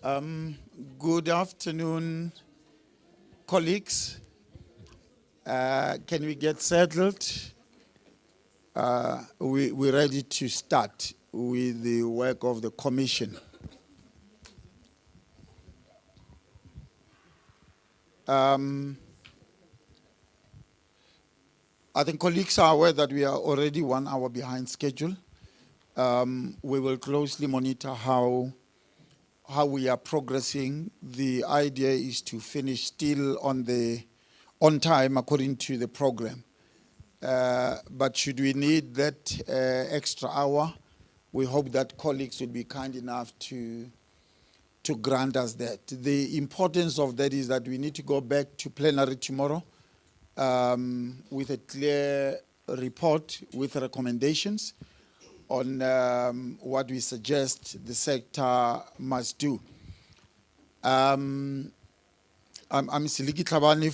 Good afternoon, colleagues. Can we get settled? We're ready to start with the work of the commission. I think colleagues are aware that we are already 1 hour behind schedule. We will closely monitor how we are progressing. The idea is to finish still on time according to the program. But should we need that extra hour, we hope that colleagues will be kind enough to grant us that. The importance of that is that we need to go back to plenary tomorrow with a clear report with recommendations on what we suggest the sector must do. I'm Siliki Tlhabane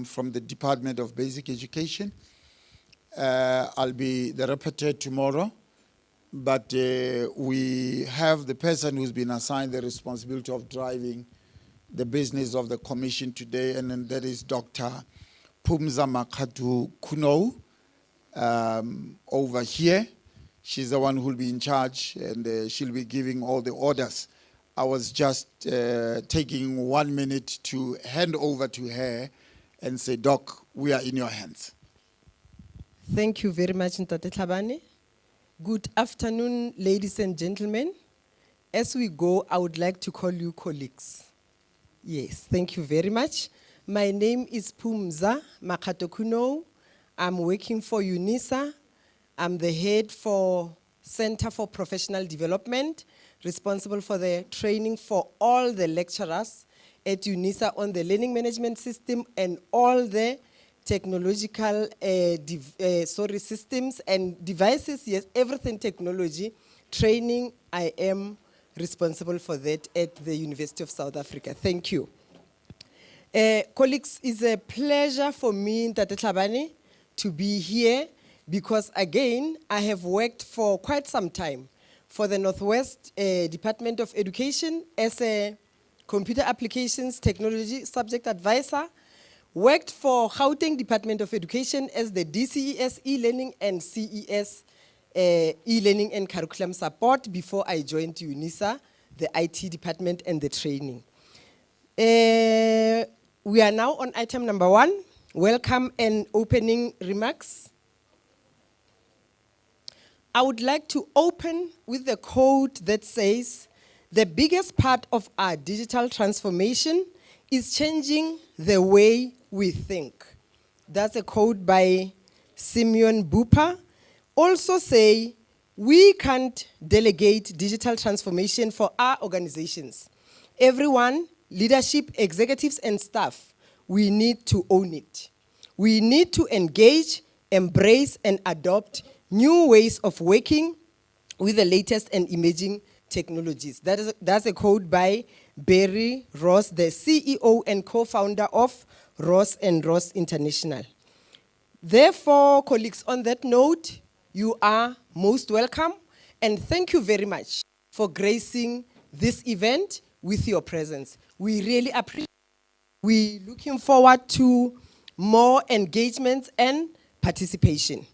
from the Department of Basic Education. I'll be the rapporteur tomorrow, but we have the person who's been assigned the responsibility of driving the business of the commission today, and then that is Dr. Phumza Makatu-Kunou over here. She's the one who will be in charge, and she'll be giving all the orders. I was just taking 1 minute to hand over to her and say, Doc, we are in your hands. Thank you very much, Ntate Tlhabane. Good afternoon, ladies and gentlemen. As we go, I would like to call you colleagues. Yes, thank you very much. My name is Phumza Makatu-Kunou. I'm working for UNISA. I'm the head for Center for Professional Development, responsible for the training for all the lecturers at UNISA on the learning management system and all the technological systems and devices. Yes, everything technology training. I am responsible for that at the University of South Africa. Thank you. Colleagues, it's a pleasure for me, Ntate Tlhabane, to be here because, again, I have worked for quite some time for the Northwest Department of Education as a computer applications technology subject advisor, worked for Gauteng Department of Education as the DCES e-learning and CES e-learning and curriculum support before I joined UNISA, the IT department and the training. We are now on item number 1, welcome and opening remarks. I would like to open with the quote that says, the biggest part of our digital transformation is changing the way we think. That's a quote by Simeon Bupa. Also say, we can't delegate digital transformation for our organizations. Everyone, leadership, executives, and staff, we need to own it. We need to engage, embrace, and adopt new ways of working with the latest and emerging technologies. That's a quote by Barry Ross, the CEO and co-founder of Ross & Ross International. Therefore, colleagues, on that note, you are most welcome, and thank you very much for gracing this event with your presence. We really appreciate it. We're looking forward to more engagements and participation.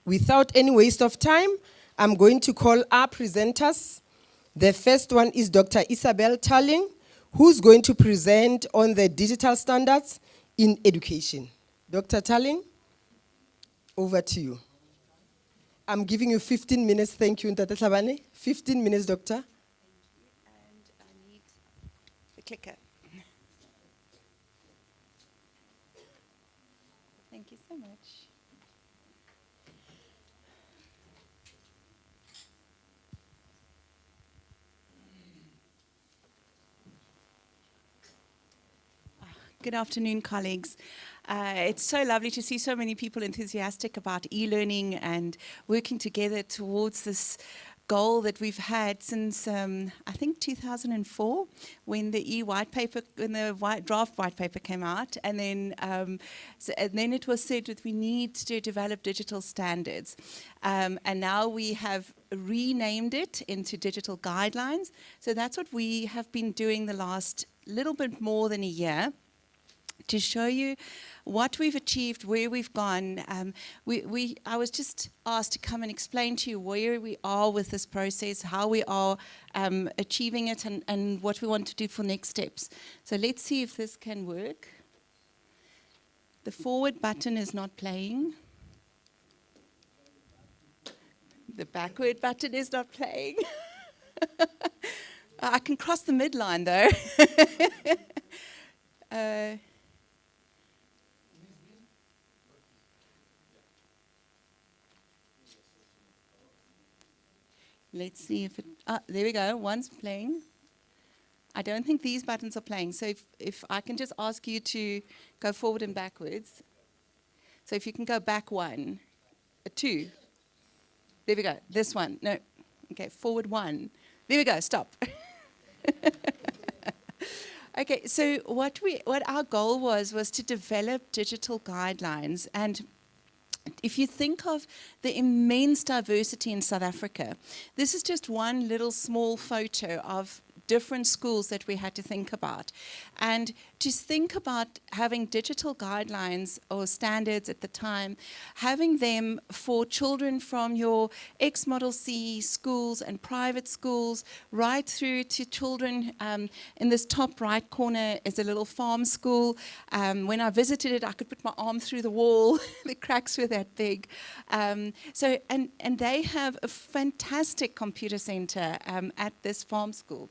Without any waste of time, I'm going to call our presenters. The first one is Dr. Isabel Talling, who's going to present on the digital standards in education. Dr. Talling, over to you. I'm giving you 15 minutes. Thank you, Ntate Tlhabane. 15 minutes, Doctor. Thank you. And I need the clicker. Thank you so much. Good afternoon, colleagues. It's so lovely to see so many people enthusiastic about e-learning and working together towards this goal that we've had since I think 2004, when the draft white paper came out, and then it was said that we need to develop digital standards, and now we have renamed it into digital guidelines. So that's what we have been doing the last little bit more than a year, to show you what we've achieved, where we've gone. I was just asked to come and explain to you where we are with this process, how we are achieving it, and what we want to do for next steps. So let's see if this can work. The forward button is not playing. The backward button is not playing. I can cross the midline though. Let's see if it, there we go, one's playing. I don't think these buttons are playing, so if I can just ask you to go forward and backwards. So if you can go back one, two. There we go, this one, no, okay, forward one. There we go, stop. Okay, so what our goal was to develop digital guidelines. And if you think of the immense diversity in South Africa, this is just one little small photo of different schools that we had to think about. And to think about having digital guidelines or standards at the time, having them for children from your ex-Model C schools and private schools, right through to children in this top right corner is a little farm school. When I visited it, I could put my arm through the wall. The cracks were that big. And they have a fantastic computer center at this farm school.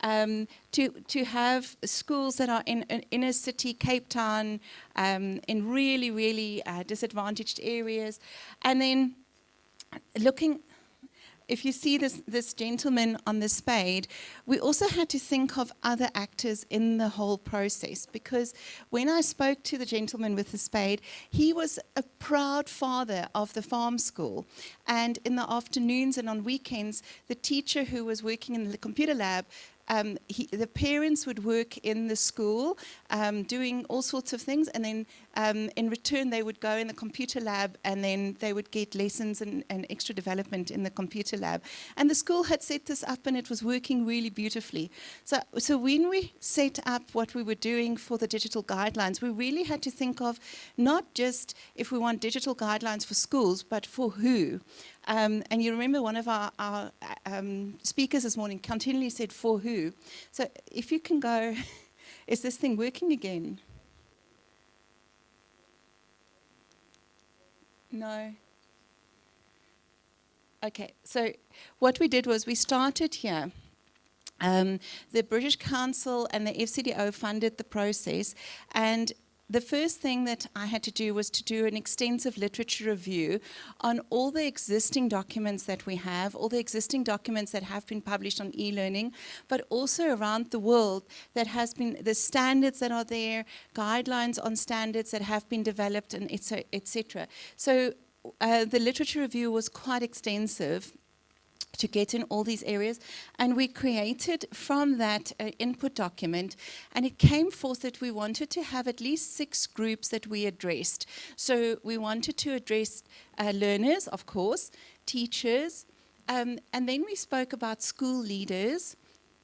To have schools that are in inner city, Cape Town, in really, really disadvantaged areas. And then looking, if you see this gentleman on the spade, we also had to think of other actors in the whole process, because when I spoke to the gentleman with the spade, he was a proud father of the farm school. And in the afternoons and on weekends, the teacher who was working in the computer lab, the parents would work in the school doing all sorts of things, and then in return they would go in the computer lab, and then they would get lessons and extra development in the computer lab. And the school had set this up, and it was working really beautifully. So when we set up what we were doing for the digital guidelines, we really had to think of not just if we want digital guidelines for schools, but for who. And you remember one of our speakers this morning continually said, for who? So if you can go, is this thing working again? No. Okay, so what we did was we started here. The British Council and the FCDO funded the process, and the first thing that I had to do was to do an extensive literature review on all the existing documents that we have, all the existing documents that have been published on e-learning, but also around the world that has been, the standards that are there, guidelines on standards that have been developed, and etc. So the literature review was quite extensive to get in all these areas, and we created from that input document, and it came forth that we wanted to have at least 6 groups that we addressed. So we wanted to address learners, of course, teachers, and then we spoke about school leaders,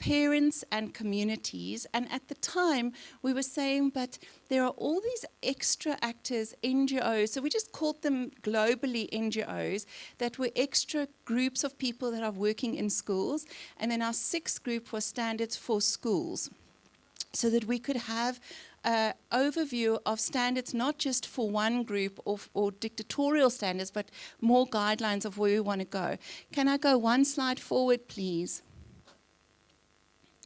parents and communities. And at the time we were saying, but there are all these extra actors, NGOs, so we just called them globally NGOs, that were extra groups of people that are working in schools. And then our 6th group was standards for schools, so that we could have an overview of standards, not just for one group or dictatorial standards, but more guidelines of where we want to go. Can I go one slide forward, please?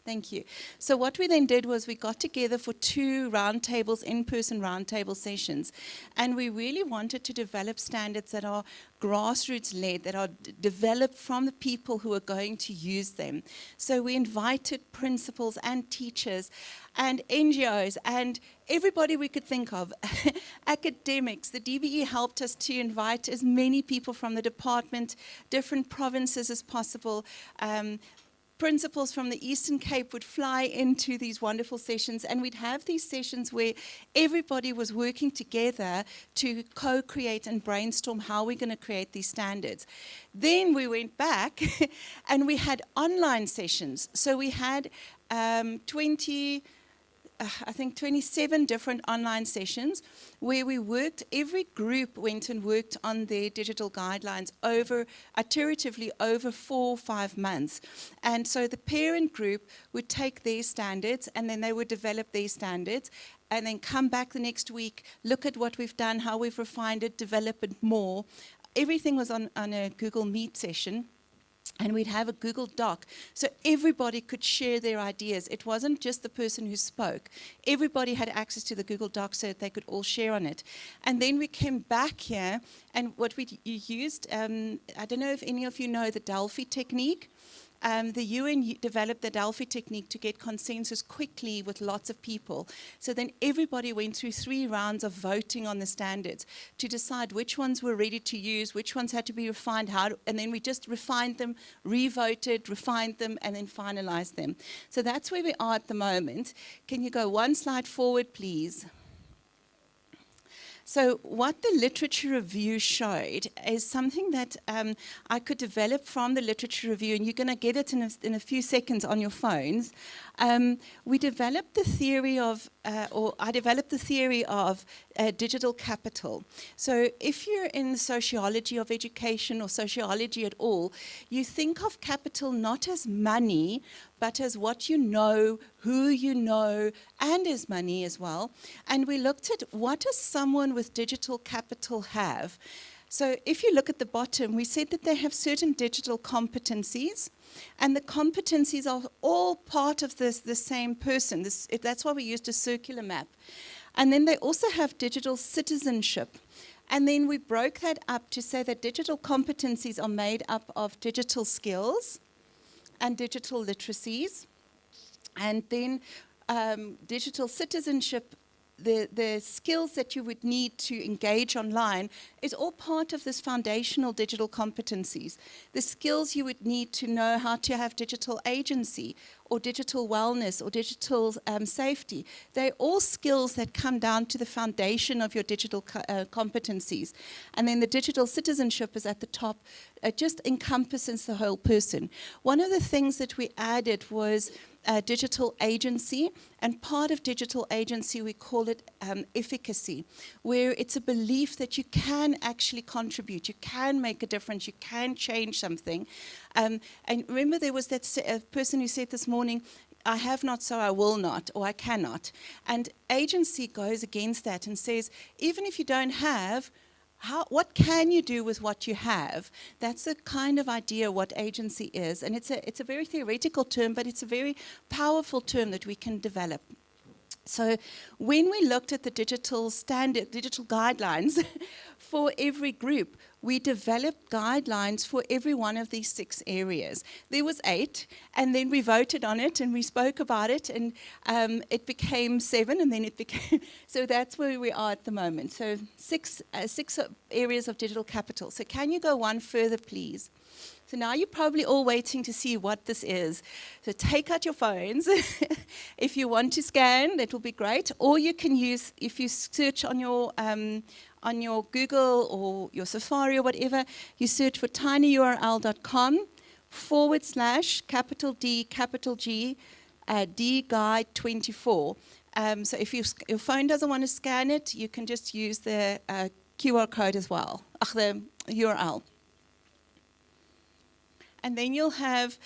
Thank you. So what we then did was we got together for 2 roundtables, in-person roundtable sessions, and we really wanted to develop standards that are grassroots-led, that are developed from the people who are going to use them. So we invited principals and teachers and NGOs and everybody we could think of. Academics, the DBE helped us to invite as many people from the department, different provinces as possible. Principals from the Eastern Cape would fly into these wonderful sessions, and we'd have these sessions where everybody was working together to co-create and brainstorm how we're going to create these standards. Then we went back and we had online sessions. So we had 27 different online sessions where we worked, every group went and worked on their digital guidelines iteratively over 4 or 5 months. And so the parent group would take their standards and then they would develop their standards and then come back the next week, look at what we've done, how we've refined it, develop it more. Everything was on a Google Meet session. And we'd have a Google Doc, so everybody could share their ideas. It wasn't just the person who spoke. Everybody had access to the Google Doc so that they could all share on it. And then we came back here, and what we used, I don't know if any of you know the Delphi technique. The UN developed the Delphi technique to get consensus quickly with lots of people. So then everybody went through 3 rounds of voting on the standards to decide which ones were ready to use, which ones had to be refined, and then we just refined them, re-voted, refined them, and then finalized them. So that's where we are at the moment. Can you go 1 slide forward, please? So what the literature review showed is something that I could develop from the literature review, and you're going to get it in a few seconds on your phones. We developed the theory of, I developed the theory of digital capital. So if you're in the sociology of education or sociology at all, you think of capital not as money, but as what you know, who you know, and as money as well. And we looked at what does someone with digital capital have. So if you look at the bottom, we said that they have certain digital competencies, and the competencies are all part of the same person. That's why we used a circular map. And then they also have digital citizenship. And then we broke that up to say that digital competencies are made up of digital skills and digital literacies. And then digital citizenship, the skills that you would need to engage online is all part of this foundational digital competencies. The skills you would need to know how to have digital agency or digital wellness or digital safety. They're all skills that come down to the foundation of your digital competencies. And then the digital citizenship is at the top. It just encompasses the whole person. One of the things that we added was digital agency, and part of digital agency, we call it efficacy, where it's a belief that you can actually contribute, you can make a difference, you can change something. And remember there was that person who said this morning, I have not, so I will not, or I cannot. And agency goes against that and says, even if you don't have, what can you do with what you have? That's the kind of idea what agency is. And it's a very theoretical term, but it's a very powerful term that we can develop. So when we looked at the digital guidelines for every group, we developed guidelines for every one of these 6 areas. There was 8, and then we voted on it, and we spoke about it, and it became 7, and then it became... So that's where we are at the moment. So 6 areas of digital capital. So can you go one further, please? So now you're probably all waiting to see what this is. So take out your phones. If you want to scan, that will be great. Or you can use, if you search on your Google or your Safari or whatever, you search for tinyurl.com / capital D, capital G, D Guide 24. So if your phone doesn't want to scan it, you can just use the QR code as well, the URL. And then you'll have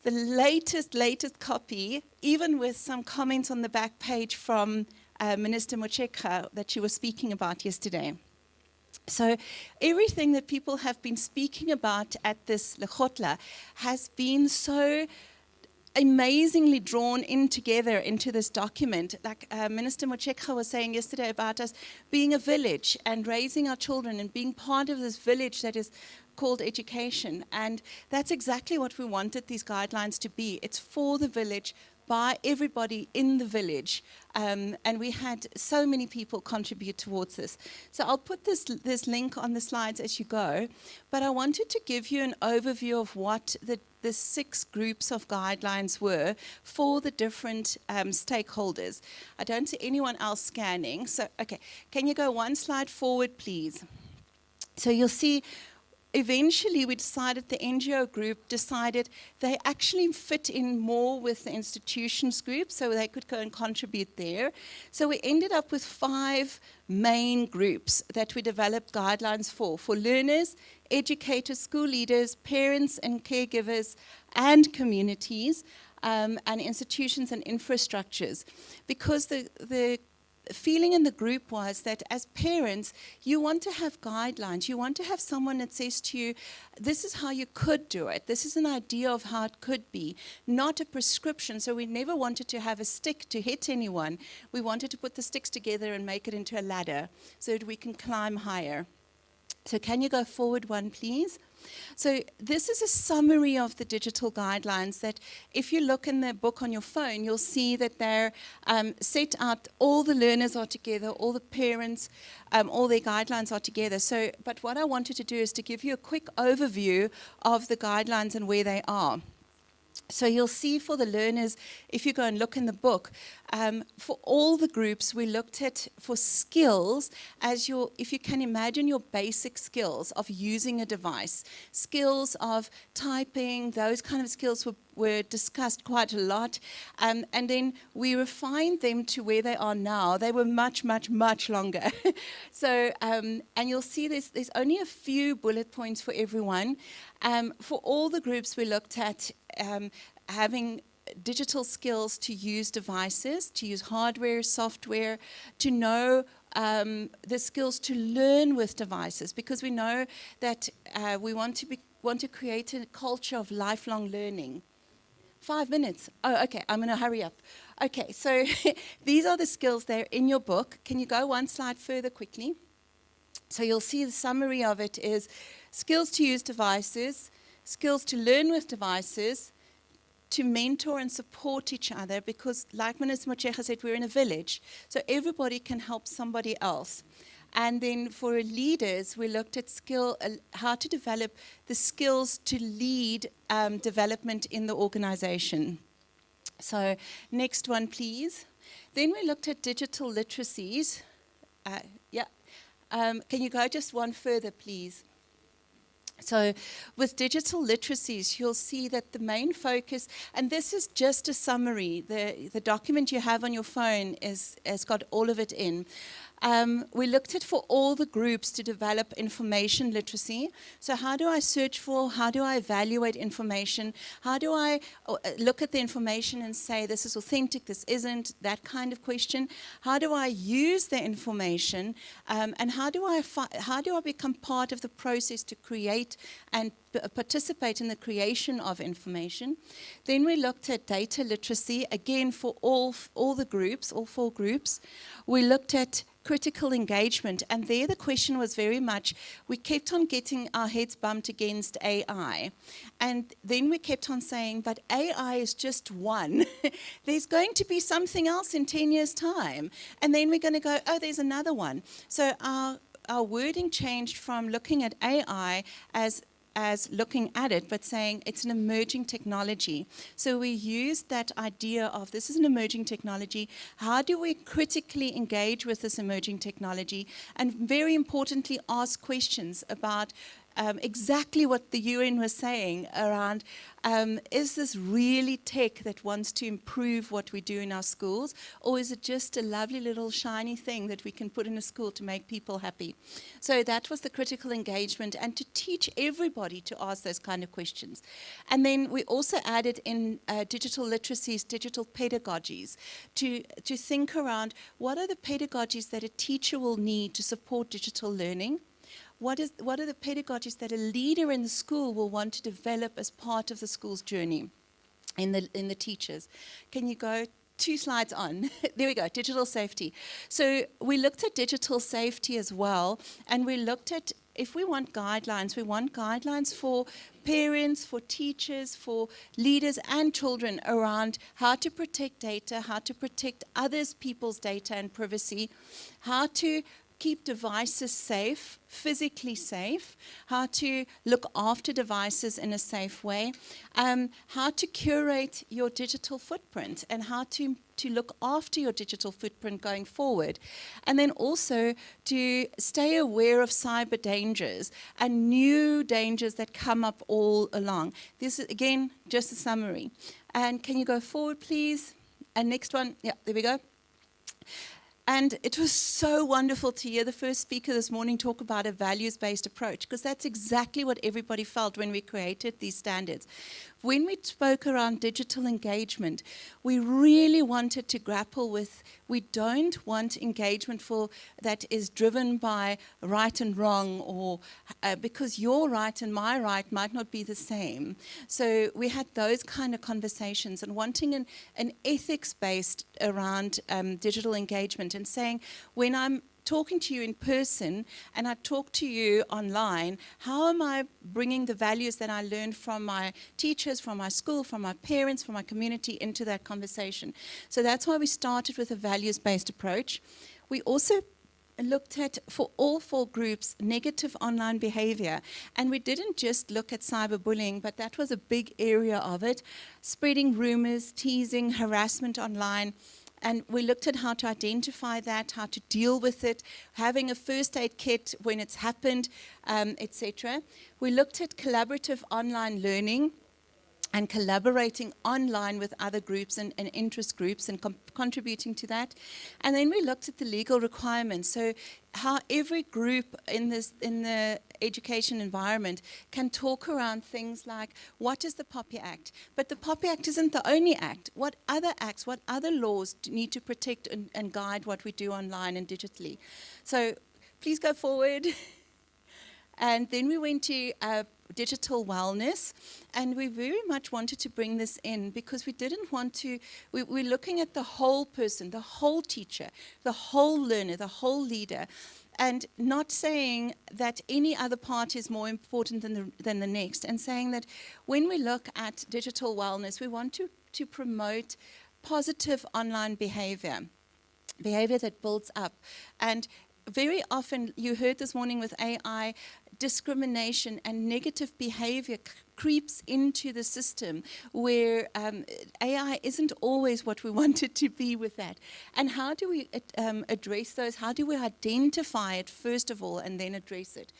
the latest copy, even with some comments on the back page from Minister Mocheka that she was speaking about yesterday. So everything that people have been speaking about at this Lekgotla has been so amazingly drawn in together into this document. Like Minister Mocheka was saying yesterday about us being a village and raising our children and being part of this village that is called education. And that's exactly what we wanted these guidelines to be. It's for the village, by everybody in the village. And we had so many people contribute towards this. So I'll put this link on the slides as you go. But I wanted to give you an overview of what the 6 groups of guidelines were for the different stakeholders. I don't see anyone else scanning. So, okay, can you go one slide forward, please? So you'll see, eventually we decided, the NGO group decided they actually fit in more with the institutions group, so they could go and contribute there. So we ended up with 5 main groups that we developed guidelines for learners, educators, school leaders, parents and caregivers, and communities, and institutions and infrastructures. Because the feeling in the group was that as parents, you want to have guidelines. You want to have someone that says to you, this is how you could do it. This is an idea of how it could be, not a prescription. So we never wanted to have a stick to hit anyone. We wanted to put the sticks together and make it into a ladder so that we can climb higher. So can you go forward one, please? So this is a summary of the digital guidelines that if you look in the book on your phone, you'll see that they're set out, all the learners are together, all the parents, all their guidelines are together. So, but what I wanted to do is to give you a quick overview of the guidelines and where they are. So you'll see for the learners, if you go and look in the book, for all the groups we looked at for skills as if you can imagine your basic skills of using a device, skills of typing, those kind of skills were discussed quite a lot. And then we refined them to where they are now. They were much, much, much longer. So, and you'll see there's only a few bullet points for everyone. For all the groups we looked at, having digital skills to use devices, to use hardware, software, to know the skills to learn with devices, because we know that we want to create a culture of lifelong learning. 5 minutes. Oh, okay, I'm going to hurry up. Okay, so these are the skills there in your book. Can you go one slide further quickly? So you'll see the summary of it is skills to use devices, skills to learn with devices, to mentor and support each other, because like Minister Mochecha said, we're in a village, so everybody can help somebody else. And then for leaders, we looked at how to develop the skills to lead development in the organization. So next one, please. Then we looked at digital literacies. Can you go just one further, please? So with digital literacies, you'll see that the main focus, and this is just a summary, the document you have on your phone has got all of it in. We looked at for all the groups to develop information literacy. So how do I search for, how do I evaluate information? How do I look at the information and say this is authentic, this isn't, that kind of question? How do I use the information? And how do I become part of the process to create and participate in the creation of information? Then we looked at data literacy, again for all the groups, all 4 groups. We looked at critical engagement, and there the question was very much, we kept on getting our heads bumped against AI. And then we kept on saying, but AI is just one. There's going to be something else in 10 years' time. And then we're going to go, oh, there's another one. So our wording changed from looking at AI as looking at it, but saying it's an emerging technology. So we used that idea of this is an emerging technology. How do we critically engage with this emerging technology? And very importantly, ask questions about exactly what the UN was saying around, is this really tech that wants to improve what we do in our schools, or is it just a lovely little shiny thing that we can put in a school to make people happy? So that was the critical engagement, and to teach everybody to ask those kind of questions. And then we also added in digital literacies, digital pedagogies, to think around what are the pedagogies that a teacher will need to support digital learning. What are the pedagogies that a leader in the school will want to develop as part of the school's journey in the teachers? Can you go 2 slides on? There we go, digital safety. So we looked at digital safety as well, and we looked at if we want guidelines for parents, for teachers, for leaders and children around how to protect data, how to protect others people's data and privacy, how to keep devices safe, physically safe, how to look after devices in a safe way, how to curate your digital footprint and how to look after your digital footprint going forward. And then also to stay aware of cyber dangers and new dangers that come up all along. This is, again, just a summary. And can you go forward, please? And next one. Yeah, there we go. And it was so wonderful to hear the first speaker this morning talk about a values-based approach, because that's exactly what everybody felt when we created these standards. When we spoke around digital engagement, we really wanted to grapple with, we don't want engagement that is driven by right and wrong, or because your right and my right might not be the same. So we had those kind of conversations and wanting an ethics-based around digital engagement, and saying, when I'm talking to you in person and I talk to you online, how am I bringing the values that I learned from my teachers, from my school, from my parents, from my community into that conversation? So that's why we started with a values-based approach. We also looked at, for all 4 groups, negative online behavior. And we didn't just look at cyberbullying, but that was a big area of it. Spreading rumors, teasing, harassment online. And we looked at how to identify that, how to deal with it, having a first aid kit when it's happened, etc. We looked at collaborative online learning and collaborating online with other groups and interest groups and contributing to that. And then we looked at the legal requirements, so how every group in the education environment can talk around things like, what is the POPI Act? But the POPI Act isn't the only act. What other acts, what other laws need to protect and guide what we do online and digitally? So please go forward. And then we went to digital wellness, and we very much wanted to bring this in because we didn't want to, we're looking at the whole person, the whole teacher, the whole learner, the whole leader, and not saying that any other part is more important than the next, and saying that when we look at digital wellness, we want to promote positive online behavior that builds up. And very often, you heard this morning with AI, discrimination and negative behavior creeps into the system where AI isn't always what we want it to be with that. And how do we address those? How do we identify it first of all and then address it?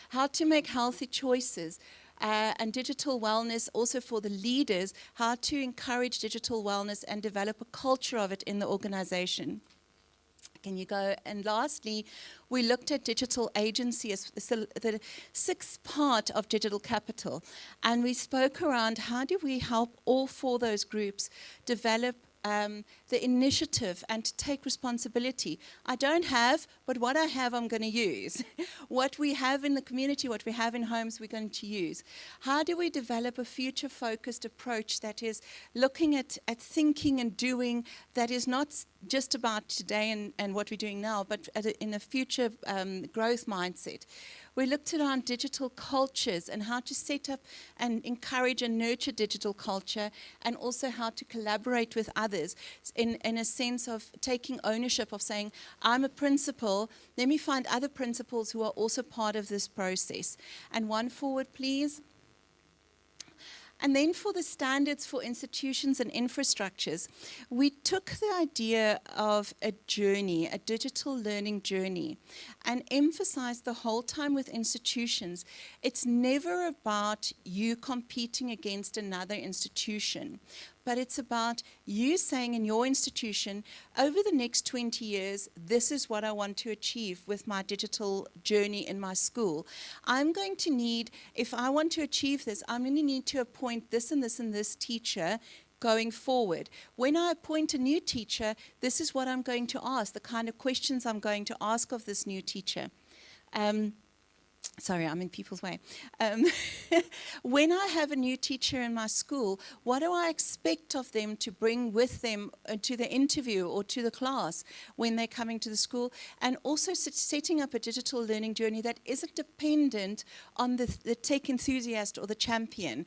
How to make healthy choices. And digital wellness also for the leaders, how to encourage digital wellness and develop a culture of it in the organization. Can you go? And lastly, we looked at digital agency as the 6th part of digital capital. And we spoke around how do we help all 4 of those groups develop the initiative and to take responsibility. I don't have, but what I have I'm going to use. What we have in the community, what we have in homes, we're going to use. How do we develop a future-focused approach that is looking at thinking and doing, that is not just about today and what we're doing now, but in a future growth mindset? We looked around digital cultures and how to set up and encourage and nurture digital culture, and also how to collaborate with others in a sense of taking ownership of saying, I'm a principal, let me find other principals who are also part of this process. And one forward, please. And then for the standards for institutions and infrastructures, we took the idea of a journey, a digital learning journey, and emphasized the whole time with institutions, it's never about you competing against another institution, but it's about you saying in your institution, over the next 20 years, this is what I want to achieve with my digital journey in my school. I'm going to need, if I want to achieve this, I'm going to need to appoint this and this and this teacher going forward. When I appoint a new teacher, this is what I'm going to ask, the kind of questions I'm going to ask of this new teacher. Sorry, I'm in people's way. Um, when I have a new teacher in my school, what do I expect of them to bring with them to the interview or to the class when they're coming to the school? And also setting up a digital learning journey that isn't dependent on the tech enthusiast or the champion,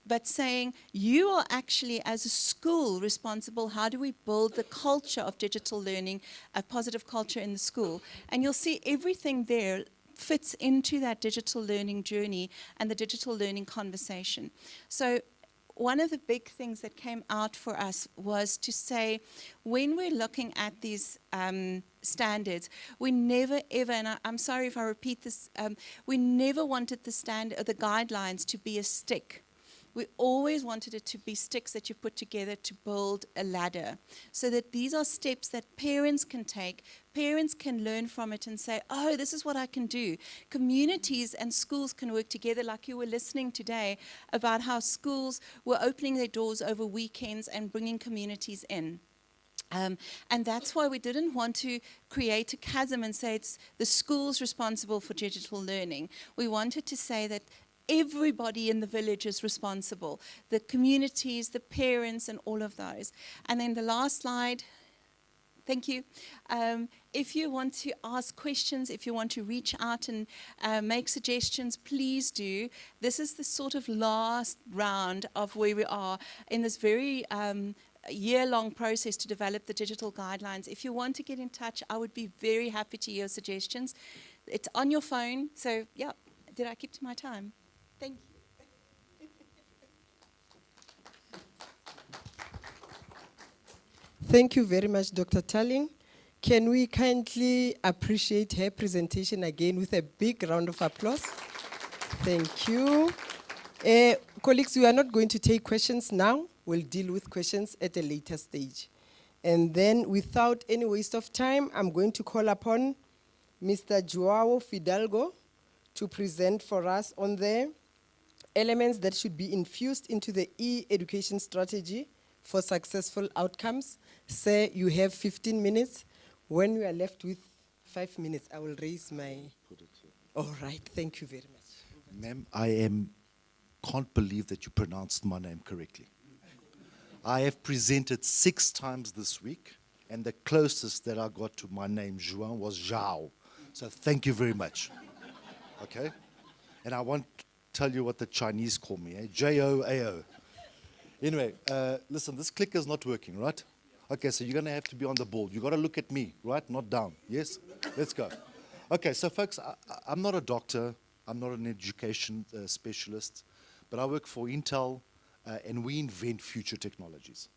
but saying, you are actually, as a school, responsible. How do we build the culture of digital learning, a positive culture in the school? And you'll see everything there fits into that digital learning journey and the digital learning conversation. So one of the big things that came out for us was to say, when we're looking at these standards, we never ever, and I'm sorry if I repeat this, we never wanted the guidelines to be a stick. We always wanted it to be sticks that you put together to build a ladder, so that these are steps that parents can take. Parents can learn from it and say, oh, this is what I can do. Communities and schools can work together, like you were listening today about how schools were opening their doors over weekends and bringing communities in. And that's why we didn't want to create a chasm and say it's the school's responsible for digital learning. We wanted to say that everybody in the village is responsible, the communities, the parents, and all of those. And then the last slide, thank you. If you want to ask questions, if you want to reach out and make suggestions, please do. This is the sort of last round of where we are in this very year-long process to develop the digital guidelines. If you want to get in touch, I would be very happy to hear suggestions. It's on your phone, so yeah. Did I keep to my time? Thank you. Thank you very much, Dr. Talling. Can we kindly appreciate her presentation again with a big round of applause? Thank you. Colleagues, we are not going to take questions now. We'll deal with questions at a later stage. And then, without any waste of time, I'm going to call upon Mr. Joao Fidalgo to present for us on the elements that should be infused into the e-education strategy for successful outcomes. Sir, you have 15 minutes. When we are left with 5 minutes, I will raise my... All right, thank you very much. Ma'am, can't believe that you pronounced my name correctly. I have presented 6 times this week, and the closest that I got to my name, João, was Zhao. So thank you very much. Okay? And I want to tell you what the Chinese call me, J-O-A-O. Anyway, listen, this clicker is not working, right? Okay, so you're going to have to be on the ball. You've got to look at me, right? Not down. Yes? Let's go. Okay, so folks, I'm not a doctor. I'm not an education specialist. But I work for Intel, and we invent future technologies.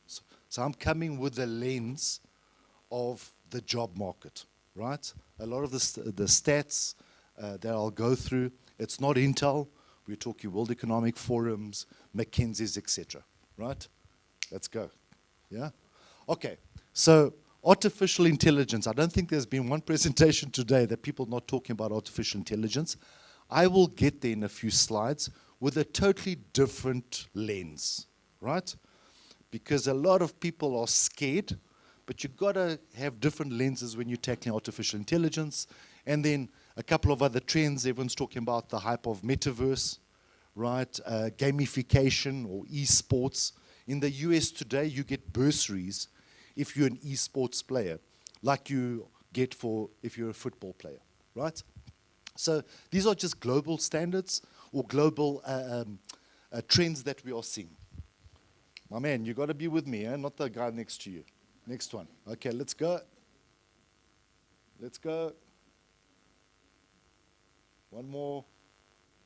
So I'm coming with the lens of the job market, right? A lot of the stats that I'll go through, it's not Intel. We're talking World Economic Forums, McKinsey's, etc. Right? Let's go. Yeah? Okay. So artificial intelligence. I don't think there's been one presentation today that people are not talking about artificial intelligence. I will get there in a few slides with a totally different lens. Right? Because a lot of people are scared, but you've got to have different lenses when you're tackling artificial intelligence. And then a couple of other trends. Everyone's talking about the hype of metaverse, right? Gamification or esports. In the US today, you get bursaries if you're an esports player, like you get if you're a football player, right? So these are just global standards or global trends that we are seeing. My man, you got to be with me, not the guy next to you. Next one. Okay, let's go. Let's go. One more.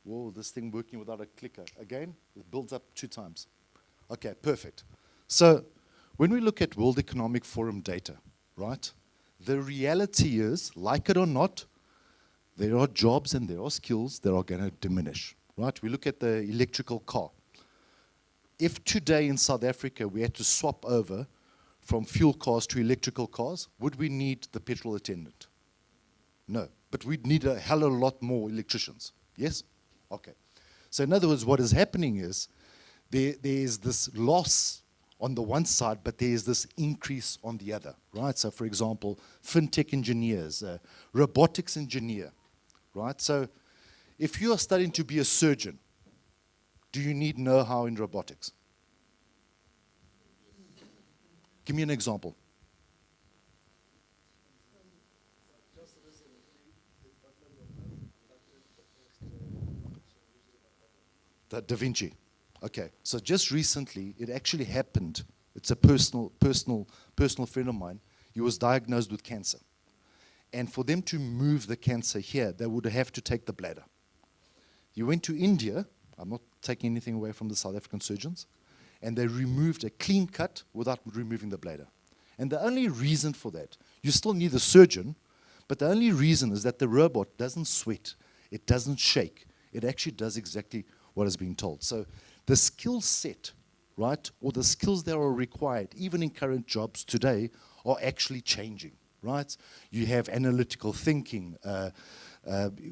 Whoa, this thing working without a clicker. Again, it builds up 2 times. Okay, perfect. So when we look at World Economic Forum data, right, the reality is, like it or not, there are jobs and there are skills that are going to diminish, right? We look at the electrical car. If today in South Africa we had to swap over from fuel cars to electrical cars, would we need the petrol attendant? No, but we'd need a hell of a lot more electricians. Yes? Okay. So in other words, what is happening is there is this loss on the one side, but there is this increase on the other, right? So for example, fintech engineers, robotics engineer, right? So if you are studying to be a surgeon, do you need know-how in robotics? Give me an example. The Da Vinci. Okay, so just recently, it actually happened. It's a personal friend of mine. He was diagnosed with cancer. And for them to move the cancer here, they would have to take the bladder. He went to India. I'm not taking anything away from the South African surgeons. And they removed a clean cut without removing the bladder. And the only reason for that, you still need the surgeon, but the only reason is that the robot doesn't sweat. It doesn't shake. It actually does exactly what is being told. So the skill set, right, or the skills that are required, even in current jobs today, are actually changing, right? You have analytical thinking,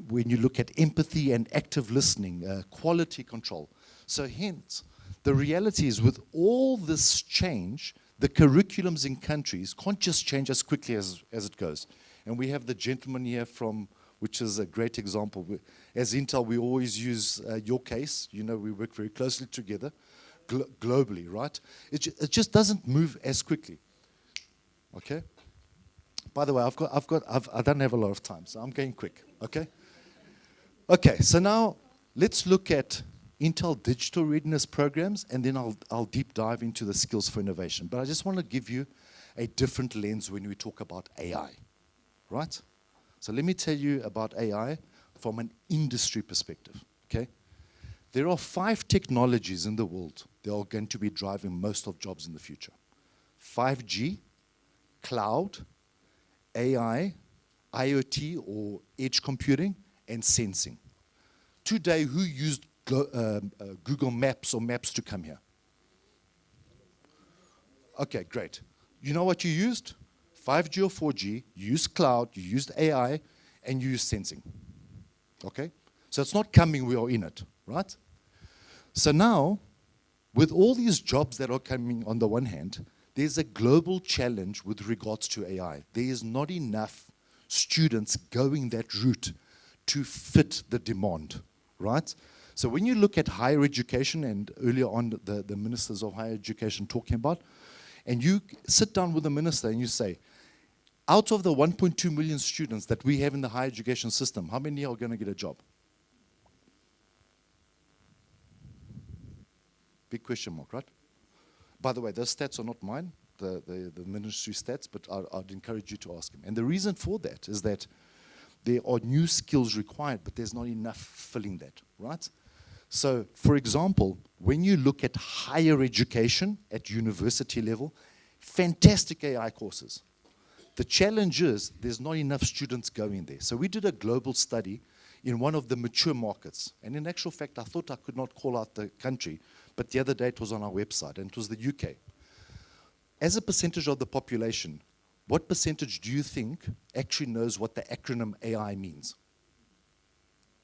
when you look at empathy and active listening, quality control. So hence, the reality is with all this change, the curriculums in countries can't just change as quickly as it goes. And we have the gentleman here from, which is a great example. As Intel, we always use your case. You know, we work very closely together globally, right? It just doesn't move as quickly. Okay? By the way, I don't have a lot of time, so I'm going quick, okay? Okay, so now let's look at Intel digital readiness programs, and then I'll deep dive into the skills for innovation. But I just want to give you a different lens when we talk about AI, right? So let me tell you about AI from an industry perspective, okay? There are 5 technologies in the world that are going to be driving most of jobs in the future. 5G, cloud, AI, IoT or edge computing, and sensing. Today, who used Google Maps or Maps to come here? Okay, great. You know what you used? 5G or 4G, you used cloud, you used AI, and you used sensing. Okay? So it's not coming, we are in it, right? So now, with all these jobs that are coming on the one hand, there's a global challenge with regards to AI. There is not enough students going that route to fit the demand, right? So when you look at higher education, and earlier on the ministers of higher education talking about, and you sit down with the minister and you say, out of the 1.2 million students that we have in the higher education system, how many are going to get a job? Big question mark, right? By the way, those stats are not mine, the ministry stats, but I'd encourage you to ask him. And the reason for that is that there are new skills required, but there's not enough filling that, right? So, for example, when you look at higher education at university level, fantastic AI courses. The challenge is there's not enough students going there. So we did a global study in one of the mature markets. And in actual fact, I thought I could not call out the country, but the other day it was on our website, and it was the UK. As a percentage of the population, what percentage do you think actually knows what the acronym AI means?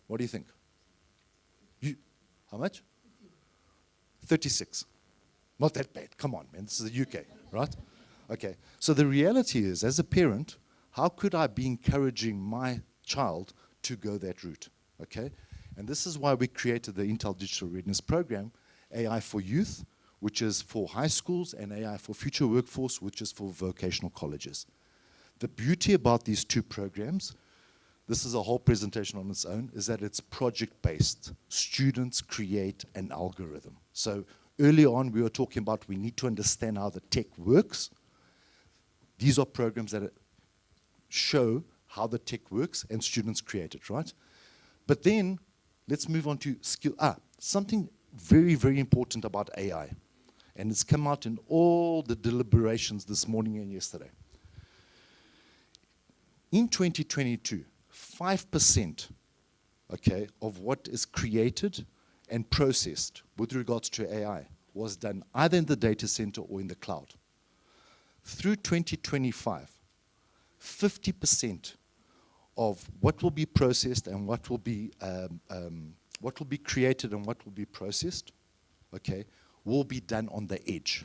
What do you think? How much? 36. Not that bad. Come on, man. This is the UK, right? Okay. So the reality is, as a parent, how could I be encouraging my child to go that route? Okay? And this is why we created the Intel Digital Readiness Program, AI for Youth, which is for high schools, and AI for Future Workforce, which is for vocational colleges. The beauty about these 2 programs, this is a whole presentation on its own, is that it's project-based. Students create an algorithm. So early on, we were talking about we need to understand how the tech works. These are programs that show how the tech works, and students create it, right? But then, let's move on to skill. Something very, very important about AI, and it's come out in all the deliberations this morning and yesterday. In 2022, 5%, okay, of what is created and processed with regards to AI was done either in the data center or in the cloud. Through 2025, 50% of what will be processed and what will be created and what will be processed, okay, will be done on the edge.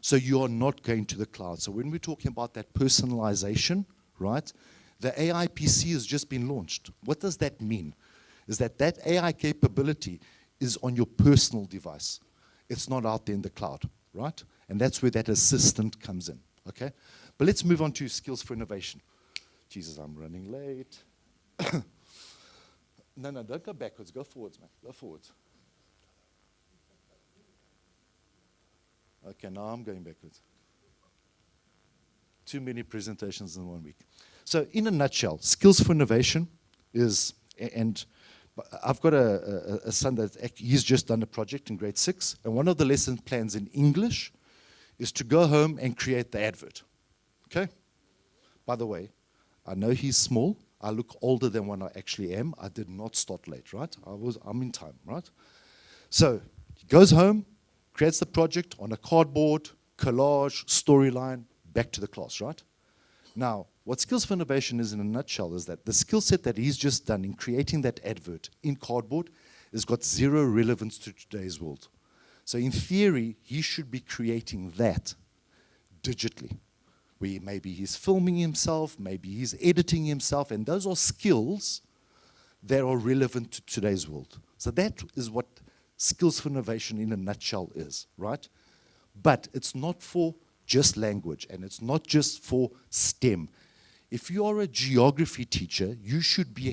So you are not going to the cloud. So when we're talking about that personalization, right, the AI PC has just been launched. What does that mean? is that that AI capability is on your personal device. It's not out there in the cloud, right? And that's where that assistant comes in, okay? But let's move on to skills for innovation. Jesus, I'm running late. No, don't go backwards. Go forwards, man. Go forwards. Okay, now I'm going backwards. Too many presentations in 1 week. So in a nutshell, skills for innovation is, and I've got a son that he's just done a project in grade 6, and one of the lesson plans in English is to go home and create the advert. Okay? By the way, I know he's small. I look older than what I actually am. I did not start late, right? I'm in time, right? So he goes home, creates the project on a cardboard, collage, storyline, back to the class, right? Now, what Skills for Innovation is in a nutshell is that the skill set that he's just done in creating that advert in cardboard has got zero relevance to today's world. So in theory, he should be creating that digitally, where maybe he's filming himself, maybe he's editing himself, and those are skills that are relevant to today's world. So that is what Skills for Innovation in a nutshell is, right? But it's not for just language, and it's not just for STEM. If you are a geography teacher, you should be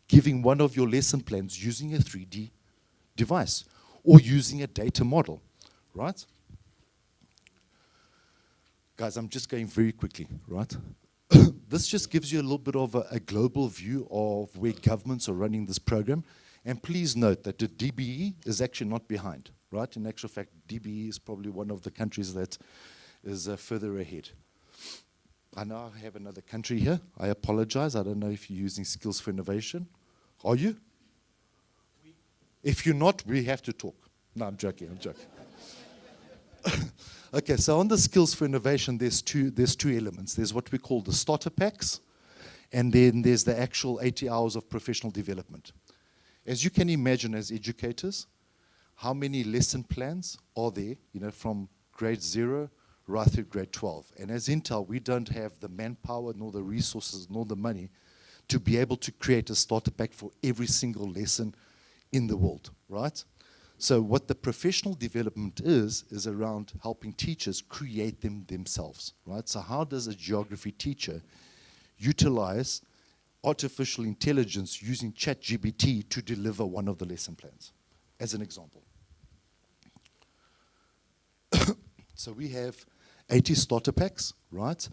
giving one of your lesson plans using a 3D device or using a data model, right? Guys, I'm just going very quickly, right? This just gives you a little bit of a global view of where governments are running this program. And please note that the DBE is actually not behind, right? In actual fact, DBE is probably one of the countries that is further ahead. I know I have another country here. I apologize. I don't know if you're using Skills for Innovation. Are you? If you're not, we have to talk. No, I'm joking. Okay, so on the Skills for Innovation, there's two elements. There's what we call the starter packs, and then there's the actual 80 hours of professional development. As you can imagine as educators, how many lesson plans are there, from grade 0 right through grade 12. And as Intel, we don't have the manpower, nor the resources, nor the money to be able to create a starter pack for every single lesson in the world, right? So what the professional development is around helping teachers create them themselves, right? So how does a geography teacher utilize artificial intelligence using ChatGPT to deliver one of the lesson plans, as an example? So we have 80 starter packs, right?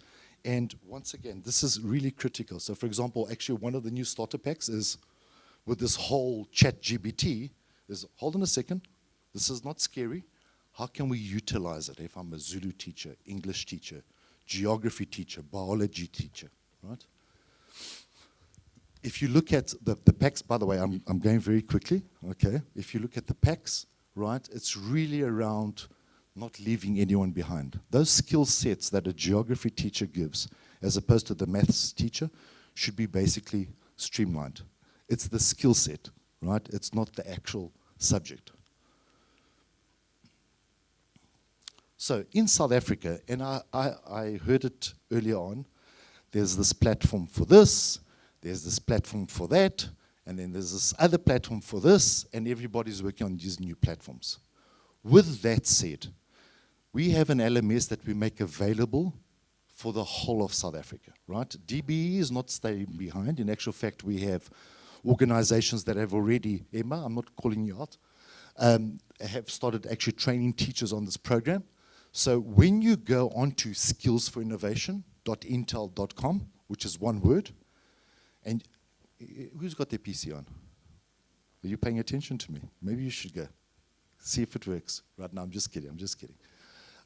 And once again, this is really critical. So for example, actually one of the new starter packs is with this whole ChatGPT is, hold on a second, this is not scary. How can we utilize it if I'm a Zulu teacher, English teacher, geography teacher, biology teacher, right? If you look at the packs, by the way, I'm going very quickly, okay? If you look at the packs, right, it's really around not leaving anyone behind. Those skill sets that a geography teacher gives, as opposed to the maths teacher, should be basically streamlined. It's the skill set, right? It's not the actual subject. So in South Africa, and I heard it earlier on, there's this platform for this, there's this platform for that, and then there's this other platform for this, and everybody's working on these new platforms. With that said, we have an LMS that we make available for the whole of South Africa, right? DBE is not staying behind. In actual fact, we have organizations that have already, Emma, I'm not calling you out, have started actually training teachers on this program. So when you go onto skillsforinnovation.intel.com, which is one word, and who's got their PC on? Are you paying attention to me? Maybe you should go. See if it works. Right now, I'm just kidding.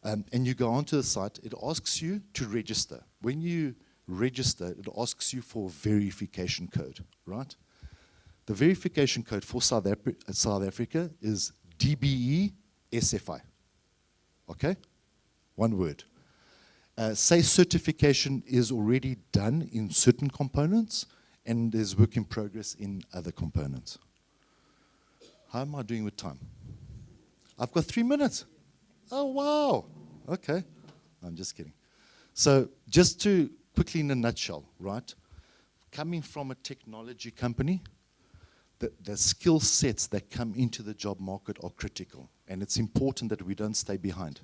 And you go onto the site, it asks you to register. When you register, it asks you for a verification code, right? The verification code for South Africa is DBE SFI. Okay? One word. Say certification is already done in certain components and there's work in progress in other components. How am I doing with time? I've got 3 minutes. Oh, wow. Okay. I'm just kidding. So just to quickly in a nutshell, right? Coming from a technology company, the skill sets that come into the job market are critical. And it's important that we don't stay behind,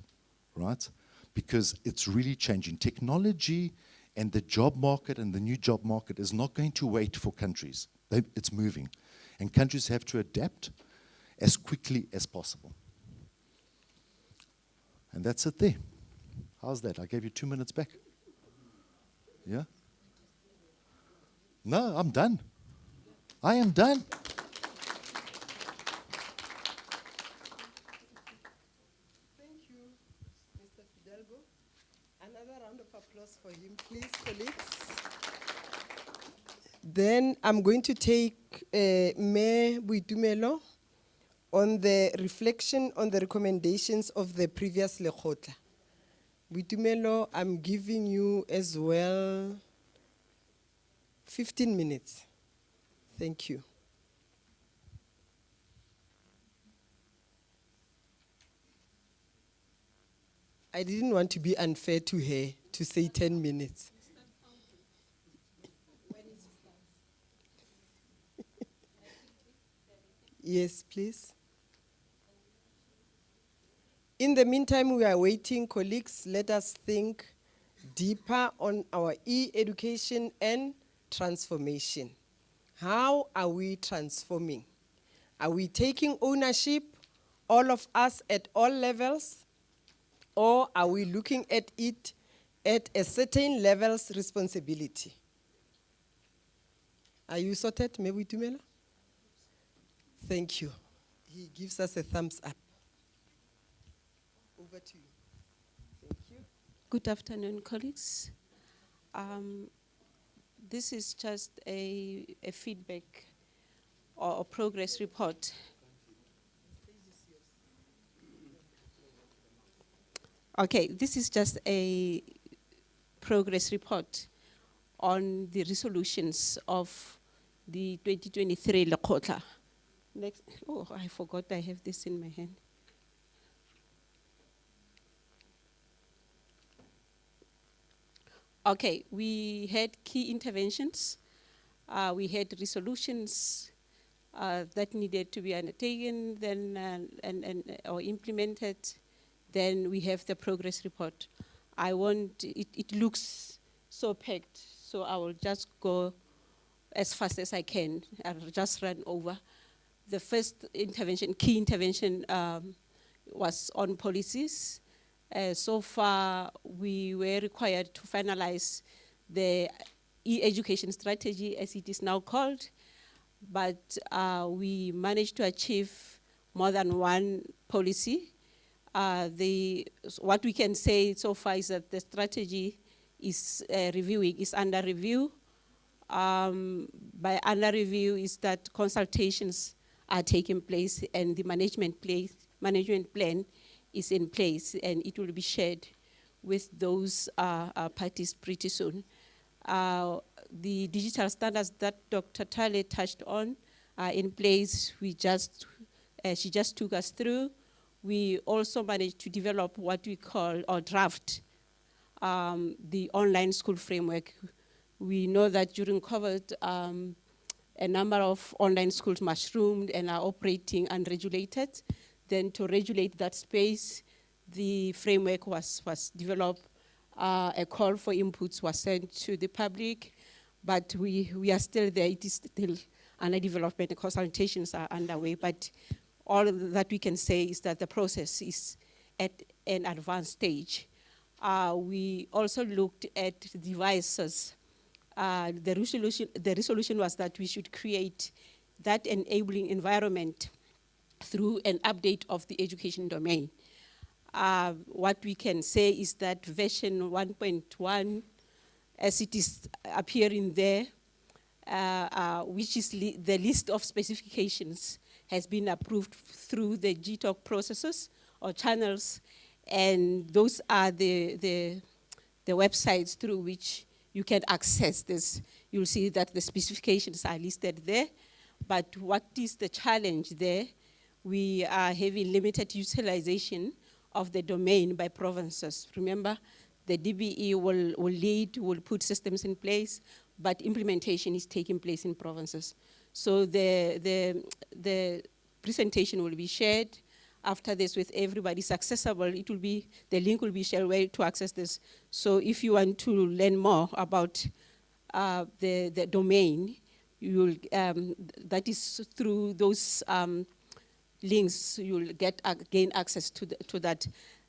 right? Because it's really changing. Technology and the job market and the new job market is not going to wait for countries. It's moving. And countries have to adapt as quickly as possible. And that's it there. How's that? I gave you 2 minutes back. Yeah? No, I'm done. I am done. Thank you, Mr. Fidalgo. Another round of applause for him, please, colleagues. Then I'm going to take Mayor Boitumelo on the reflection on the recommendations of the previous Lekgotla. Boitumelo, I'm giving you as well 15 minutes. Thank you. I didn't want to be unfair to her to say 10 minutes. Yes, please. In the meantime, we are waiting, colleagues. Let us think deeper on our e-education and transformation. How are we transforming? Are we taking ownership, all of us at all levels? Or are we looking at it at a certain level's responsibility? Are you sorted, Maybe Tumela? Thank you. He gives us a thumbs up. Over to you. Thank you. Good afternoon, colleagues. This is just a feedback or a progress report. Okay, this is just a progress report on the resolutions of the 2023 Lekgotla. Next, oh, I forgot I have this in my hand. Okay, we had key interventions. We had resolutions that needed to be undertaken then or implemented. Then we have the progress report. It looks so packed, so I will just go as fast as I can. I'll just run over. The first intervention, key intervention, was on policies. So far, we were required to finalize the e-education strategy, as it is now called, but we managed to achieve more than one policy. What we can say so far is that the strategy is under review. By under review is that consultations are taking place and the management plan is in place, and it will be shared with those parties pretty soon. The digital standards that Dr. Tale touched on are in place. She just took us through. We also managed to develop what we call, or draft, the online school framework. We know that during COVID, a number of online schools mushroomed and are operating unregulated. Then to regulate that space, the framework was developed. A call for inputs was sent to the public, but we are still there. It is still under development. The consultations are underway, but all that we can say is that the process is at an advanced stage. We also looked at devices. The resolution was that we should create that enabling environment through an update of the education domain. What we can say is that version 1.1, as it is appearing there, which is the list of specifications, has been approved through the GTalk processes or channels, and those are the websites through which you can access this. You'll see that the specifications are listed there, but what is the challenge there? We are having limited utilization of the domain by provinces. Remember, the DBE will put systems in place, but implementation is taking place in provinces. So the presentation will be shared after this with everybody. It's accessible. It will be, the link will be shared where to access this. So if you want to learn more about the domain, you will, that is through those links, you'll gain access to that.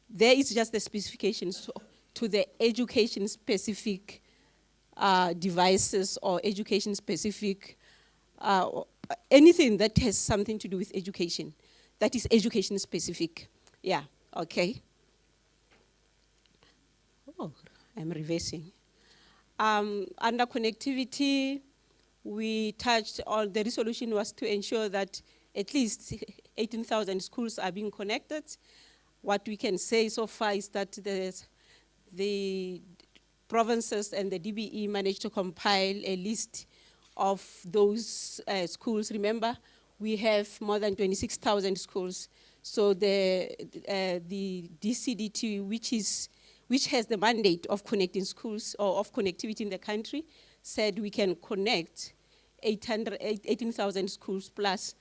There is just the specifications to the education-specific devices or education-specific, anything that has something to do with education. That is education-specific. Yeah, okay. Oh, I'm reversing. Under connectivity, we touched on, the resolution was to ensure that at least 18,000 schools are being connected. What we can say so far is that the provinces and the DBE managed to compile a list of those schools. Remember, we have more than 26,000 schools. So the DCDT, which has the mandate of connecting schools or of connectivity in the country, said we can connect 18,000 schools plus.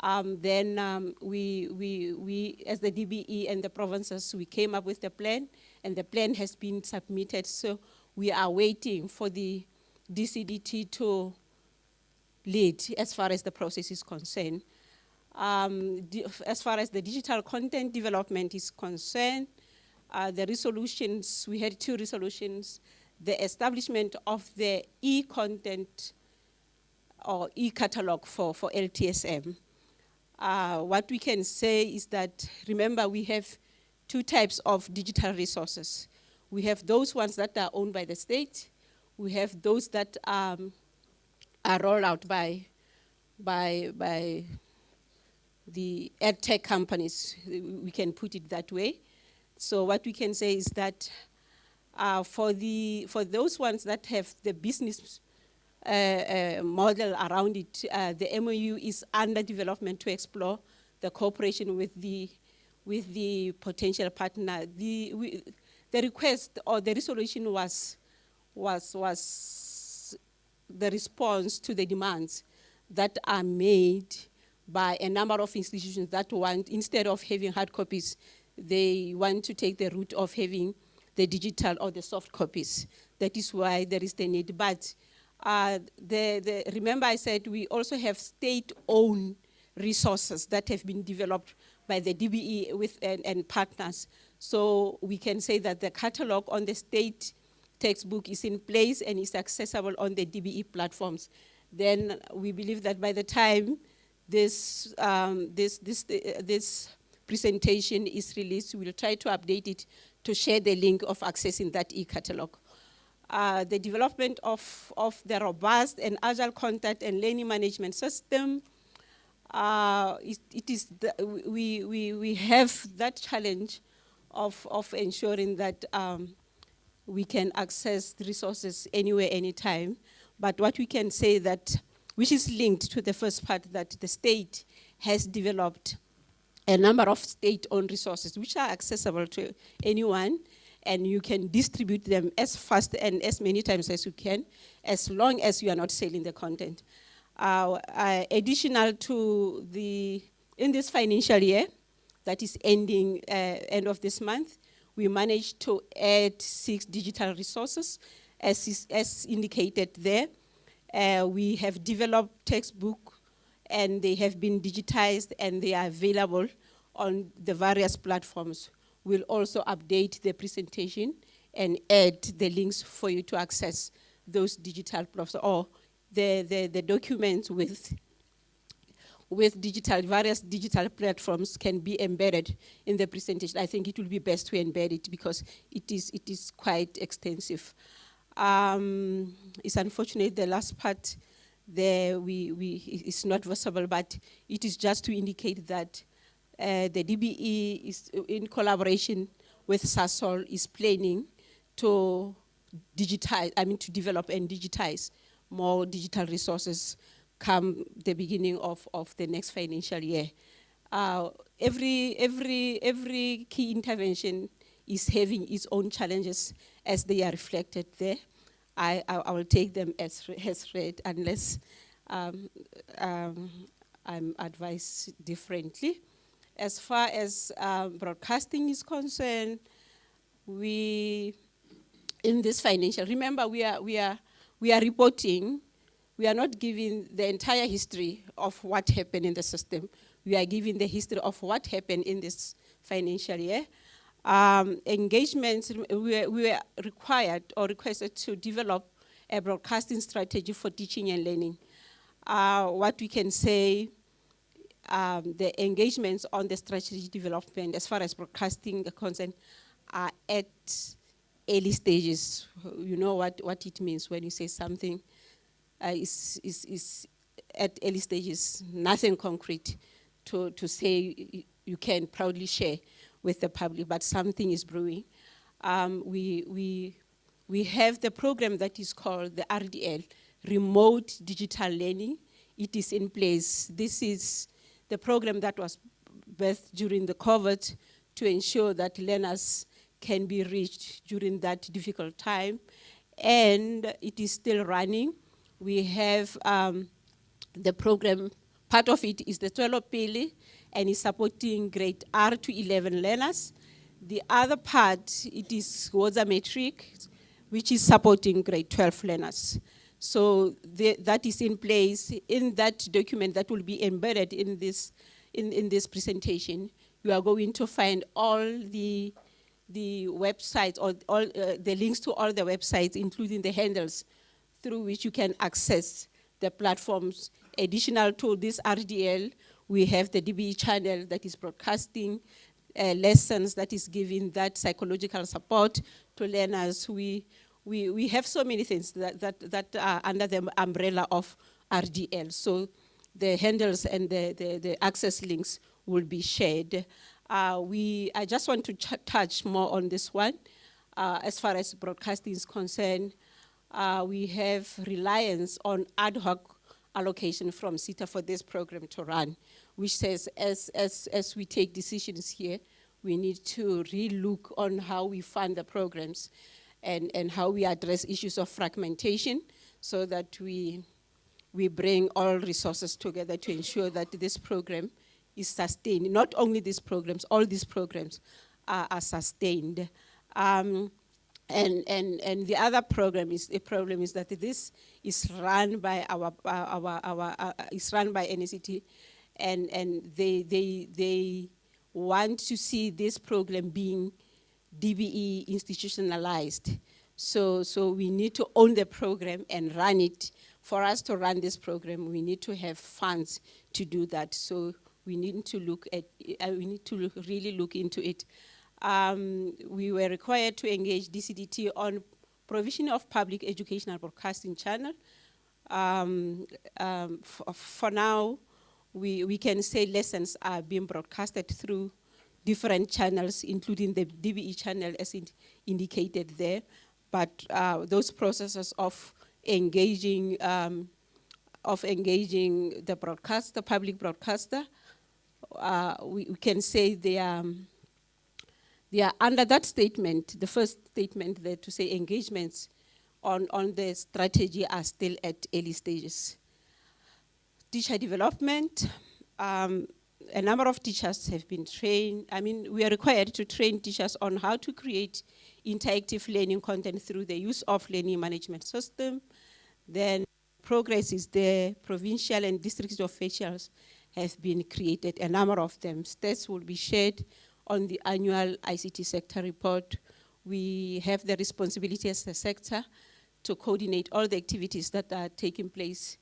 Then we, as the DBE and the provinces, we came up with the plan, and the plan has been submitted. So we are waiting for the DCDT to lead as far as the process is concerned. As far as the digital content development is concerned, the resolutions, we had 2 resolutions. The establishment of the e-content or e-catalog for LTSM. What we can say is that, remember, we have 2 types of digital resources. We have those ones that are owned by the state. We have those that are rolled out by the edtech companies. We can put it that way. So what we can say is that for those ones that have the business model around it, the MOU is under development to explore the cooperation with the potential partner. The request or the resolution was the response to the demands that are made by a number of institutions that want, instead of having hard copies, they want to take the route of having the digital or the soft copies. That is why there is the need. But remember I said we also have state-owned resources that have been developed by the DBE and partners. So we can say that the catalog on the state textbook is in place and is accessible on the DBE platforms. Then we believe that by the time this presentation is released, we'll try to update it to share the link of accessing that e-catalog. The development of the robust and agile content and learning management system, we have that challenge of ensuring that we can access the resources anywhere, anytime. But what we can say that, which is linked to the first part, that the state has developed a number of state-owned resources which are accessible to anyone, and you can distribute them as fast and as many times as you can, as long as you are not selling the content. Additional to in this financial year, that is ending end of this month, we managed to add 6 digital resources, as indicated there. We have developed textbook, and they have been digitized, and they are available on the various platforms. We'll also update the presentation and add the links for you to access those digital platforms, or the documents with various digital platforms can be embedded in the presentation. I think it will be best to embed it because it is quite extensive. It's unfortunate the last part there is not visible, but it is just to indicate that the DBE is in collaboration with SASOL is planning to to develop and digitize more digital resources come the beginning of the next financial year. Every key intervention is having its own challenges as they are reflected there. I will take them as read unless I'm advised differently. As far as broadcasting is concerned, we, in this financial, remember we are reporting, we are not giving the entire history of what happened in the system. We are giving the history of what happened in this financial year. Engagements, we were required or requested to develop a broadcasting strategy for teaching and learning. What we can say, the engagements on the strategy development as far as broadcasting are concerned are at early stages. You know what it means when you say something is at early stages, nothing concrete to say you can proudly share with the public, but something is brewing. We have the program that is called the RDL, Remote Digital Learning. It is in place. This is the program that was birthed during the COVID to ensure that learners can be reached during that difficult time. And it is still running. We have the program, part of it is the Twelo Pele, and is supporting grade R to 11 learners. The other part, it is Woza Metric, which is supporting grade 12 learners. So that is in place. In that document that will be embedded in this presentation, you are going to find all the websites, or all the links to all the websites, including the handles through which you can access the platforms. Additional to this RDL, we have the DBE channel that is broadcasting lessons, that is giving that psychological support to learners. We have so many things that are under the umbrella of RDL. So the handles and the access links will be shared. I just want to touch more on this one. As far as broadcasting is concerned, we have reliance on ad hoc allocation from SETA for this program to run, which says as we take decisions here, we need to re-look on how we fund the programs and how we address issues of fragmentation, so that we bring all resources together to ensure that this program is sustained. Not only these programs, all these programs are sustained. And the other problem is that this is run by is run by NCT, and they want to see this program being DBE institutionalized. So we need to own the program and run it. For us to run this program, we need to have funds to do that. So we need to look at, really look into it. We were required to engage DCDT on provision of public educational broadcasting channel. For now, we can say lessons are being broadcasted through different channels, including the DBE channel as indicated there. But those processes of engaging the broadcaster, public broadcaster, we can say they are under that statement, the first statement there to say engagements on the strategy are still at early stages. Teacher development, a number of teachers have been trained. I mean, we are required to train teachers on how to create interactive learning content through the use of learning management system. Then progress is there. Provincial and district officials have been created, a number of them. Stats will be shared on the annual ICT sector report. We have the responsibility as a sector to coordinate all the activities that are taking place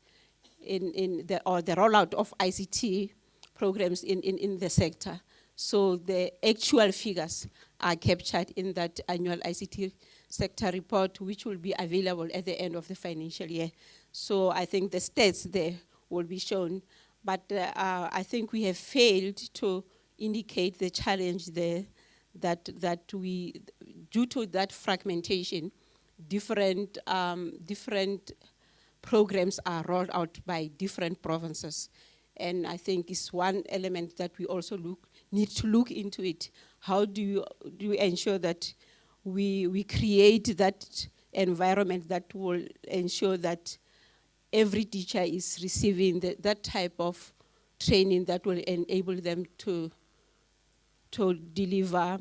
in the rollout of ICT programs in the sector. So the actual figures are captured in that annual ICT sector report, which will be available at the end of the financial year. So I think the stats there will be shown, but I think we have failed to indicate the challenge there, that we, due to that fragmentation, different programs are rolled out by different provinces. And I think it's one element that we also need to look into it. How do you ensure that we create that environment that will ensure that every teacher is receiving that type of training that will enable them to deliver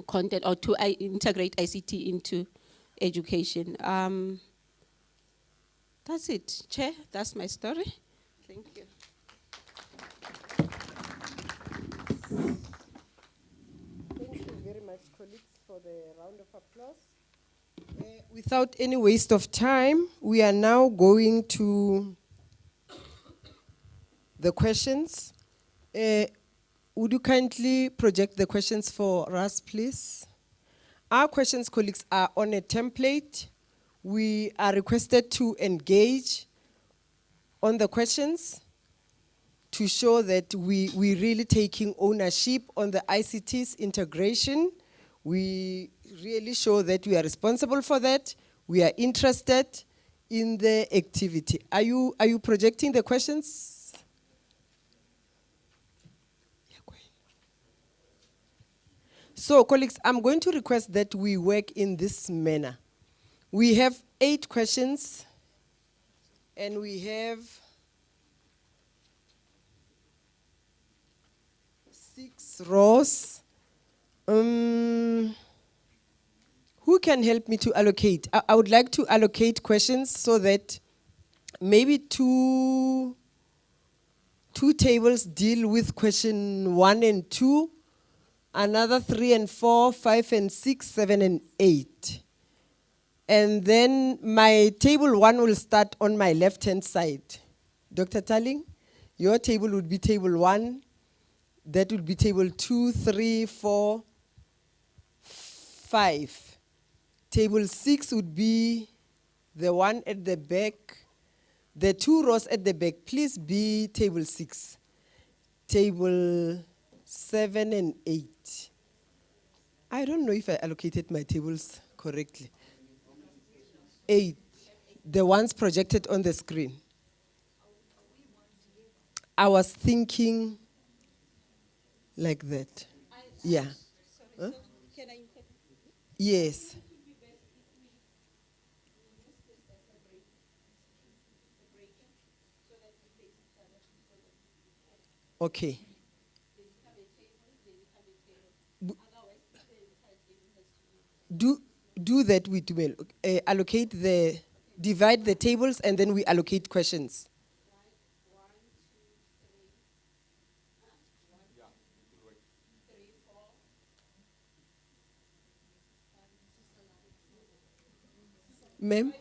content or to integrate ICT into education. That's it, Chair. That's my story. Thank you. Thank you very much, colleagues, for the round of applause. Without any waste of time, we are now going to the questions. Would you kindly project the questions for us, please? Our questions, colleagues, are on a template. We are requested to engage on the questions to show that we're really taking ownership on the ICTs integration. We really show that we are responsible for that. We are interested in the activity. Are you projecting the questions? So, colleagues, I'm going to request that we work in this manner. We have 8 questions, and we have 6 rows. Who can help me to allocate? I would like to allocate questions so that maybe two tables deal with question 1 and 2, another 3 and 4, 5 and 6, 7 and 8. And then my table 1 will start on my left-hand side. Dr. Talling, your table would be table 1. That would be table 2, 3, 4, 5. Table 6 would be the one at the back. The 2 rows at the back, please be table 6. Table 7 and 8. I don't know if I allocated my tables correctly. 8, the ones projected on the screen. I was thinking like that. Yeah. Huh? Yes. Okay. Do that with well. Divide the tables, and then we allocate questions. Ma'am?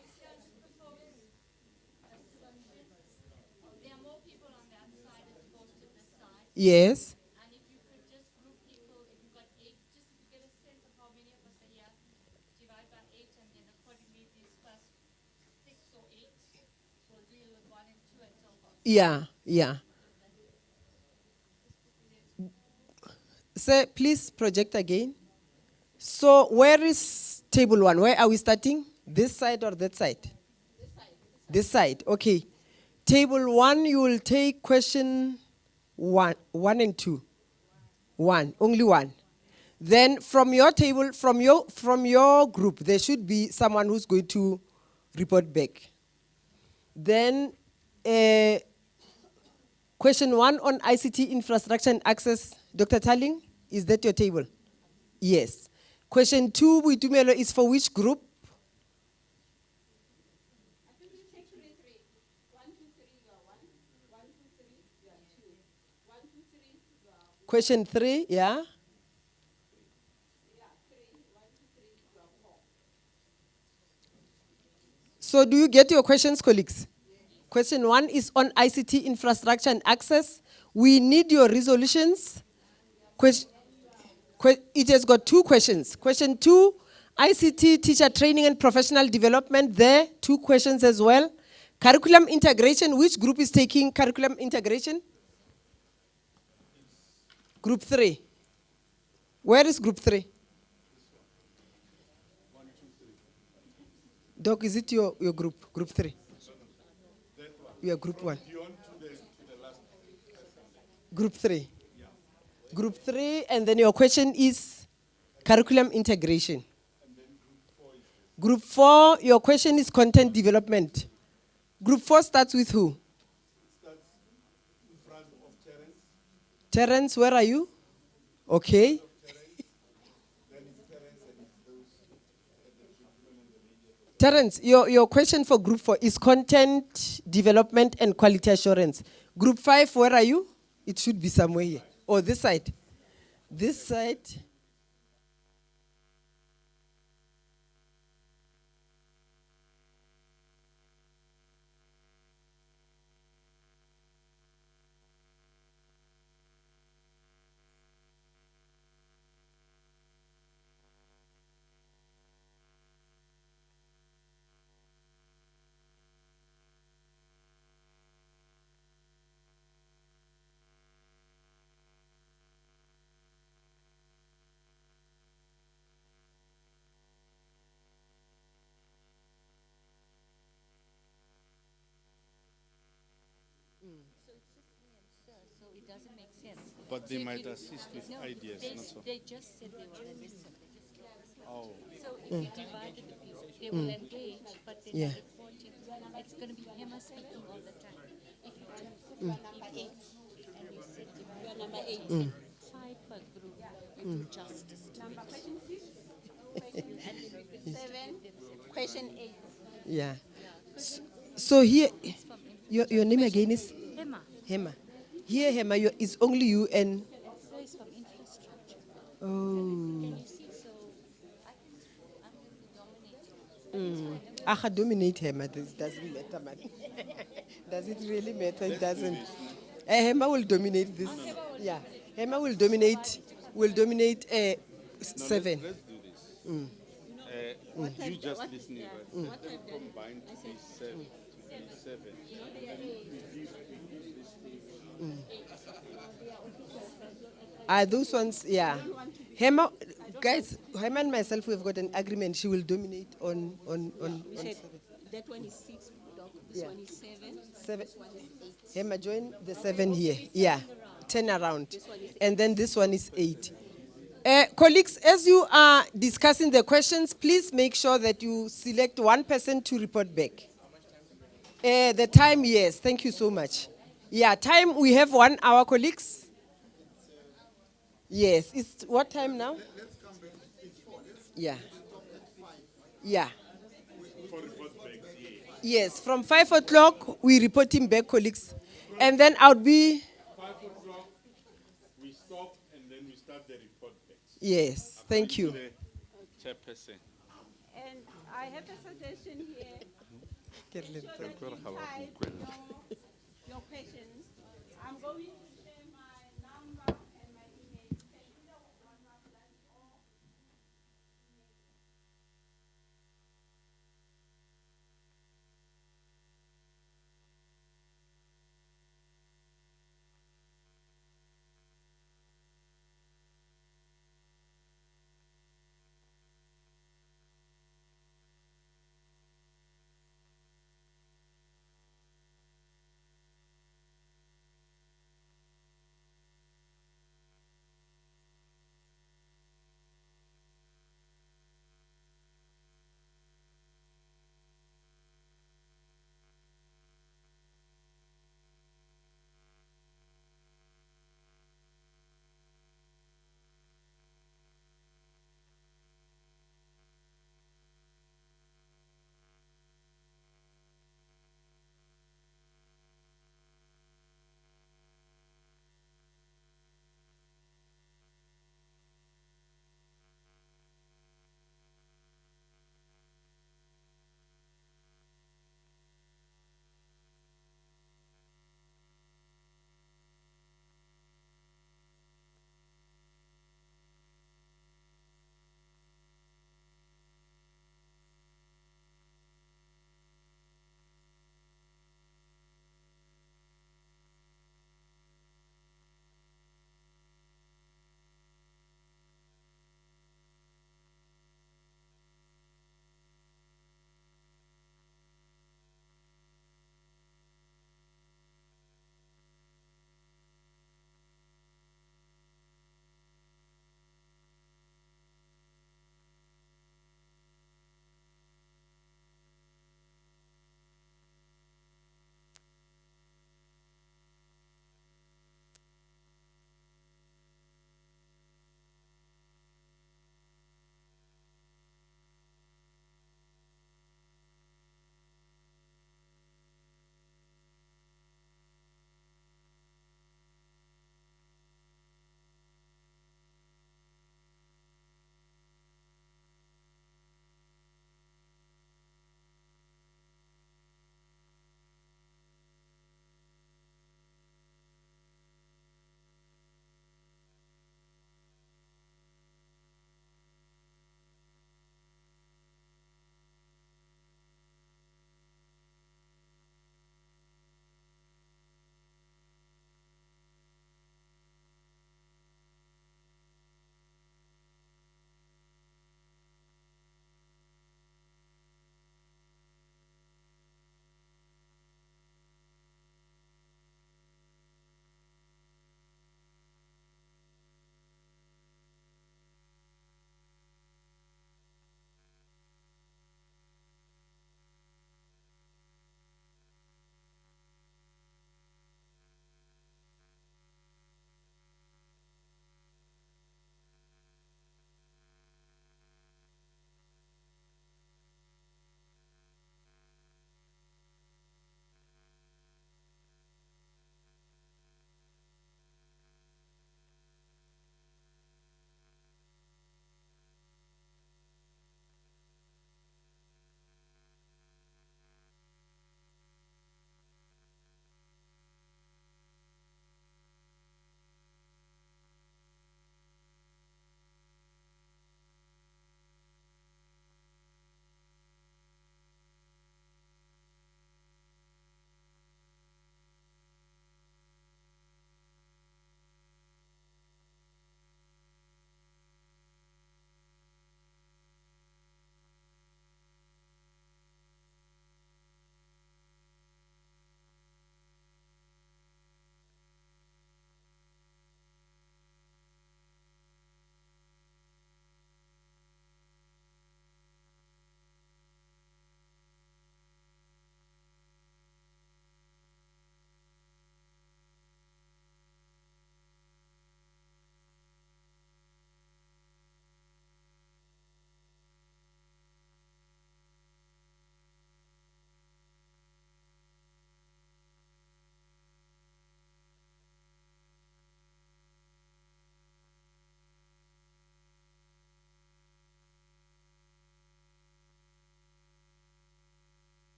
Yes. And if you could just group people, if you've got 8, just to get a sense of how many of us are here, divide by 8 and then accordingly these first 6 or 8 will deal with 1 and 2 and so forth. Yeah. Sir, please project again. So where is table 1? Where are we starting? This side or that side? This side, okay. Table 1, you will take question 1 and 2. 1, only 1. Then from your table, from your group, there should be someone who's going to report back. Then question 1 on ICT infrastructure and access, Dr. Talling, is that your table? Yes. Question 2, Buitumelo, is for which group? I think you take 3, 3. 1, 2, 3, you are 1. 1, 2, 3, you are 2. 1, 2, 3, you are 1. Question 3, yeah? Yeah, 3. 1, 2, 3, you are 4. So do you get your questions, colleagues? Question 1 is on ICT infrastructure and access. We need your resolutions. It has got 2 questions. Question 2, ICT teacher training and professional development. There, 2 questions as well. Curriculum integration. Which group is taking curriculum integration? Group 3. Where is group 3? Doc, is it your group? Group 3? You are group 1. Group 3. Group 3, and then your question is curriculum integration. Group 4, your question is content development. Group 4 starts with who? Terence, where are you? Okay. Terence, your question for group 4 is content development and quality assurance. Group 5, where are you? It should be somewhere here. Or this side. This side. So it doesn't make sense. But they might assist with ideas, They, not so. they just said they will listen. Oh. So if you divided the people, they will engage, but they're Yeah. not reporting. It's going to be Emma speaking all the time. If you have people and you sit You're number 8. 5 per group, you do justice to Number it. question 6. Question 7. Question 8. Yeah. So here, your name again is Emma, Hema. Here, Hema, it's only you and. so it's from infrastructure. Oh. Can you see? So I'm going to dominate. I can dominate Hema. This doesn't matter, man. Does it really matter? It doesn't. Hema will dominate this. Yeah. Hema will dominate. Will dominate 7. Let's do this. You just listening, right? Let them combine to be 7. Those ones, yeah. Hema, guys, Hema and myself, we've got an agreement. She will dominate on We said 7. that one is 6. This Yeah. one is 7. 7. This one is 8. Hema, join the 7 here. Yeah. 10 around. And then this one is 8. Colleagues, as you are discussing the questions, please make sure that you select one person to report back. The time, yes. Thank you so much. Yeah, time, we have 1 hour, colleagues. Yes. It's what time now? Yeah. Yeah. Yes, from 5 o'clock, we report him back, colleagues. And then I'll be, 5 o'clock, we stop and then we start the report back. yes, thank you. The chairperson. And I have a suggestion here. So that you type your questions. I'm going to share my number and my email. You can either WhatsApp that or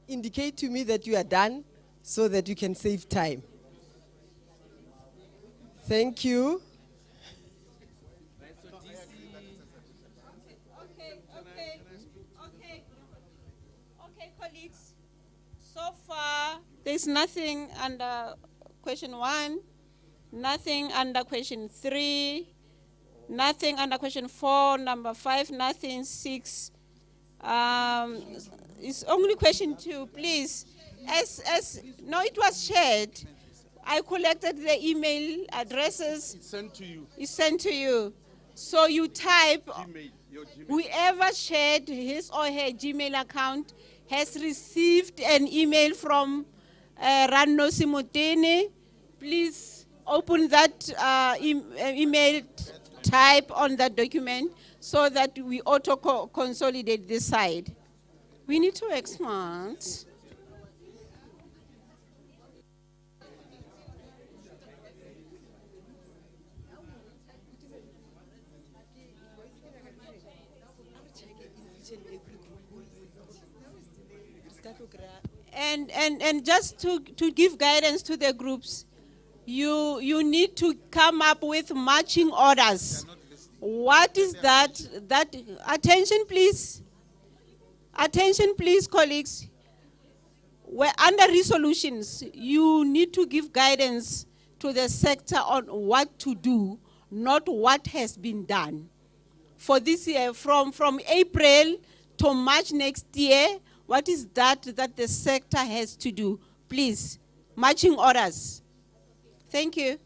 indicate to me that you are done so that you can save time. Thank you. Okay, colleagues. So far, there's nothing under question 1, nothing under question 3, nothing under question 4, number 5, nothing 6. It's only question 2, please. No, it was shared. I collected the email addresses. It's sent to you. It's sent to you. So you type, Gmail, your Gmail. whoever shared his or her Gmail account has received an email from Ranno Simotene. Please open that email, type on that document so that we auto-consolidate this side. We need to expand. And just to give guidance to the groups, you need to come up with marching orders. What is that? Attention, please. Attention, please, colleagues. We're under resolutions. You need to give guidance to the sector on what to do, not what has been done. For this year, from April to March next year, what is that the sector has to do? Please, marching orders. Thank you.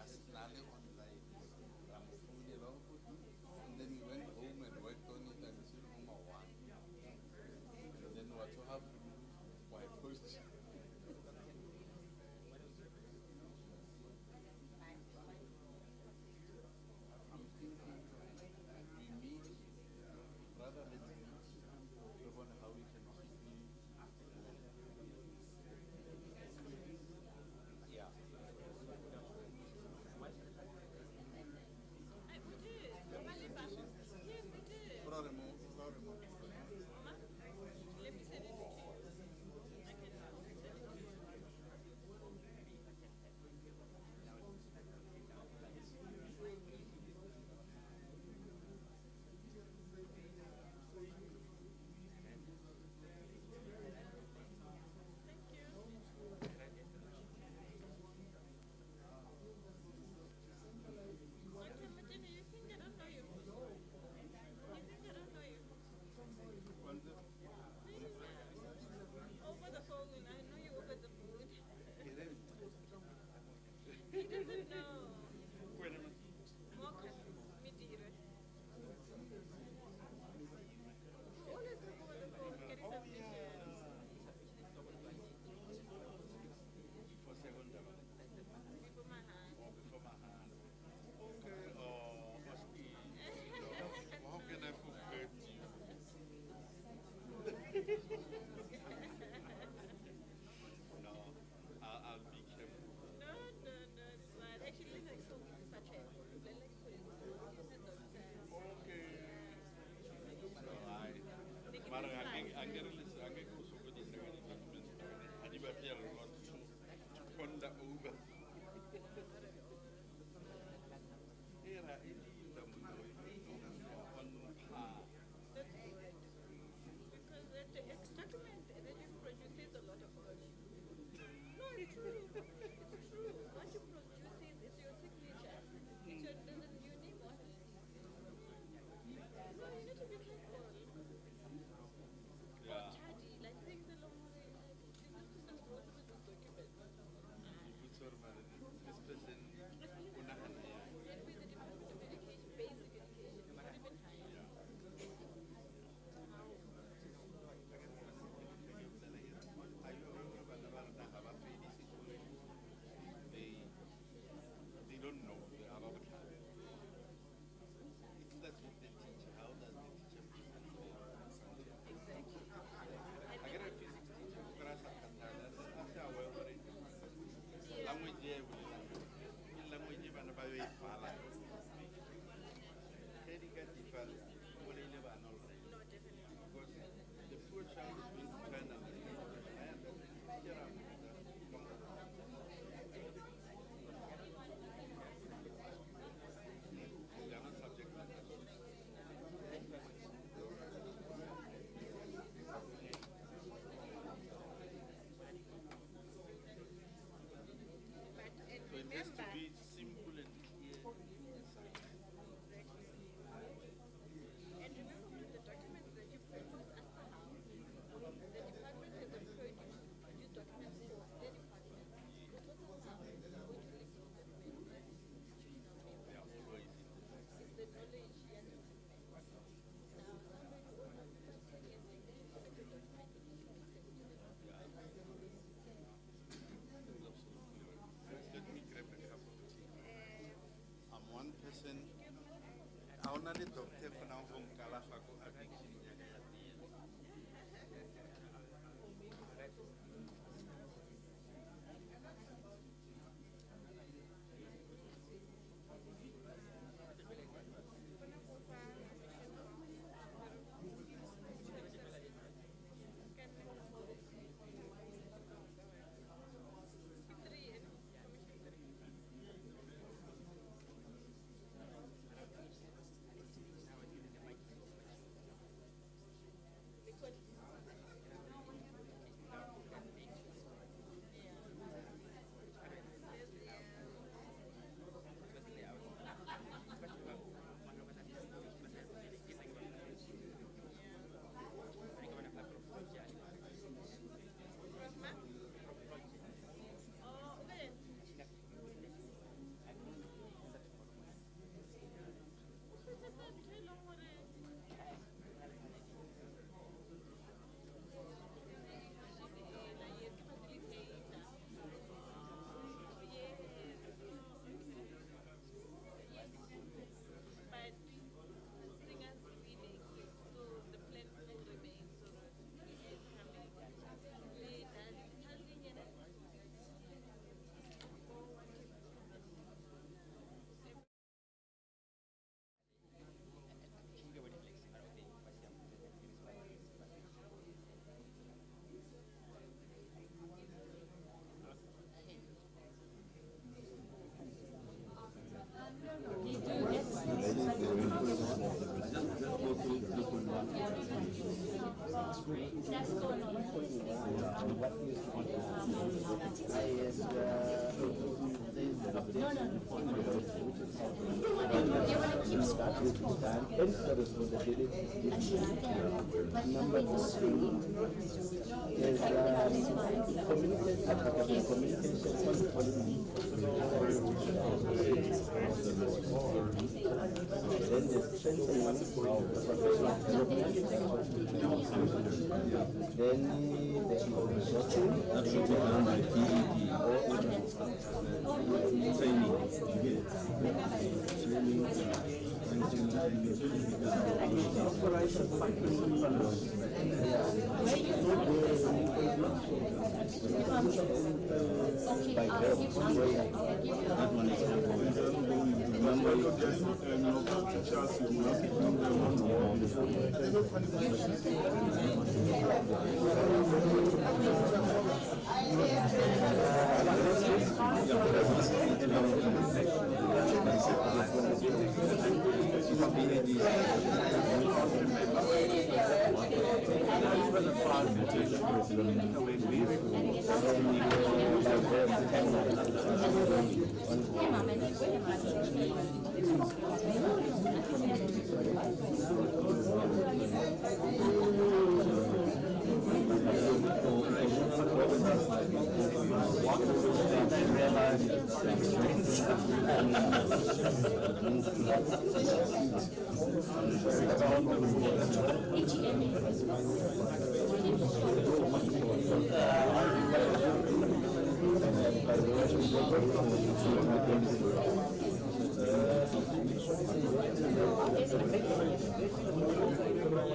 Snarly online. Phone along with me. And then we went home and worked on it until number one. And then what to have my post. I'm thinking we meet, rather let's meet, look on how we can quickly, yeah. Proremo. Over the phone, I know you over the phone. He doesn't know. Mocha, me dear. Always over the phone, getting submissions. For second level. Before my hand. Or before my hand. Okay, must be. How can I forget you? No, I'll be careful. No, it's fine. Actually, like so such a Okay. So mara angeke usokodise kanye documents and if I feel a lot to ponder over. Era ilinda muno on par. That's good. Because the document really produces a lot of value. No, it's true. It's true. What you produce is your signature. It's your unique one. So you need to be careful. Yeah. Tidy, like things along the way. Like, this person wrote with this document. This person, And with the Department of Education, basic education, not even higher. I remember when I was That should be done by PED.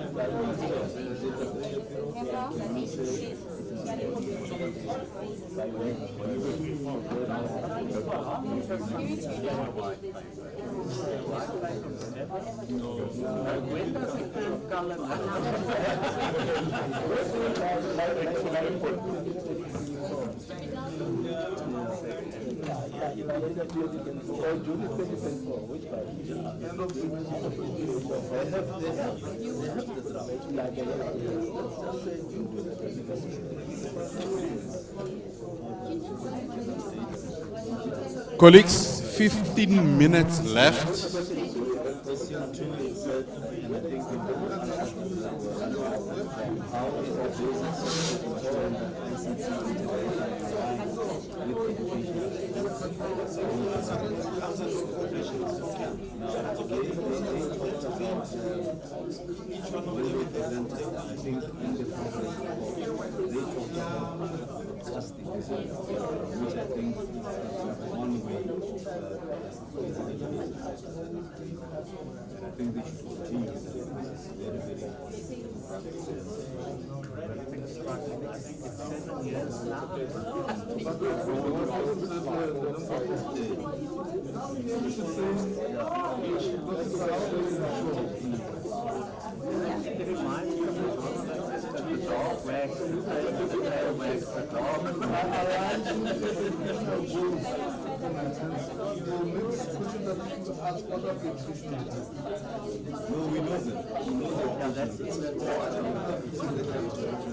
That one is Colleagues, 15 minutes left.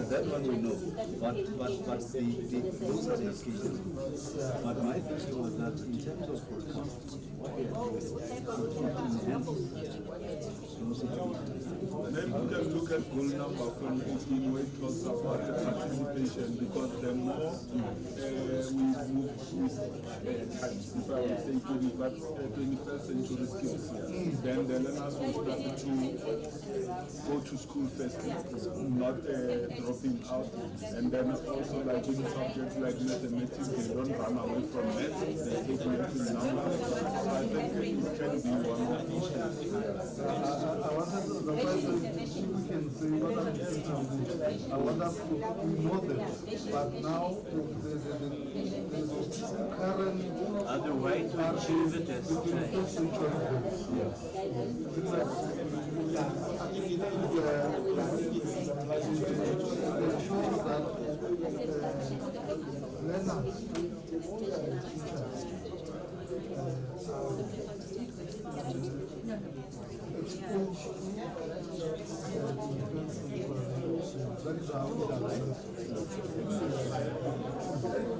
That one we know, but those are the occasions. But my question was that in terms of forecast, what we are doing is maybe we can look at goal number from 18 where it talks about the participation, because the more we move with types, if I would say 21st century skills, then the learners will start to go to school first, not dropping out. And then also like in subjects like mathematics, they don't run away from maths, they take maths in numbers. So I think it can be one of the issues. I wanted to, the question we can say what I'm saying, I want us to know them, but now the current other way to achieve it is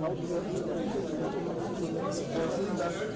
that the 21st century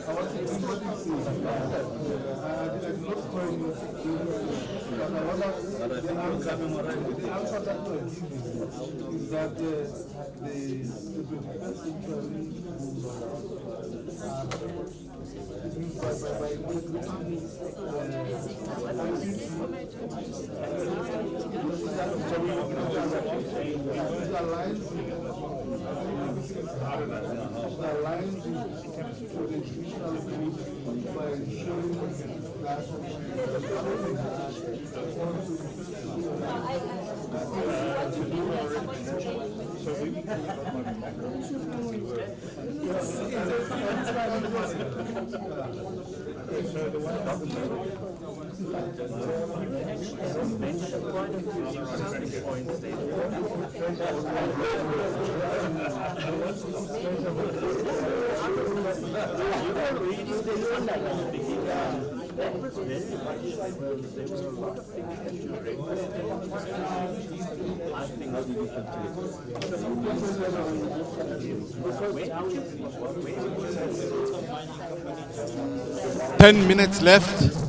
Ten minutes left.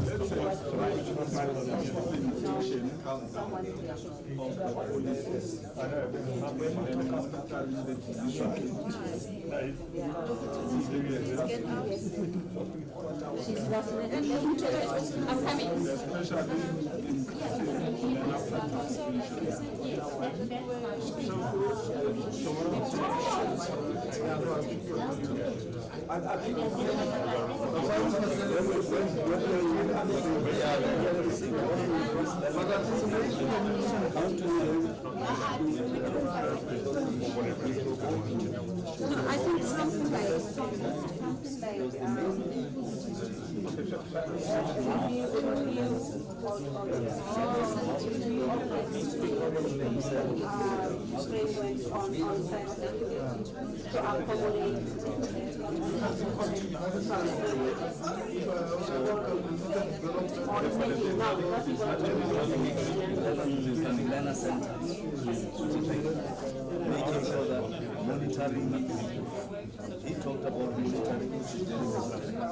I think something like making sure that monitoring, he talked about monitoring, which is very important.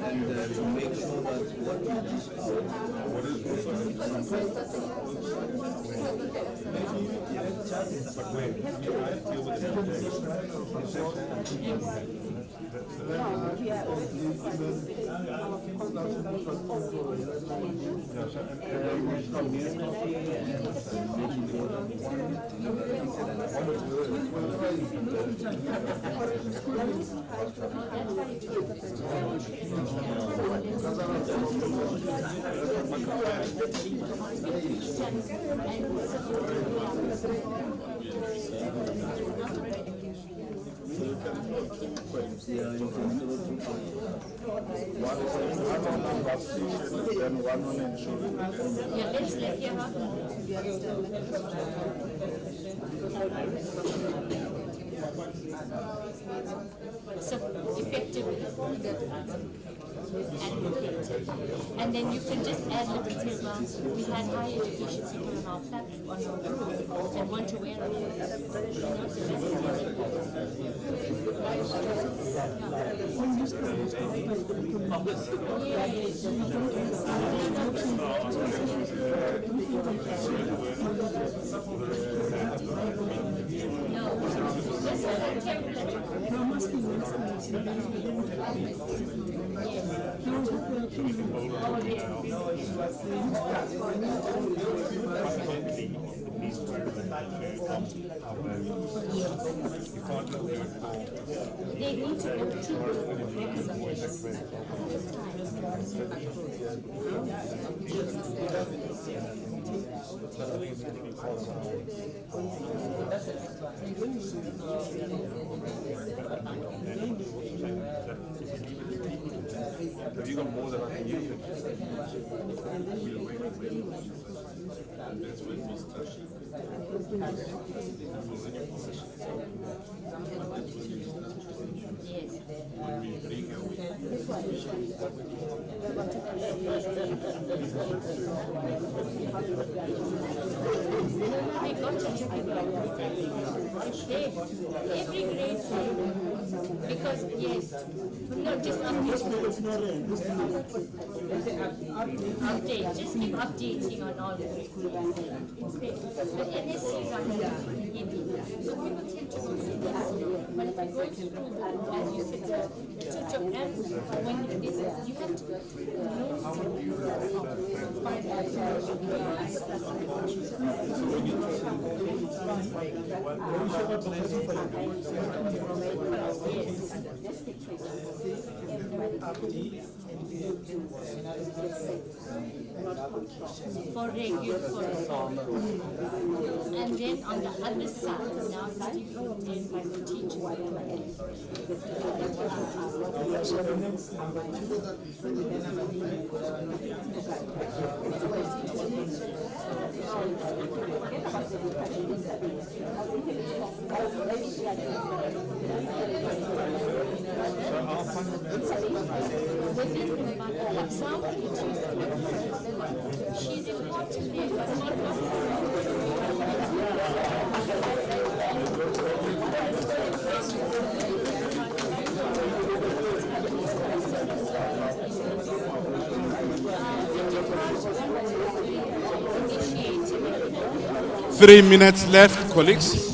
And to make sure that what we dish out, so effectively and then you can just add little bit, well, we had higher education people on our platform, on our group, and want to wear it. They need to go Have you got more that I can use? Yes. I got it. It's there. Every grade there. Because, yes, no, just update. Update, just keep updating on all the curriculum. It's there. The NSCs are heavy. So people tend to forget. But if I go through, as you said, it's a job. And when it is, you have to for regular, and then on the other side, now it's different by the teacher. 3 minutes left, colleagues.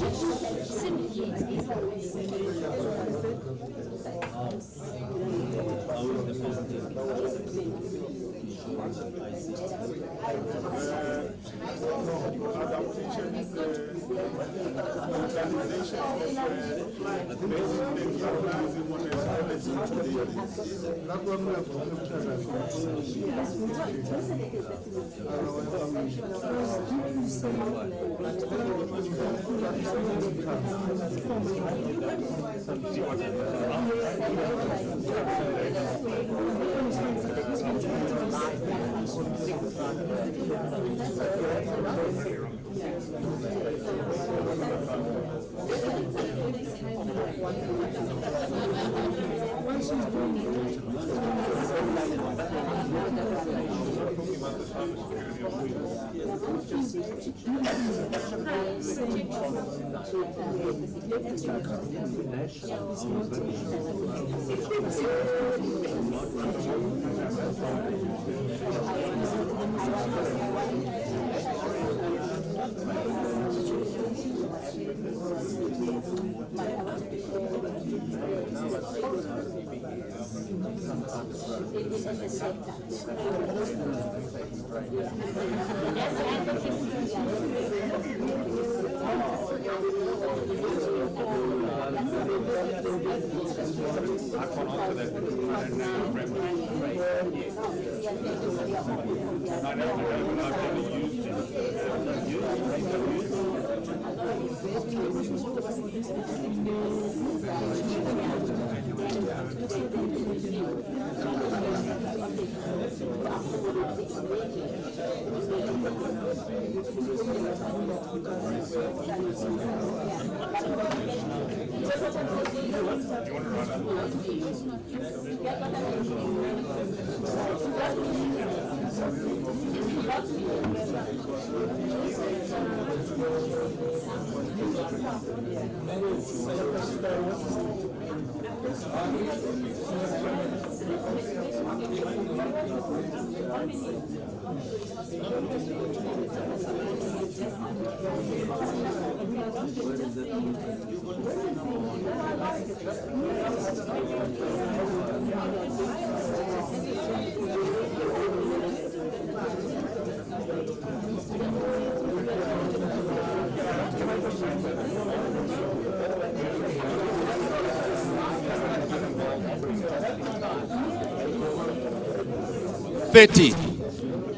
$30,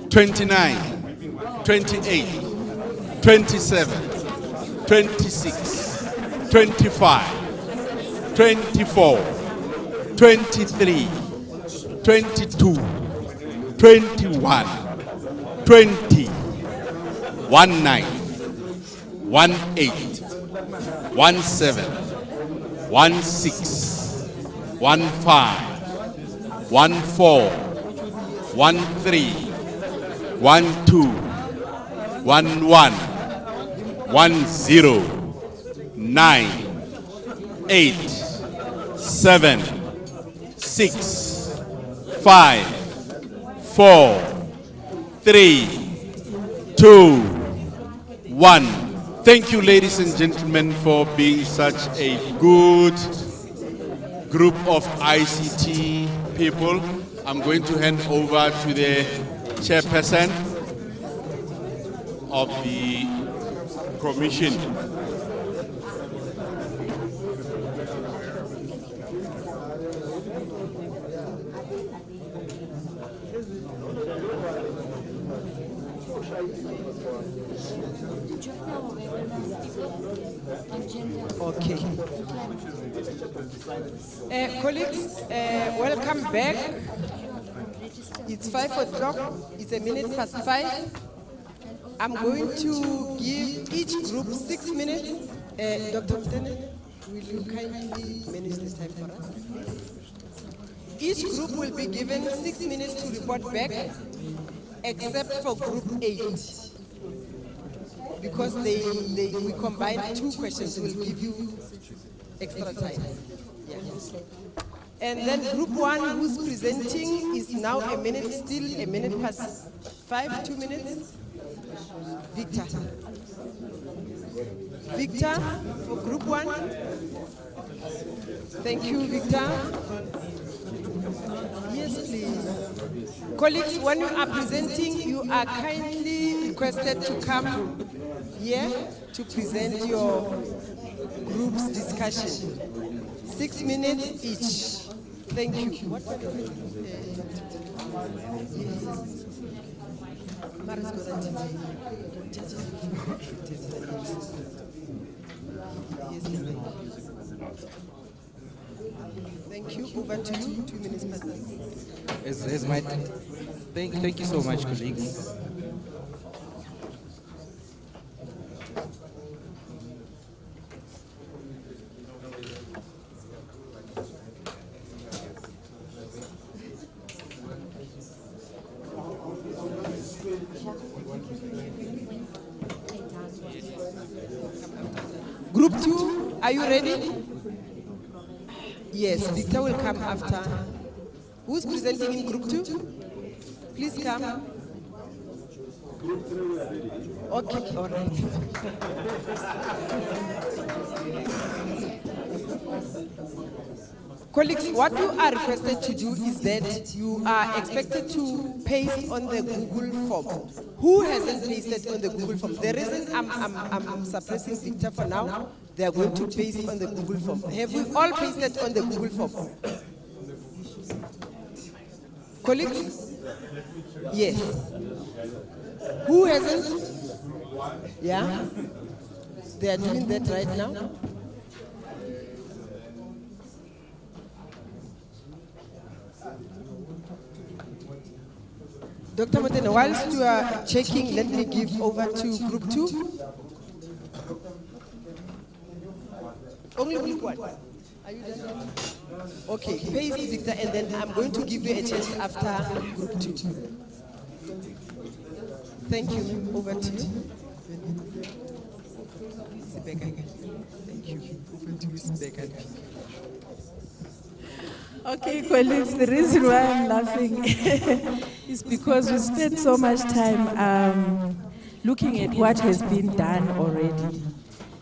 $29, $28, $27, $26, $25, $24, $23, $22, $21, $20, $19, $18, $17, $16, $15, $14, 1 3 1 2 1 1 10, 9, 8, 7, 6, 5, 4, 3, 2, 1. Thank you, ladies and gentlemen, for being such a good group of ICT people. I'm going to hand over to the chairperson of the commission. Okay. Colleagues, welcome back. It's 5 o'clock. It's a minute past 5. I'm going to give each group 6 minutes. Dr. Mtene, will you kindly manage this time for us? Each group will be given 6 minutes to report back, except for group 8. Because we combined 2 questions, we'll give you extra time. Yeah. And then group 1 who's presenting is now a minute, still a minute past 5, 2 minutes. Victor. Victor for group 1. Thank you, Victor. Yes, please. Colleagues, when you are presenting, you are kindly requested to come here to present your group's discussion. 6 minutes each. Thank you. Thank you. Over to you. 2 minutes past. Thank you so much, colleagues. Group 2, are you ready? Yes, Victor will come after. Who's presenting in group 2? Please come. Okay, all right. Colleagues, what you are requested to do is that you are expected to paste on the Google form. Who hasn't pasted on the Google form? The reason I'm suppressing Victor for now, they are going to paste on the Google form. Have we all pasted on the Google form? Colleagues? Yes. Who hasn't? Yeah? They are doing that right now. Dr. Motene, whilst you are checking, let me give over to group 2. Only group 1. Are you done? Okay, paste Victor, and then I'm going to give you a chance after group 2. Thank you. Over to you. Thank you. Over to you, Okay, colleagues, the reason why I'm laughing is because we spent so much time looking at what has been done already.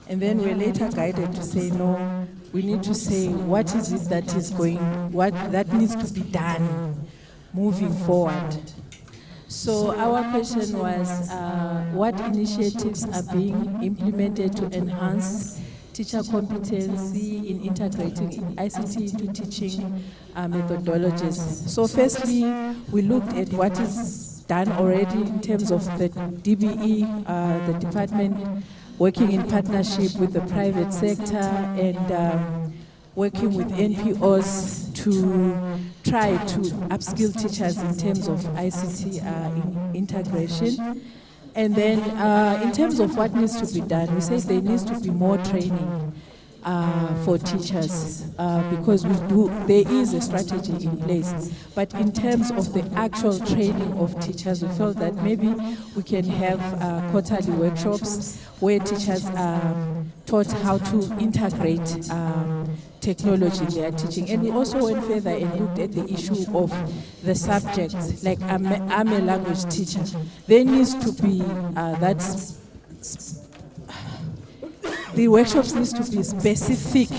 And then we're later guided to say, no, we need to say what is it that is what that needs to be done moving forward. So our question was, what initiatives are being implemented to enhance teacher competency in integrating ICT into teaching methodologies? So firstly, we looked at what is done already in terms of the DBE, the department working in partnership with the private sector and working with NPOs to try to upskill teachers in terms of ICT integration. And then in terms of what needs to be done, we say there needs to be more training for teachers, because there is a strategy in place. But in terms of the actual training of teachers, we felt that maybe we can have quarterly workshops where teachers are taught how to integrate technology in their teaching. And we also went further and looked at the issue of the subjects. Like I'm a language teacher. There needs to be the workshops needs to be specific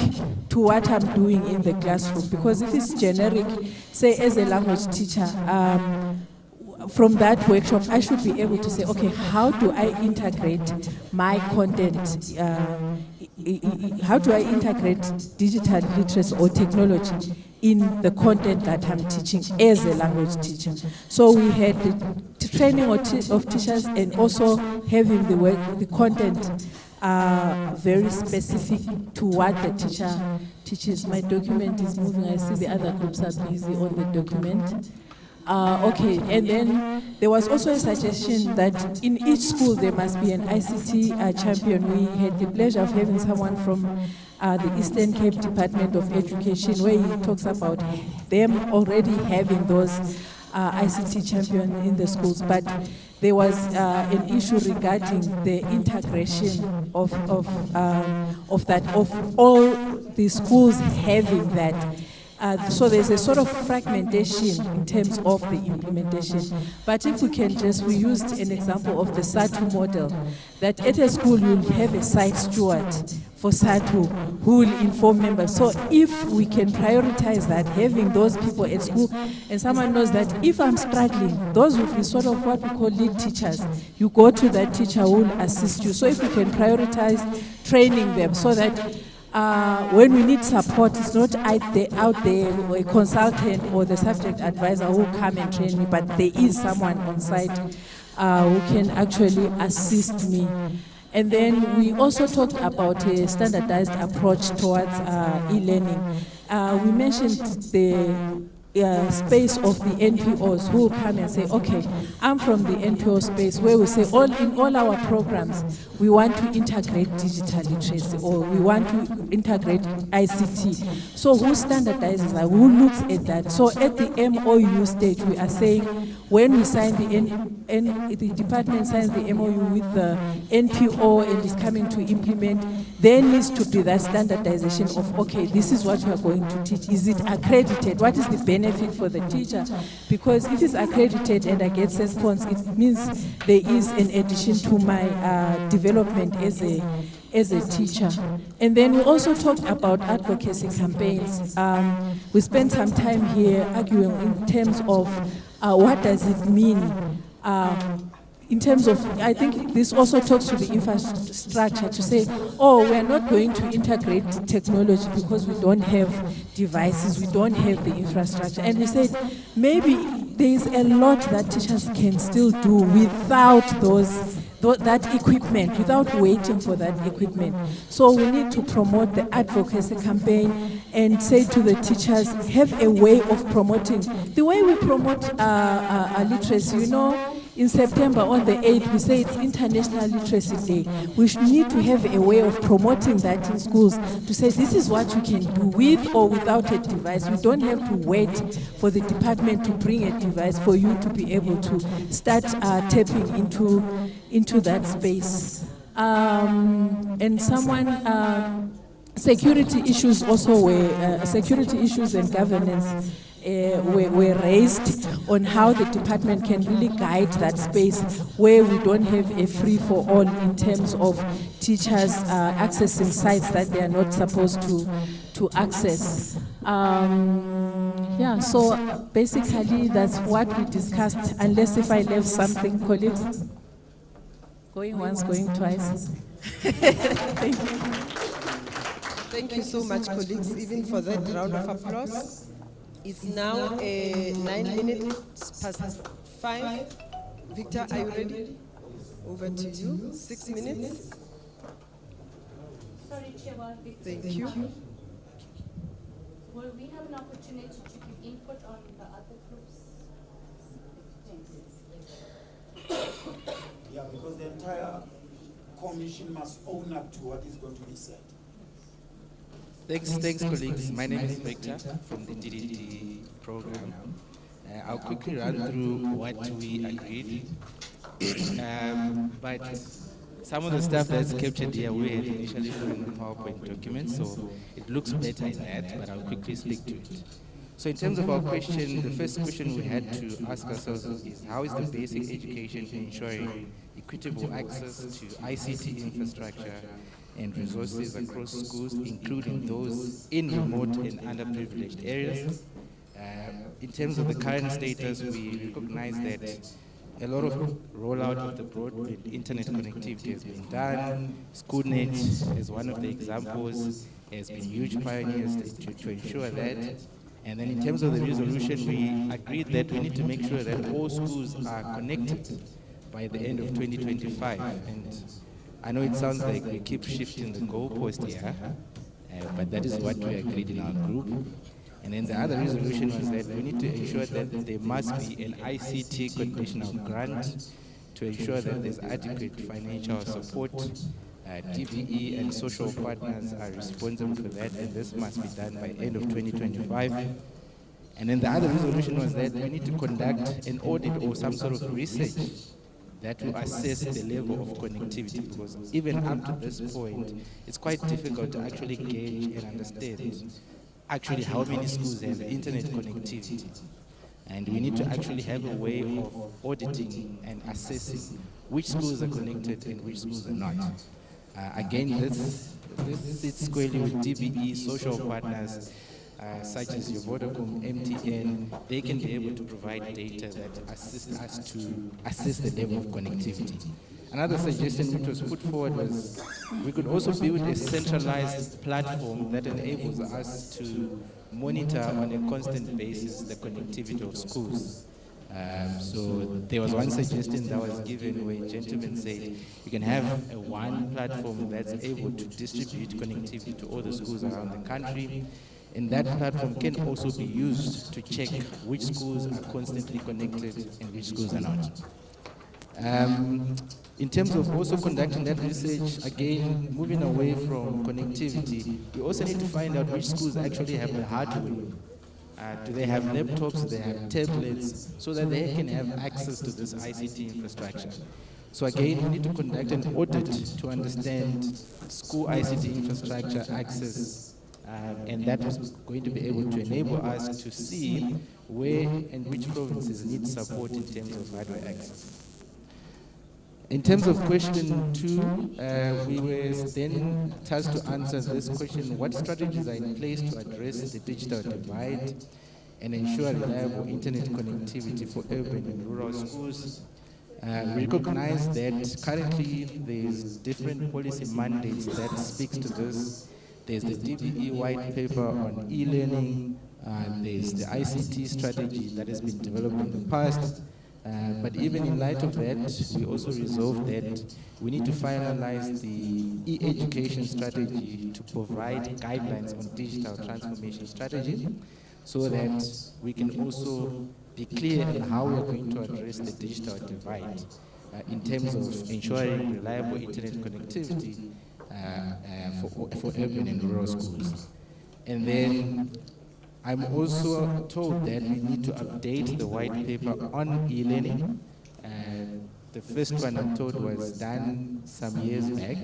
to what I'm doing in the classroom, because if it's generic, say as a language teacher, from that workshop, I should be able to say, okay, how do I integrate my content? How do I integrate digital literacy or technology in the content that I'm teaching as a language teacher? So we had the training of teachers, and also having the content very specific to what the teacher teaches. My document is moving. I see the other groups are busy on the document. Okay, and then there was also a suggestion that in each school there must be an ICT champion. We had the pleasure of having someone from the Eastern Cape Department of Education, where he talks about them already having those ICT champions in the schools. But there was an issue regarding the integration of all the schools having that. So there's a sort of fragmentation in terms of the implementation. But if we used an example of the SATU model, that at a school you'll have a site steward for SATU who will inform members. So if we can prioritize that, having those people at school, and someone knows that if I'm struggling, those will be sort of what we call lead teachers. You go to that teacher who will assist you. So if we can prioritize training them so that when we need support, it's not out there or a consultant or the subject advisor who come and train me, but there is someone on site who can actually assist me. And then we also talked about a standardized approach towards e-learning. We mentioned the space of the NPOs who will come and say, okay, I'm from the NPO space, where we say in all our programs, we want to integrate digital literacy, or we want to integrate ICT. So who standardizes that? Who looks at that? So at the MOU stage, we are saying, when we sign the department signs the MOU with the NPO and is coming to implement, there needs to be that standardization of, okay, this is what we are going to teach. Is it accredited? What is the benefit for the teacher? Because if it's accredited and I get response, it means there is an addition to my development as a teacher. And then we also talked about advocacy campaigns. We spent some time here arguing in terms of what does it mean in terms of, I think this also talks to the infrastructure to say, oh, we are not going to integrate technology because we don't have devices, we don't have the infrastructure. And we said, maybe there is a lot that teachers can still do without that equipment, without waiting for that equipment. So we need to promote the advocacy campaign and say to the teachers, have a way of promoting. The way we promote literacy, you know, in September on the 8th, we say it's International Literacy Day. We need to have a way of promoting that in schools to say this is what you can do with or without a device. We don't have to wait for the department to bring a device for you to be able to start tapping into that space. And someone, security issues also were, security issues and governance were raised on how the department can really guide that space where we don't have a free-for-all in terms of teachers accessing sites that they are not supposed to access. Yeah, so basically that's what we discussed, unless if I left something, colleagues. Going once, going twice. Thank you. Thank you so much, colleagues, even for that round of applause. It's now 9 minutes past 5. Victor, are you ready? Over to you. 6 minutes. Sorry, Chair, Thank you. Will we have an opportunity to give input on the other groups? Yeah, because the entire commission must own up to what is going to be said. Thanks, colleagues. My name is Victor from the DDD program. I'll quickly run through what we agreed. But some of the stuff that's captured here, we had initially put in the PowerPoint document, so it looks better in that, but I'll quickly speak to it. So in terms of our question, the first question we had to ask ourselves is, how is the basic education ensuring equitable access to ICT infrastructure and resources across schools, including those in remote and underprivileged areas? In terms of the current status, we recognize that a lot of rollout of the broadband internet connectivity has been done. SchoolNet, as one of the examples, has been huge pioneers to ensure that. And then in terms of the resolution, we agreed that we need to make sure that all schools are connected by the end of 2025. And I know it sounds like we keep shifting the goalpost here, but that is what we agreed in our group. And then the other resolution was that we need to ensure that there must be an ICT conditional grant to ensure that there's adequate financial support. DBE and social partners are responsible for that, and this must be done by end of 2025. And then the other resolution was that we need to conduct an audit or some sort of research that will assess the level of connectivity, because even up to this point, it's quite difficult to actually gauge and understand actually how many schools have internet connectivity. And we need to actually have a way of auditing and assessing which schools are connected and which schools are not. Again, this sits squarely with DBE, social partners, such as your Vodacom, MTN. They can be able to provide data that assist us to assess the level of connectivity. Another suggestion which was put forward was we could also build a centralized platform that enables us to monitor on a constant basis the connectivity of schools. So there was one suggestion that was given where a gentleman said you can have one platform that's able to distribute connectivity to all the schools around the country, and that platform can also be used to check which schools are constantly connected and which schools are not. In terms of also conducting that research, again, moving away from connectivity, we also need to find out which schools actually have the hardware. Do they have laptops, do they have tablets, so that they can have access to this ICT infrastructure. So again, we need to conduct an audit to understand school ICT infrastructure access, and that is going to be able to enable us to see where and which provinces need support in terms of hardware access. In terms of question 2, we were then tasked to answer this question: what strategies are in place to address the digital divide and ensure reliable internet connectivity for urban and rural schools? We recognize that currently there's different policy mandates that speaks to this. There's the DBE white paper on e-learning, there's the ICT strategy that has been developed in the past. But even in light of that, we also resolved that we need to finalize the e-education strategy to provide guidelines on digital transformation strategy, so that we can also be clear on how we're going to address the digital divide in terms of ensuring reliable internet connectivity for urban and rural schools. And then I'm also told that we need to update the white paper on e-learning. The first one I'm told was done some years back.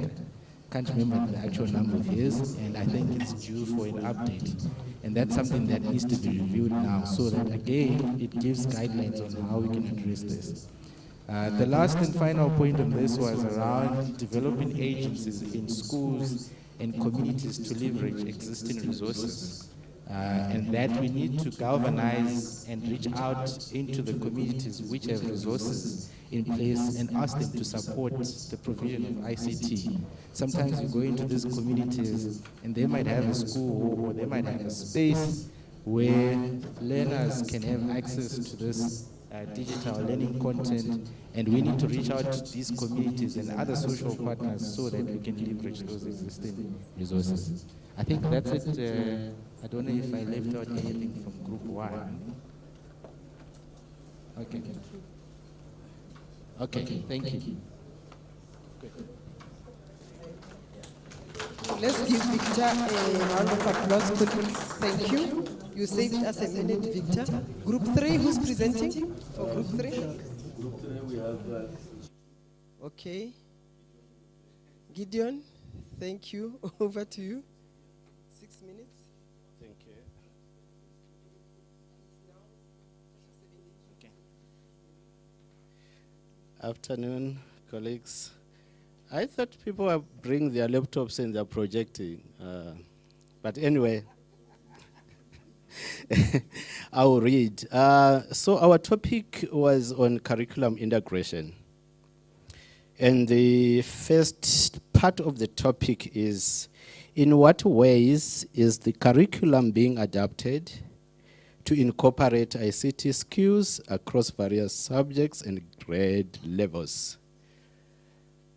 Can't remember the actual number of years, and I think it's due for an update. And that's something that needs to be reviewed now, so that again, it gives guidelines on how we can address this. The last and final point on this was around developing agencies in schools and communities to leverage existing resources. And that we need to galvanize and reach out into the communities which have resources in place and ask them to support the provision of ICT. Sometimes you go into these communities and they might have a school or they might have a space where learners can have access to this digital learning content, and we need to reach out to these communities and other social partners so that we can leverage those existing resources. I think that's it. I don't know if I left out anything from group 1. Okay. Okay, thank you. Good. let's give Victor a round of applause, colleagues. Thank you. You saved us a minute, Victor. Group 3, who's presenting for Group 3? Group 3, we have Okay. Gideon, thank you. Over to you. 6 minutes. Thank you. Okay. Afternoon, colleagues. I thought people would bring their laptops and they're projecting. But anyway, I'll read. So our topic was on curriculum integration. And the first part of the topic is, in what ways is the curriculum being adapted to incorporate ICT skills across various subjects and grade levels?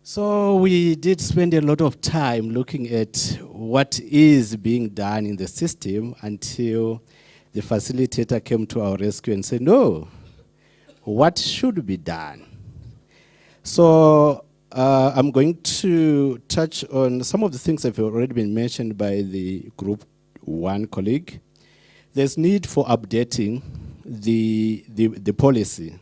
So we did spend a lot of time looking at what is being done in the system until the facilitator came to our rescue and said, no, what should be done? So I'm going to touch on some of the things that have already been mentioned by the Group 1 colleague. There's need for updating the policy.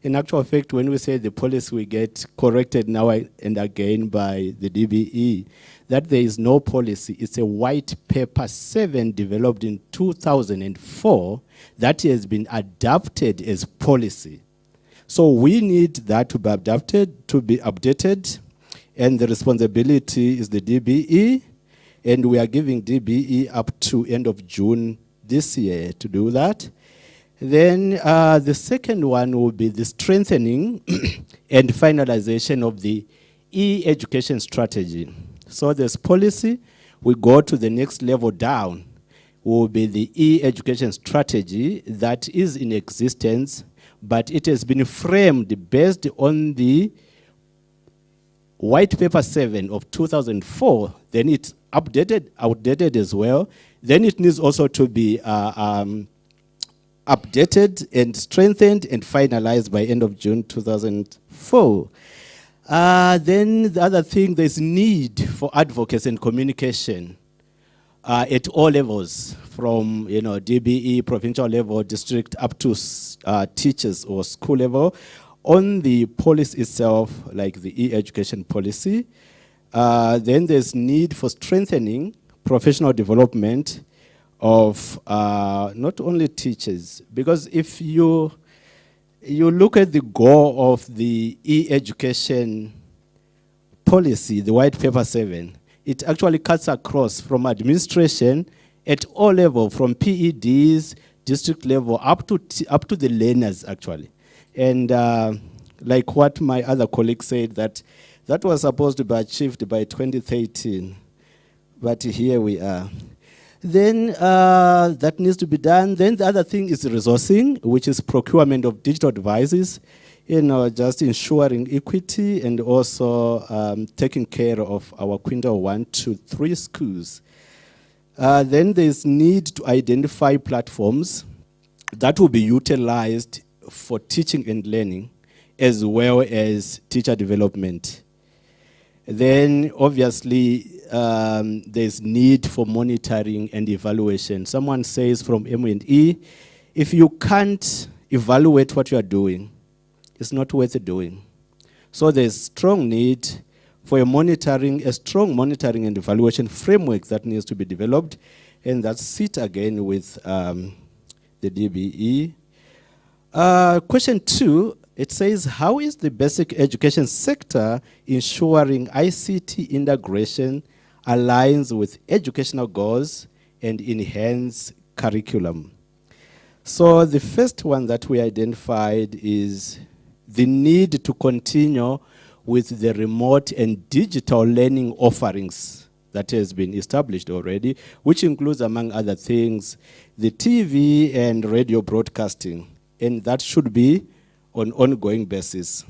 In actual fact, when we say the policy, we get corrected now and again by the DBE, that there is no policy. It's a white paper 7 developed in 2004 that has been adapted as policy. So we need that to be updated, and the responsibility is the DBE, and we are giving DBE up to end of June this year to do that. Then the second one will be the strengthening and finalization of the e-education strategy. So there's policy, we go to the next level down, will be the e-education strategy that is in existence, but it has been framed based on the white paper 7 of 2004, then it's outdated as well. Then it needs also to be updated and strengthened and finalized by end of June 2004. Then the other thing, there's need for advocacy and communication at all levels, from DBE, provincial level, district, up to teachers or school level, on the policy itself, like the e-education policy. Then there's need for strengthening professional development of not only teachers, because if you look at the goal of the e-education policy, the white paper 7, it actually cuts across from administration at all level, from PEDs, district level, up to the learners actually. And like what my other colleague said, that was supposed to be achieved by 2013, but here we are. Then that needs to be done. Then the other thing is resourcing, which is procurement of digital devices, just ensuring equity and also taking care of our quintile 1 to 3 schools. Then there's need to identify platforms that will be utilized for teaching and learning, as well as teacher development. Then obviously there's need for monitoring and evaluation. Someone says from M&E, if you can't evaluate what you are doing, it's not worth doing. So there's strong need for a strong monitoring and evaluation framework that needs to be developed, and that's sit again with the DBE. Question 2, it says, how is the basic education sector ensuring ICT integration aligns with educational goals and enhance curriculum? So the first one that we identified is the need to continue with the remote and digital learning offerings that has been established already, which includes, among other things, the TV and radio broadcasting, and that should be on ongoing basis.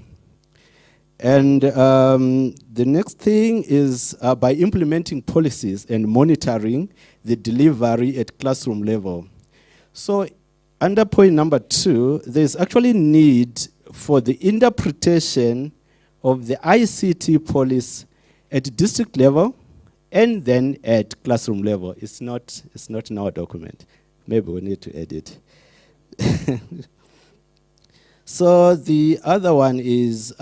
And the next thing is by implementing policies and monitoring the delivery at classroom level. So under point number 2, there's actually need for the interpretation of the ICT policy at district level and then at classroom level. It's not in our document. Maybe we need to edit. So the other one is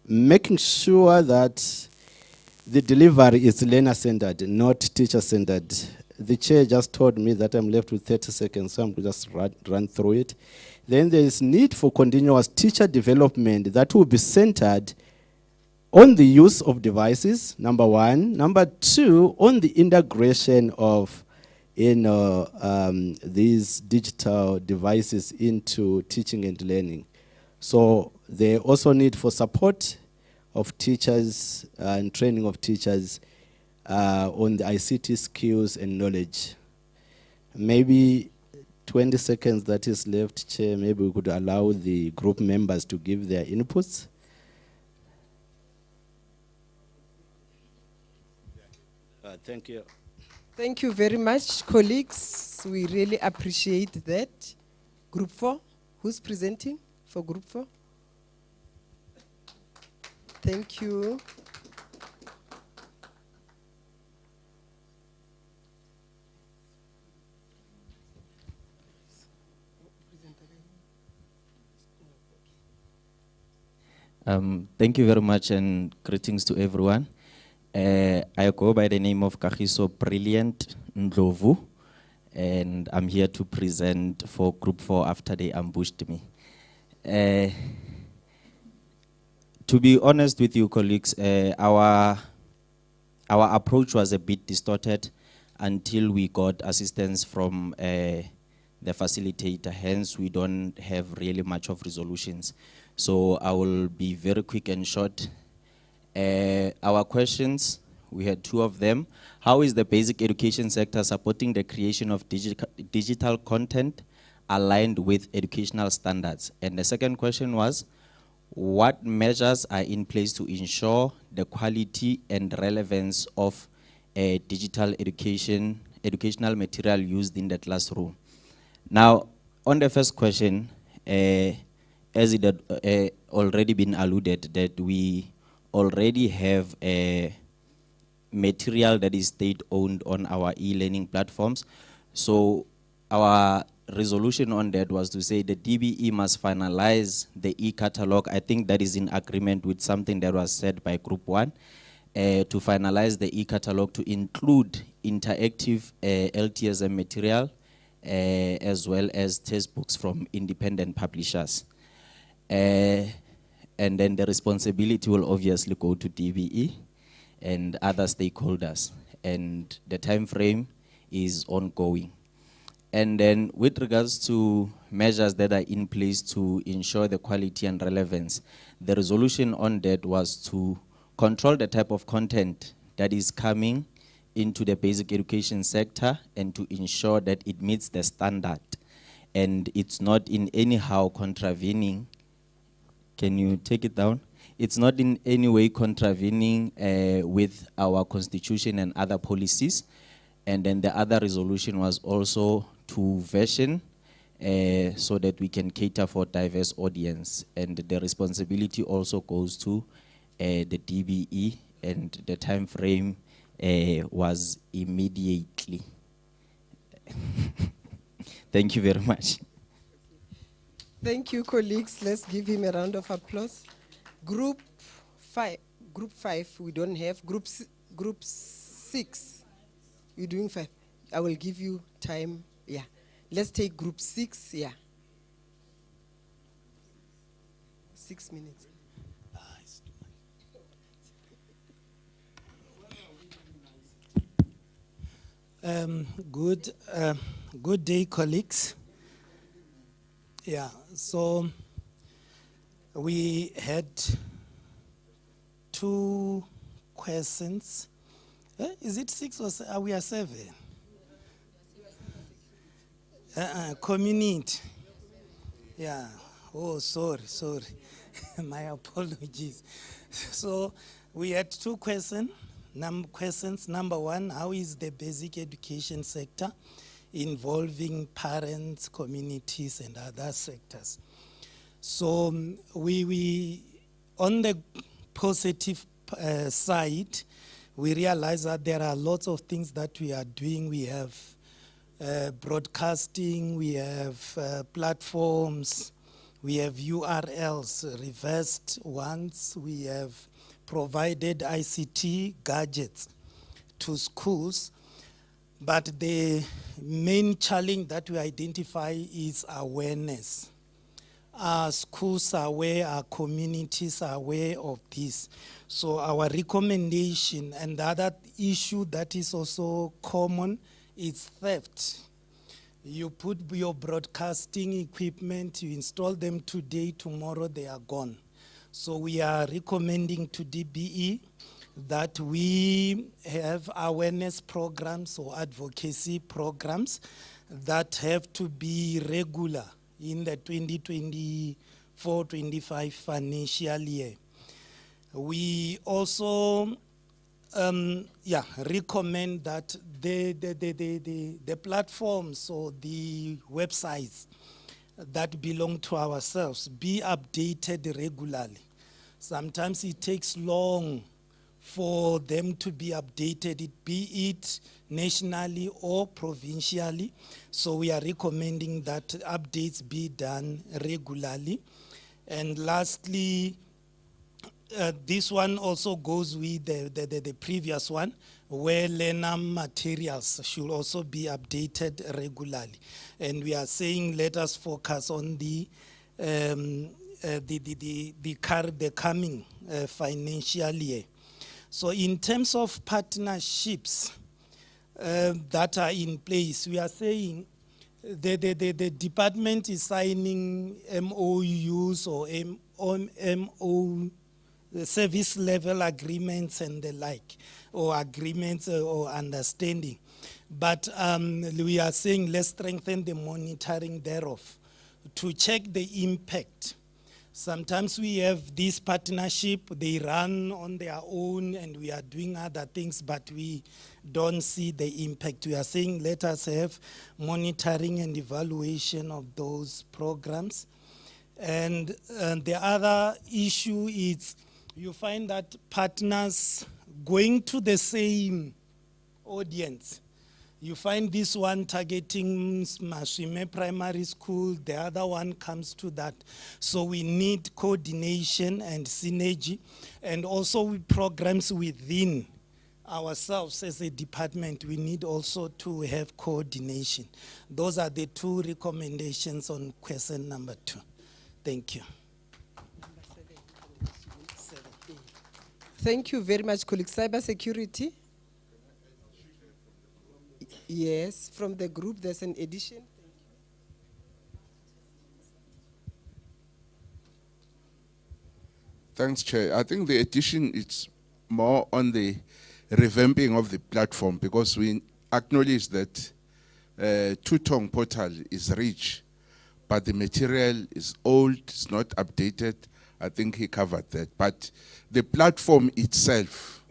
making sure that the delivery is learner-centered, not teacher-centered. The chair just told me that I'm left with 30 seconds, so I'm going to just run through it. Then there is need for continuous teacher development that will be centered on the use of devices, number one. Number two, on the integration of these digital devices into teaching and learning. So they also need for support of teachers and training of teachers on the ICT skills and knowledge. Maybe 20 seconds that is left, Chair, maybe we could allow the group members to give their inputs. Thank you. Thank you very much, colleagues. We really appreciate that. Group 4, who's presenting for Group 4? Thank you. Thank you very much and greetings to everyone. I go by the name of Kagiso Brilliant Ndlovu, and I'm here to present for Group 4 after they ambushed me. To be honest with you, colleagues, our approach was a bit distorted until we got assistance from the facilitator. Hence, we don't have really much of resolutions. So I will be very quick and short. Our questions, we had two of them. How is the basic education sector supporting the creation of digital content aligned with educational standards? And the second question was, what measures are in place to ensure the quality and relevance of digital educational material used in the classroom? Now, on the first question, as it had already been alluded, that we already have a material that is state-owned on our e-learning platforms. So our resolution on that was to say the DBE must finalize the e-catalog. I think that is in agreement with something that was said by Group 1, to finalize the e-catalog to include interactive LTSM material, as well as textbooks from independent publishers. And then the responsibility will obviously go to DBE and other stakeholders. And the time frame is ongoing. And then with regards to measures that are in place to ensure the quality and relevance, the resolution on that was to control the type of content that is coming into the basic education sector and to ensure that it meets the standard and it's not in anyhow contravening. Can you take it down? It's not in any way contravening with our constitution and other policies. And then the other resolution was also to version so that we can cater for diverse audience. And the responsibility also goes to the DBE, and the time frame was immediately. Thank you very much. Thank you, colleagues. Let's give him a round of applause. Group 5, we don't have. Group 6, you're doing 5. I will give you time, yeah. Let's take Group 6, yeah. 6 minutes. Good day, colleagues. Yeah, so we had 2 questions. Is it 6 or we are 7? Community. Yeah. Oh, sorry. My apologies. So we had 2 questions. Number 1, how is the basic education sector involving parents, communities, and other sectors? So we on the positive side, we realize that there are lots of things that we are doing. We have broadcasting, we have platforms, we have URLs, reversed ones, we have provided ICT gadgets to schools. But the main challenge that we identify is awareness. Our schools are aware, our communities are aware of this. So our recommendation, and the other issue that is also common, is theft. You put your broadcasting equipment, you install them today, tomorrow they are gone. So we are recommending to DBE that we have awareness programs or advocacy programs that have to be regular in the 2024-25 financial year. We also recommend that the platforms or the websites that belong to ourselves be updated regularly. Sometimes it takes long for them to be updated, be it nationally or provincially. So we are recommending that updates be done regularly. And lastly, this one also goes with the previous one, where learner materials should also be updated regularly. And we are saying let us focus on the coming financial year. So in terms of partnerships that are in place, we are saying the department is signing MOUs or MO service level agreements and the like, or agreements or understanding. But we are saying let's strengthen the monitoring thereof to check the impact. Sometimes we have this partnership, they run on their own and we are doing other things, but we don't see the impact. We are saying let us have monitoring and evaluation of those programs. And the other issue is you find that partners going to the same audience. You find this one targeting Maswime Primary School, the other one comes to that. So we need coordination and synergy, and also with programs within ourselves as a department, we need also to have coordination. Those are the two recommendations on question number 2. Thank you. Thank you very much, colleague. Cybersecurity. Yes, from the group there's an addition. Thanks, Chair. I think the addition is more on the revamping of the platform, because we acknowledge that Two-Tong portal is rich, but the material is old, it's not updated. I think he covered that. But the platform itself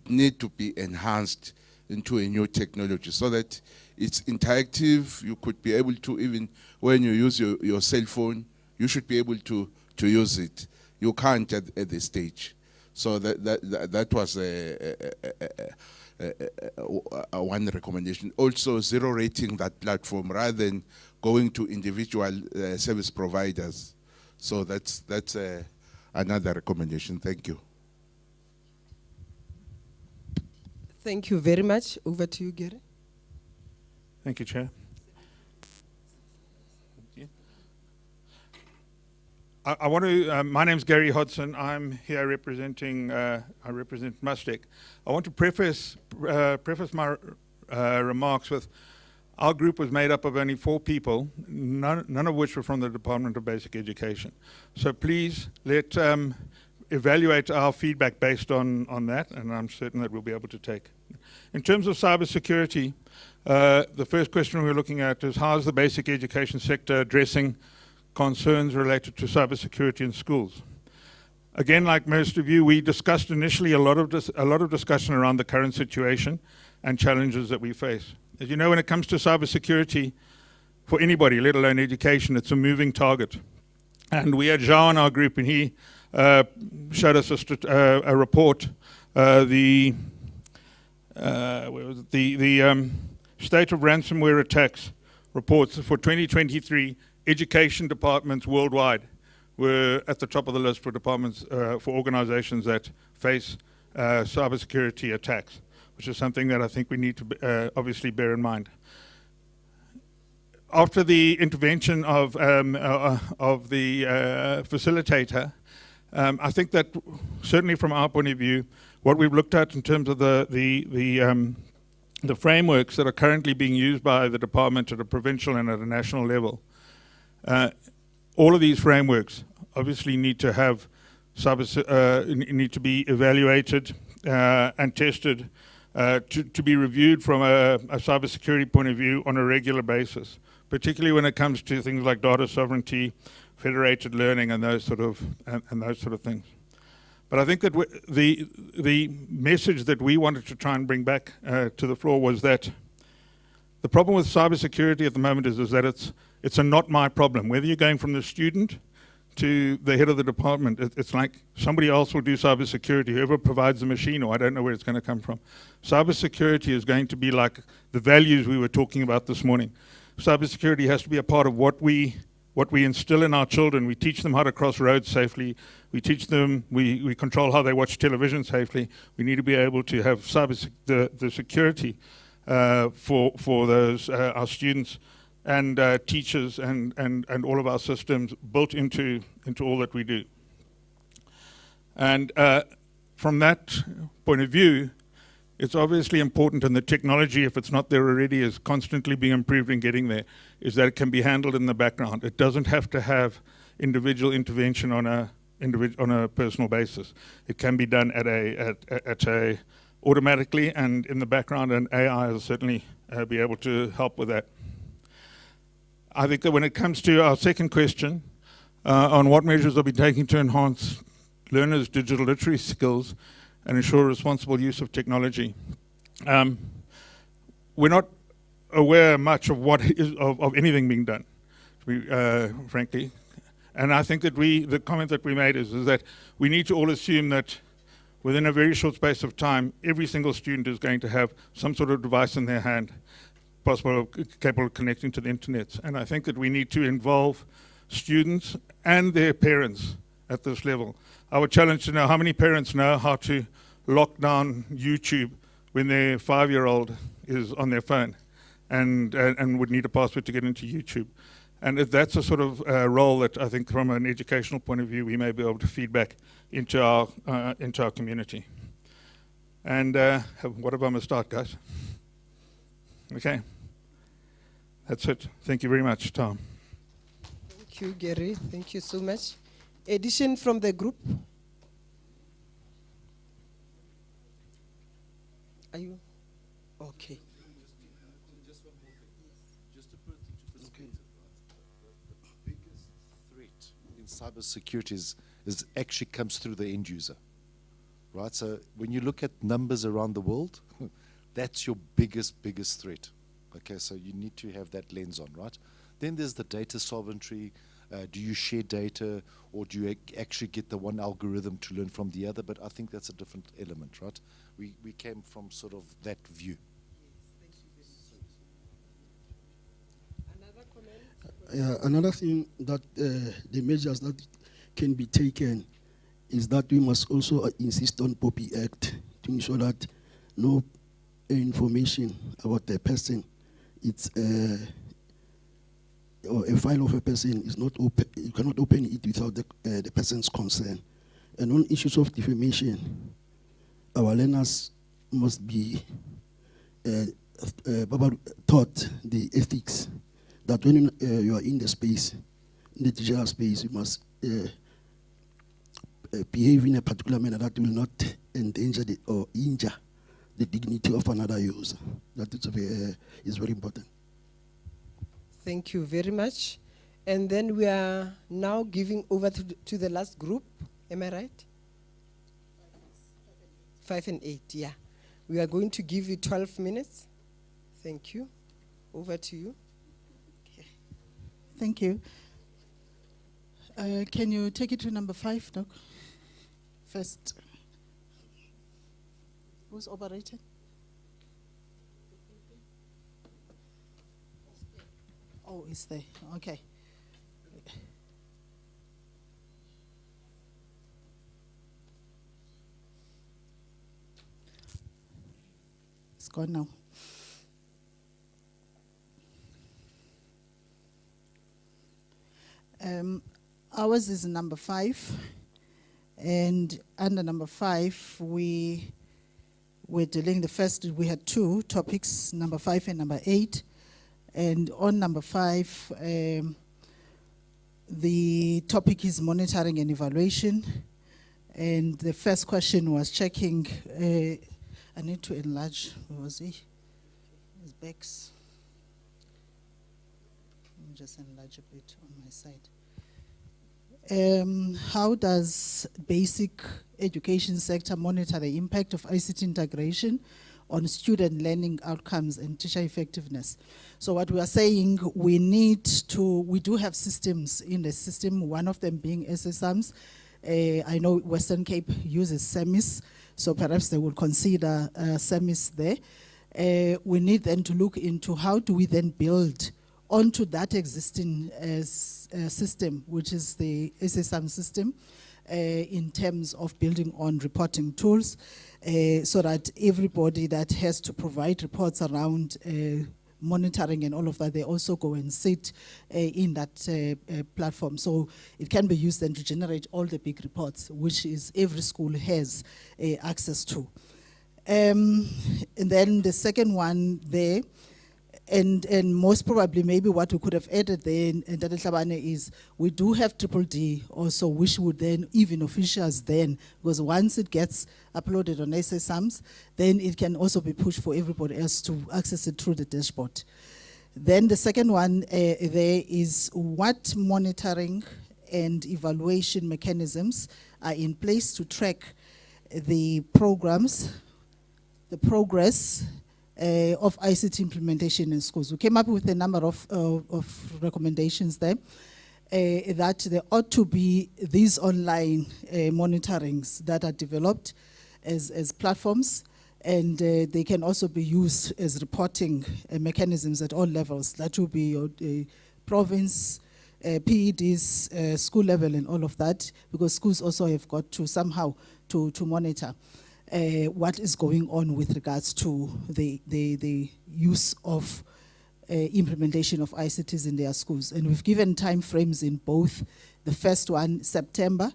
need to be enhanced into a new technology so that it's interactive. You could be able to, even when you use your cell phone, you should be able to use it. You can't at this stage. So that was one recommendation. Also, zero rating that platform rather than going to individual service providers. So that's another recommendation. Thank you. Thank you very much. Over to you, Gary. Thank you, Chair. I want to, my name's Gary Hodson. I'm here representing, I represent Mustec. I want to preface my remarks with, our group was made up of only 4 people, none of which were from the Department of Basic Education. So please evaluate our feedback based on that, and I'm certain that we'll be able to take. In terms of cybersecurity, the first question we're looking at is how is the basic education sector addressing concerns related to cybersecurity in schools? Again, like most of you, we discussed initially a lot of discussion around the current situation and challenges that we face. As you know, when it comes to cybersecurity, for anybody, let alone education, it's a moving target. And we had Zhao in our group, and he showed us a report. The where was it? The state of ransomware attacks reports for 2023, education departments worldwide were at the top of the list for departments, for organizations that face cybersecurity attacks, which is something that I think we need to obviously bear in mind. After the intervention of the facilitator, I think that certainly from our point of view, what we've looked at in terms of the frameworks that are currently being used by the department at a provincial and at a national level, all of these frameworks obviously need to have need to be evaluated and tested to be reviewed from a cybersecurity point of view on a regular basis, particularly when it comes to things like data sovereignty, federated learning, and those sort of things. But I think that the message that we wanted to try and bring back to the floor was that the problem with cybersecurity at the moment is that it's a not my problem. Whether you're going from the student to the head of the department, it's like somebody else will do cybersecurity, whoever provides the machine, or I don't know where it's going to come from. Cybersecurity is going to be like the values we were talking about this morning. Cybersecurity has to be a part of what we instill in our children. We teach them how to cross roads safely. We teach them, we control how they watch television safely. We need to be able to have the security for those, our students and teachers and all of our systems built into all that we do. And from that point of view, it's obviously important, and the technology, if it's not there already, is constantly being improved and getting there, is that it can be handled in the background. It doesn't have to have individual intervention on a personal basis. It can be done at a automatically and in the background, and AI will certainly be able to help with that. I think that when it comes to our second question on what measures are being taken to enhance learners' digital literacy skills and ensure responsible use of technology, we're not aware much of what is of anything being done, frankly. And I think that the comment that we made is that we need to all assume that within a very short space of time, every single student is going to have some sort of device in their hand, capable of connecting to the internet. And I think that we need to involve students and their parents at this level. I would challenge to know how many parents know how to lock down YouTube when their 5-year-old is on their phone and would need a password to get into YouTube. And if that's a sort of role that I think from an educational point of view, we may be able to feed back into our community. And what have I missed out, guys? Okay. That's it. Thank you very much, Tom. Thank you, Gary. Thank you so much. Addition from the group? Are you? Okay. Just one more thing. Just to put it into perspective, the biggest threat in cybersecurity is actually comes through the end user, right? So when you look at numbers around the world, that's your biggest threat. Okay, so you need to have that lens on, right? Then there's the data sovereignty. Do you share data, or do you actually get the one algorithm to learn from the other? But I think that's a different element, right? We came from sort of that view. Another thing that the measures that can be taken is that we must also insist on POPI Act to ensure that no information about the person, or a file of a person is not open. You cannot open it without the person's consent. And on issues of defamation, our learners must be taught the ethics that when you are in the space, in the digital space, you must behave in a particular manner that will not endanger or injure the dignity of another user. That is very important. Thank you very much. And then we are now giving over to the last group. Am I right? 5 and 8, yeah. We are going to give you 12 minutes. Thank you. Over to you. Okay. Thank you. Can you take it to number 5, Doc? First. Who's operating? Oh, it's there. Okay. It's gone now. Ours is number 5, and under number 5, we're dealing the first. We had 2 topics, number 5 and number 8, and on number 5, the topic is monitoring and evaluation, and the first question was checking. I need to enlarge. Where was he? His backs. Let me just enlarge a bit on my side. How does basic education sector monitor the impact of ICT integration on student learning outcomes and teacher effectiveness? So what we are saying, we do have systems in the system, one of them being SSAMS. I know Western Cape uses SEMIS, so perhaps they will consider SEMIS there. We need then to look into how do we then build onto that existing system, which is the SSAM system, in terms of building on reporting tools, so that everybody that has to provide reports around monitoring and all of that, they also go and sit in that platform. So it can be used then to generate all the big reports, which is every school has access to. And then the second one there, and most probably maybe what we could have added there in Data Tlhabane is we do have DDD also, which would then, even officials then, because once it gets uploaded on SSAMS, then it can also be pushed for everybody else to access it through the dashboard. Then the second one there is what monitoring and evaluation mechanisms are in place to track the programs, the progress of ICT implementation in schools. We came up with a number of recommendations there, that there ought to be these online monitorings that are developed as platforms, and they can also be used as reporting mechanisms at all levels. That will be province, PEDs, school level and all of that, because schools also have got to somehow to monitor what is going on with regards to the use of implementation of ICTs in their schools. And we've given time frames in both, the first one, September,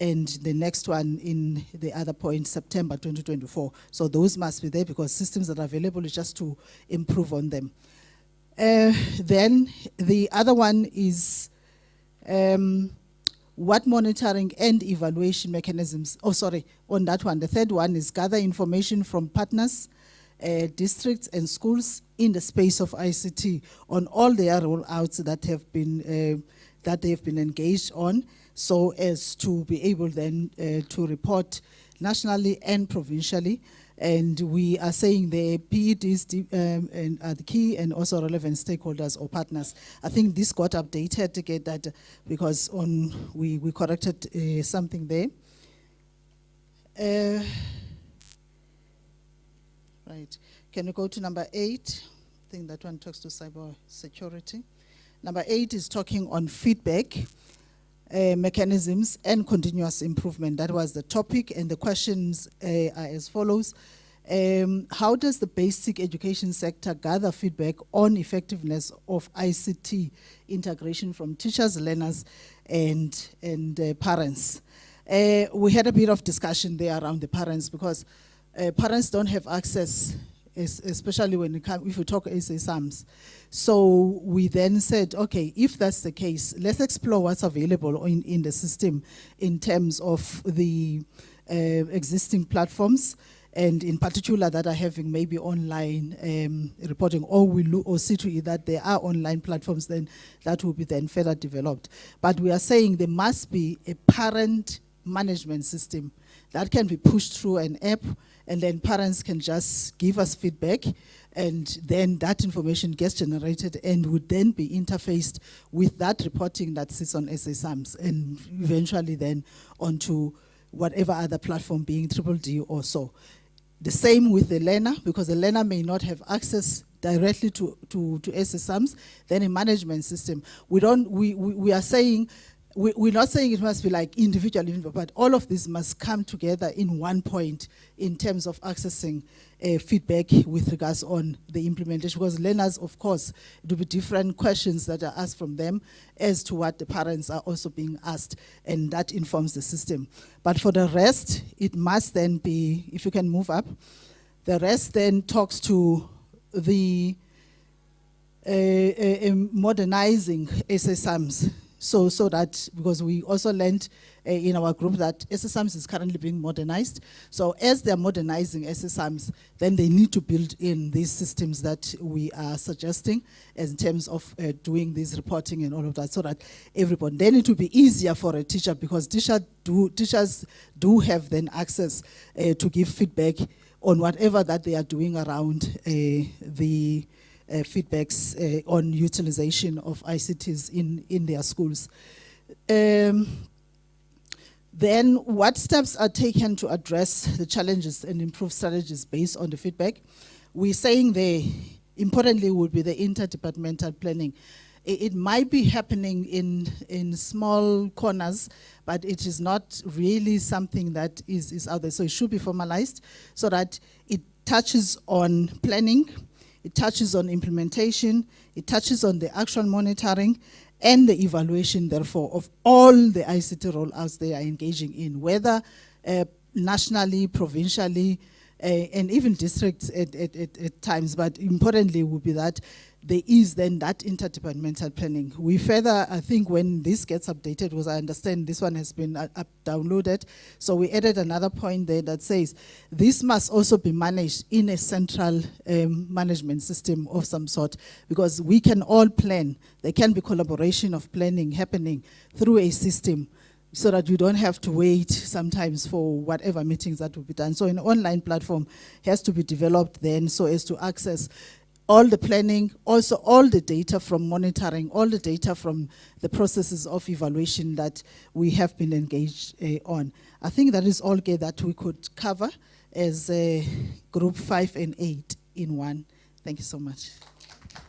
and the next one in the other point, September 2024. So those must be there because systems that are available is just to improve on them. Then the other one is what monitoring and evaluation mechanisms, on that one. The third one is gather information from partners, districts and schools in the space of ICT on all their rollouts that they have been engaged on, so as to be able then to report nationally and provincially. And we are saying the PEDs and are the key and also relevant stakeholders or partners. I think this got updated to get that because we corrected something there. Right, can you go to number 8? I think that one talks to cyber security. Number 8 is talking on feedback mechanisms and continuous improvement. That was the topic, and the questions are as follows. How does the basic education sector gather feedback on effectiveness of ICT integration from teachers, learners, and parents? We had a bit of discussion there around the parents because parents don't have access, especially when if we talk SSAMS. So we then said, okay, if that's the case, let's explore what's available in the system in terms of the existing platforms, and in particular that are having maybe online reporting, or we look or see to it that there are online platforms, then that will be then further developed. But we are saying there must be a parent management system that can be pushed through an app, and then parents can just give us feedback, and then that information gets generated and would then be interfaced with that reporting that sits on SSAMS, and eventually then onto whatever other platform, being DDD or so. The same with the learner, because the learner may not have access directly to SSAMs, then a management system. We are saying, we're not saying it must be like individual, but all of this must come together in one point in terms of accessing feedback with regards on the implementation, because learners, of course, it will be different questions that are asked from them as to what the parents are also being asked, and that informs the system. But for the rest, it must then be, if you can move up, the rest then talks to the modernizing SSAMs. So that, because we also learned in our group that SSAMs is currently being modernized. So as they're modernizing SSAMs, then they need to build in these systems that we are suggesting in terms of doing this reporting and all of that, so that everybody, then it will be easier for a teacher, because teachers do have then access to give feedback on whatever that they are doing around the feedbacks on utilization of ICTs in their schools. Then what steps are taken to address the challenges and improve strategies based on the feedback? We're saying importantly would be the interdepartmental planning. It might be happening in small corners, but it is not really something that is out there. So it should be formalized so that it touches on planning, it touches on implementation, it touches on the actual monitoring and the evaluation, therefore, of all the ICT rollouts they are engaging in, whether nationally, provincially, and even districts at times. But importantly would be that there is then that interdepartmental planning. We further, I think when this gets updated, because I understand this one has been downloaded, so we added another point there that says this must also be managed in a central management system of some sort, because we can all plan. There can be collaboration of planning happening through a system, so that you don't have to wait sometimes for whatever meetings that will be done. So an online platform has to be developed then so as to access all the planning, also all the data from monitoring, all the data from the processes of evaluation that we have been engaged on. I think that is all that we could cover as group 5 and 8 in one. Thank you so much.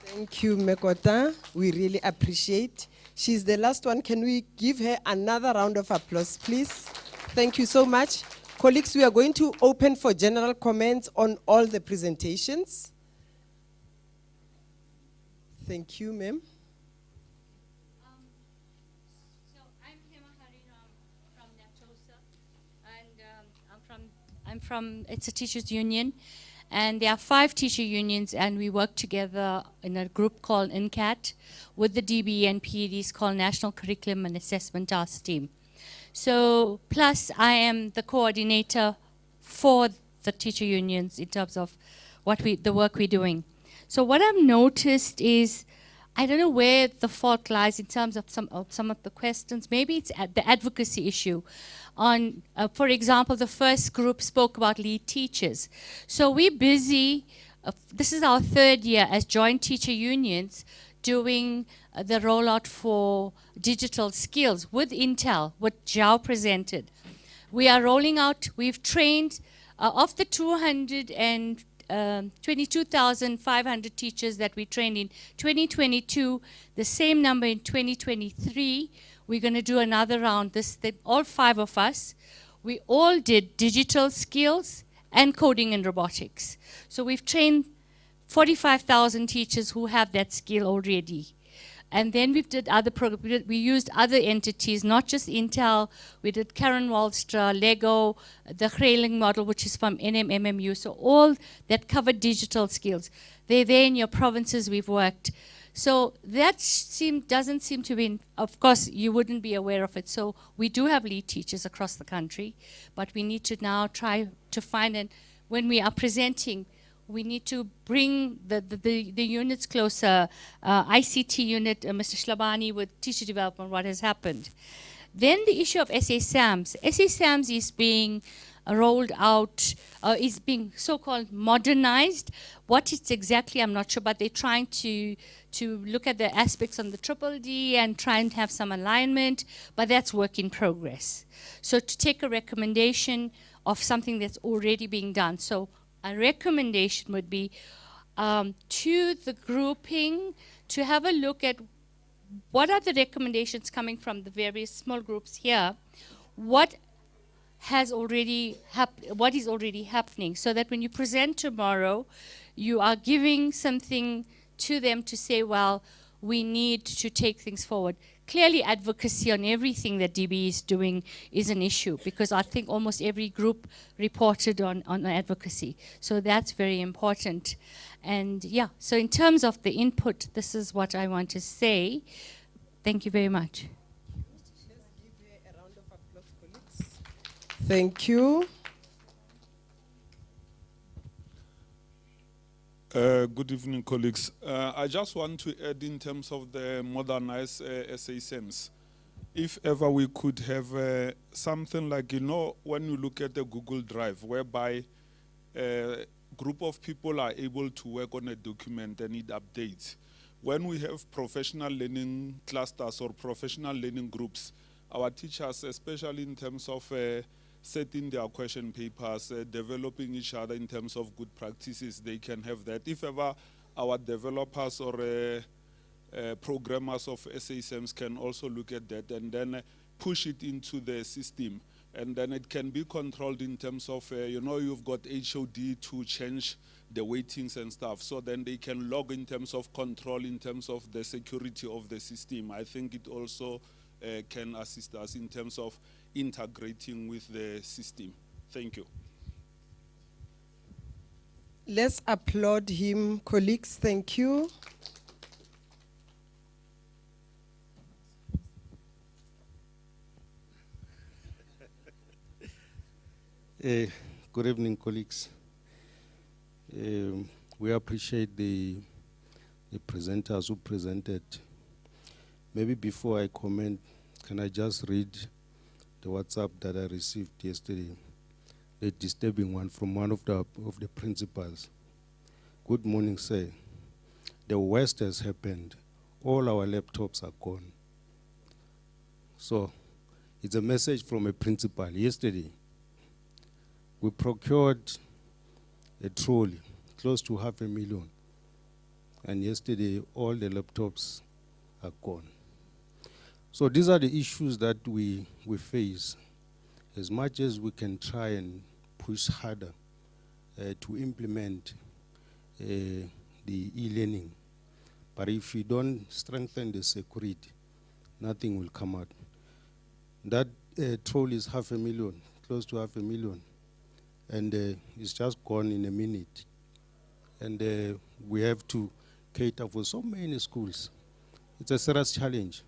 Thank you, Mekota. We really appreciate. She's the last one. Can we give her another round of applause, please? Thank you so much. Colleagues, we are going to open for general comments on all the presentations. Thank you, ma'am. So I'm Hema Hariram from NATOSA, and I'm from, it's a teachers union, and there are 5 teacher unions, and we work together in a group called NCAT with the DBE and PEDs called National Curriculum and Assessment Task Team. So, plus I am the coordinator for the teacher unions in terms of the work we're doing. So what I've noticed is, I don't know where the fault lies in terms of some of the questions. Maybe it's at the advocacy issue. On, for example, the first group spoke about lead teachers. So we're busy, this is our 3rd year as joint teacher unions, doing the rollout for digital skills with Intel, what Zhao presented. We are rolling out, we've trained, of the 22,500 teachers that we trained in 2022, the same number in 2023. We're going to do another round. All 5 of us, we all did digital skills and coding and robotics. So we've trained 45,000 teachers who have that skill already. And then we did other programs. We used other entities, not just Intel. We did Karen Wallstra, Lego, the Grayling model, which is from NMMMU. So all that covered digital skills. They're there in your provinces. We've worked. So that doesn't seem to be, of course, you wouldn't be aware of it. So we do have lead teachers across the country, but we need to now try to find, and when we are presenting, we need to bring the units closer. ICT unit, Mr. Shlabani with teacher development, what has happened. Then the issue of SASAMs. SASAMs is being rolled out, is being so-called modernized. What it's exactly, I'm not sure, but they're trying to look at the aspects on the DDD and try and have some alignment, but that's work in progress. So to take a recommendation of something that's already being done. So a recommendation would be, to the grouping to have a look at what are the recommendations coming from the various small groups here, what is already happening, so that when you present tomorrow, you are giving something to them to say, well, we need to take things forward. Clearly, advocacy on everything that DB is doing is an issue, because I think almost every group reported on advocacy. So that's very important. And yeah, so in terms of the input, this is what I want to say. Thank you very much. Thank you. Good evening, colleagues. I just want to add in terms of the modernized SASMs. If ever we could have something like, when you look at the Google Drive, whereby a group of people are able to work on a document and it updates. When we have professional learning clusters or professional learning groups, our teachers, especially in terms of setting their question papers, developing each other in terms of good practices, they can have that. If ever our developers or programmers of SASMs can also look at that and then push it into the system, and then it can be controlled in terms of, you've got HOD to change the weightings and stuff, so then they can log in terms of control, in terms of the security of the system. I think it also can assist us in terms of integrating with the system. Thank you. Let's applaud him, colleagues. Thank you. Good evening, colleagues. We appreciate the presenters who presented. Maybe before I comment, can I just read the WhatsApp that I received yesterday, the disturbing one from one of the principals. Good morning, sir. The worst has happened. All our laptops are gone. So it's a message from a principal. Yesterday, we procured a trolley, close to 500,000. And yesterday, all the laptops are gone. So these are the issues that we face. As much as we can try and push harder to implement the e-learning, but if we don't strengthen the security, nothing will come out. That trolley is 500,000, close to 500,000, and it's just gone in a minute. And we have to cater for so many schools. It's a serious challenge.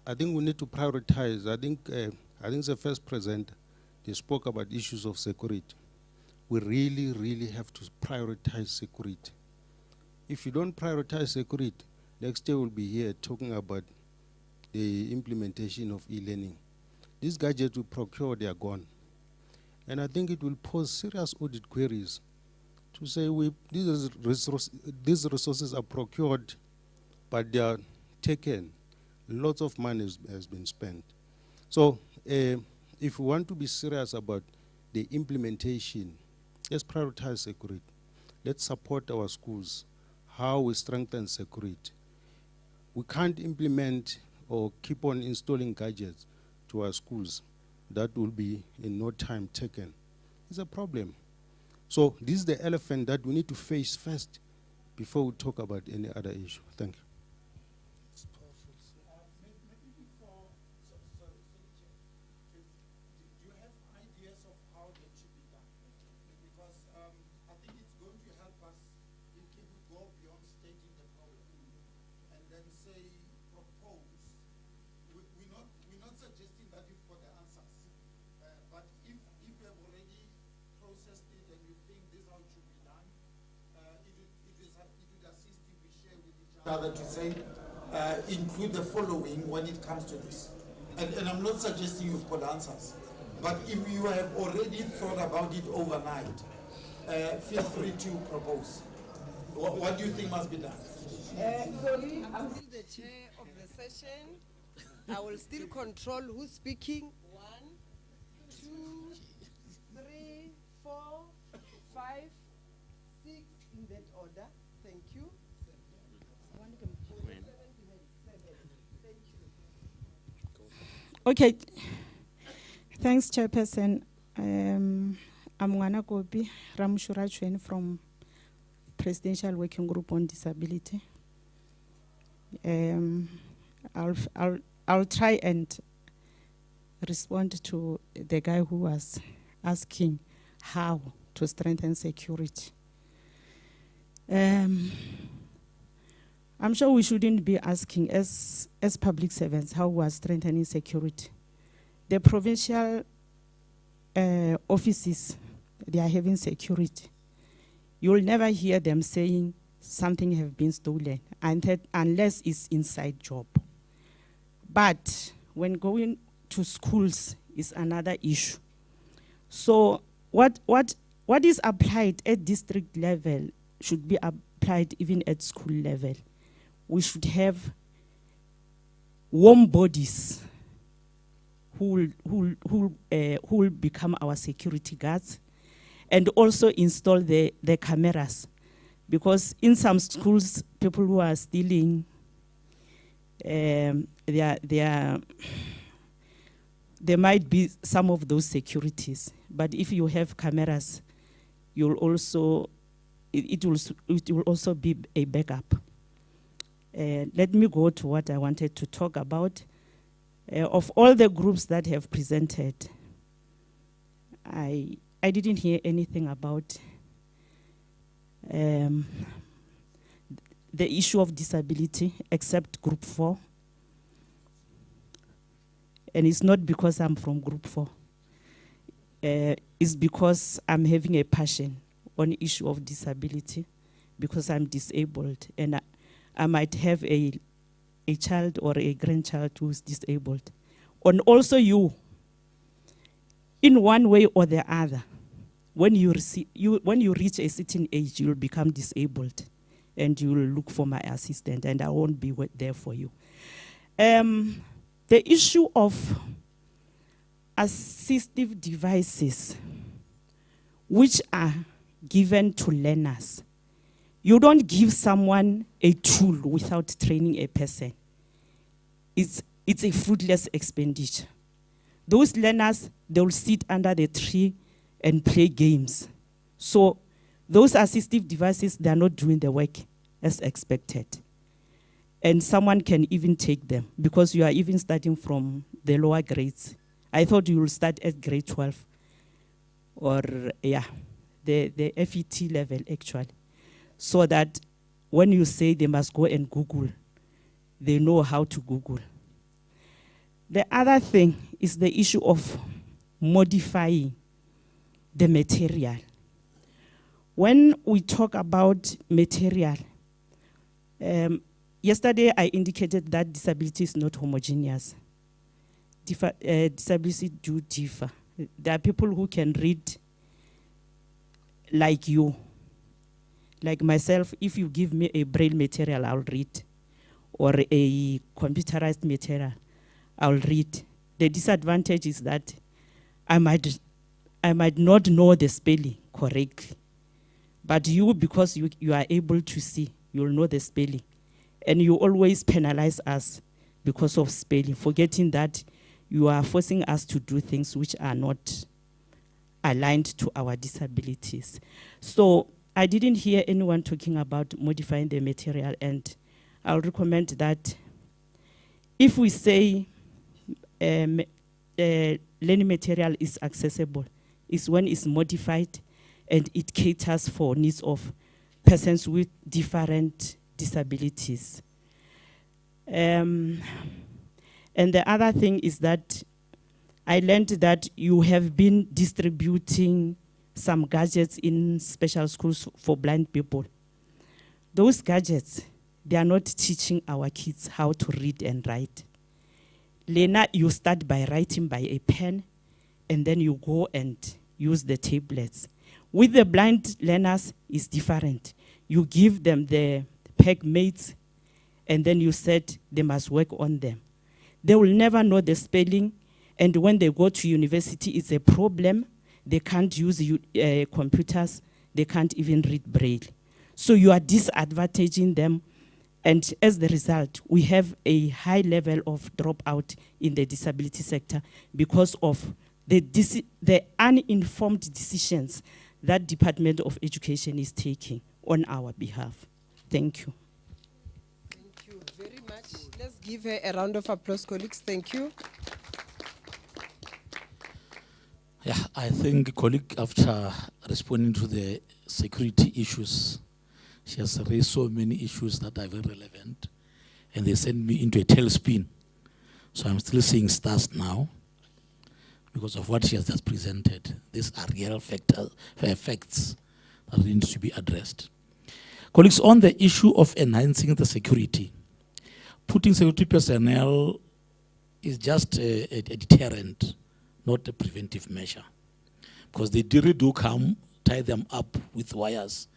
I think we need to prioritize. I think the first presenter, they spoke about issues of security. We really, really have to prioritize security. If you don't prioritize security, next year we'll be here talking about the implementation of e-learning. These gadgets we procure, they are gone. And I think it will pose serious audit queries to say these resources are procured, but they are taken. Lots of money has been spent. So if we want to be serious about the implementation, let's prioritize security. Let's support our schools, how we strengthen security. We can't implement or keep on installing gadgets to our schools. That will be in no time taken. It's a problem. So this is the elephant that we need to face first before we talk about any other issue. Thank you. Rather to say, include the following when it comes to this. And I'm not suggesting you've got answers, but if you have already thought about it overnight, feel free to propose. What do you think must be done? Sorry, I'm still the chair of the session. I will still control who's speaking. 1, 2, 3, 4, 5, 6 in that order. Okay. Thanks, Chairperson. I'm Ngwana Kopi Ramushurachwen from Presidential Working Group on Disability. I'll try and respond to the guy who was asking how to strengthen security. I'm sure we shouldn't be asking as public servants how we are strengthening security. The provincial offices, they are having security. You'll never hear them saying something has been stolen unless it's inside job. But when going to schools is another issue. So what is applied at district level should be applied even at school level. We should have warm bodies who will become our security guards, and also install the cameras, because in some schools, people who are stealing, there might be some of those securities, but if you have cameras, you'll also it will also be a backup. Let me go to what I wanted to talk about. Of all the groups that have presented, I didn't hear anything about the issue of disability except Group 4. And it's not because I'm from Group 4. It's because I'm having a passion on the issue of disability, because I'm disabled, and I might have a child or a grandchild who's disabled. And also you, in one way or the other, when you reach a certain age, you'll become disabled and you'll look for my assistant, and I won't be there for you. The issue of assistive devices, which are given to learners. You don't give someone a tool without training a person. It's a fruitless expenditure. Those learners, they'll sit under the tree and play games. So those assistive devices, they're not doing the work as expected. And someone can even take them, because you are even starting from the lower grades. I thought you will start at grade 12, or the FET level actually, so that when you say they must go and Google, they know how to Google. The other thing is the issue of modifying the material. When we talk about material, yesterday I indicated that disability is not homogeneous. Disability do differ. There are people who can read like you. Like myself, if you give me a braille material, I'll read. Or a computerized material, I'll read. The disadvantage is that I might not know the spelling correctly. But you, because you are able to see, you'll know the spelling. And you always penalize us because of spelling, forgetting that you are forcing us to do things which are not aligned to our disabilities. So I didn't hear anyone talking about modifying the material, and I'll recommend that if we say learning material is accessible, is when it's modified and it caters for needs of persons with different disabilities. And the other thing is that I learned that you have been distributing some gadgets in special schools for blind people. Those gadgets, they are not teaching our kids how to read and write. Lena, you start by writing by a pen, and then you go and use the tablets. With the blind learners, it's different. You give them the peg mates, and then you said they must work on them. They will never know the spelling, and when they go to university, it's a problem. They can't use computers. They can't even read Braille. So you are disadvantaging them And as the result, we have a high level of dropout in the disability sector because of the uninformed decisions that Department of Education is taking on our behalf. Thank you. Thank you very much. Let's give her a round of applause, colleagues. Thank you. Yeah, I think colleague, after responding to the security issues, she has raised so many issues that are very relevant, and they send me into a tailspin. So I'm still seeing stars now because of what she has just presented. These are real facts that need to be addressed. Colleagues, on the issue of enhancing the security, putting security personnel is just a deterrent, not a preventive measure. Because they really do come, tie them up with wires,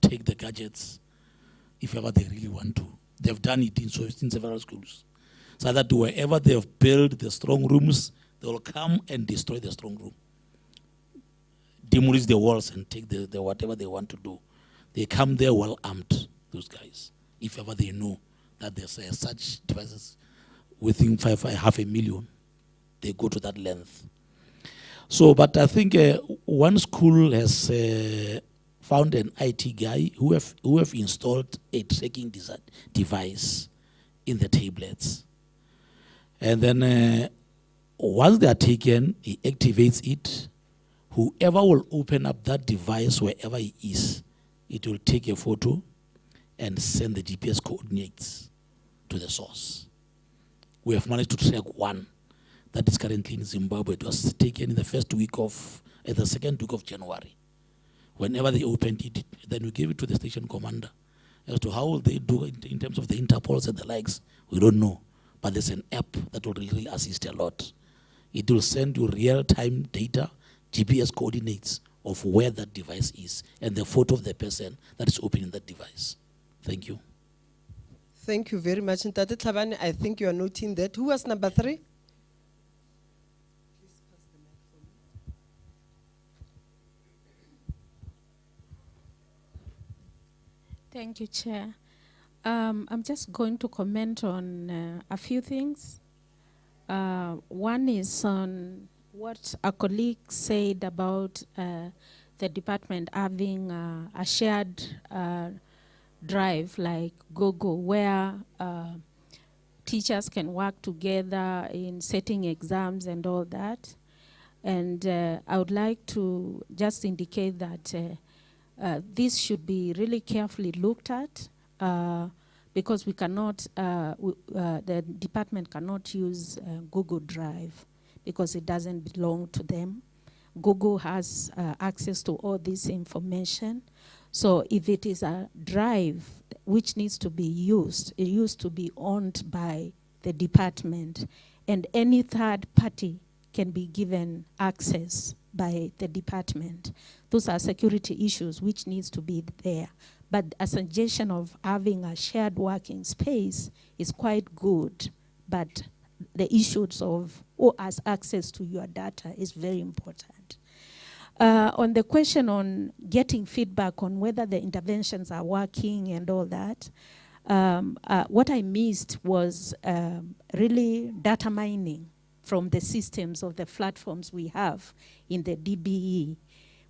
take the gadgets, if ever they really want to. They've done it in several schools. So that wherever they have built the strong rooms, they will come and destroy the strong room. Demolish the walls and take the whatever they want to do. They come there well armed, those guys, if ever they know that there's such devices within 500,000, they go to that length. So, but I think one school has found an IT guy who have installed a tracking device in the tablets. And then once they are taken, he activates it. Whoever will open up that device wherever he is, it will take a photo and send the GPS coordinates to the source. We have managed to track one that is currently in Zimbabwe. It was taken in the second week of January. Whenever they opened it, then we gave it to the station commander. As to how will they do it in terms of the Interpols and the likes, we don't know. But there's an app that will really assist a lot. It will send you real-time data, GPS coordinates of where that device is, and the photo of the person that is opening that device. Thank you. Thank you very much. Ntate Tlhabane, I think you are noting that. Who was number 3? Thank you, Chair. I'm just going to comment on a few things. One is on what a colleague said about the department having a shared drive like Google, where teachers can work together in setting exams and all that. And I would like to just indicate that this should be really carefully looked at because we cannot, the department cannot use Google Drive because it doesn't belong to them. Google has access to all this information. So if it is a drive which needs to be used, it used to be owned by the department, and any third party can be given access by the department. Those are security issues which needs to be there. But a suggestion of having a shared working space is quite good, but the issues of who has access to your data is very important. On the question on getting feedback on whether the interventions are working and all that, what I missed was really data mining from the systems of the platforms we have in the DBE.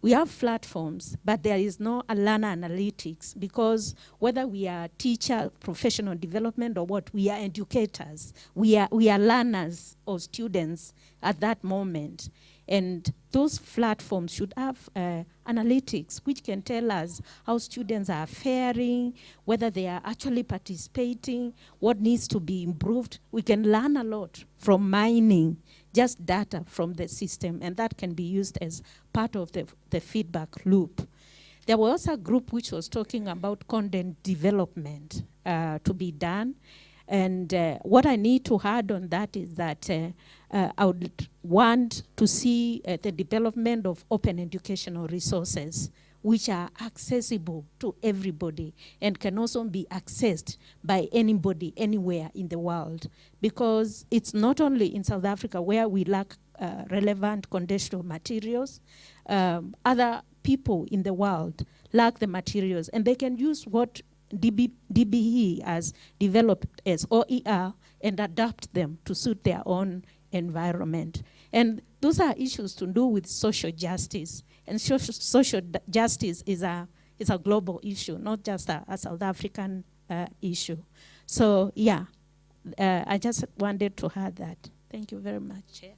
We have platforms, but there is no learner analytics because whether we are teacher, professional development, or what, we are educators. We are learners or students at that moment. And those platforms should have analytics which can tell us how students are faring, whether they are actually participating, what needs to be improved. We can learn a lot from mining just data from the system, and that can be used as part of the feedback loop. There was a group which was talking about content development to be done. And what I need to add on that is that I would want to see the development of open educational resources which are accessible to everybody and can also be accessed by anybody anywhere in the world. Because it's not only in South Africa where we lack relevant contextual materials, other people in the world lack the materials, and they can use what DBE has developed as OER and adapt them to suit their own environment. And those are issues to do with social justice. And social justice is a global issue, not just a South African issue. So yeah, I just wanted to add that. Thank you very much, Chair.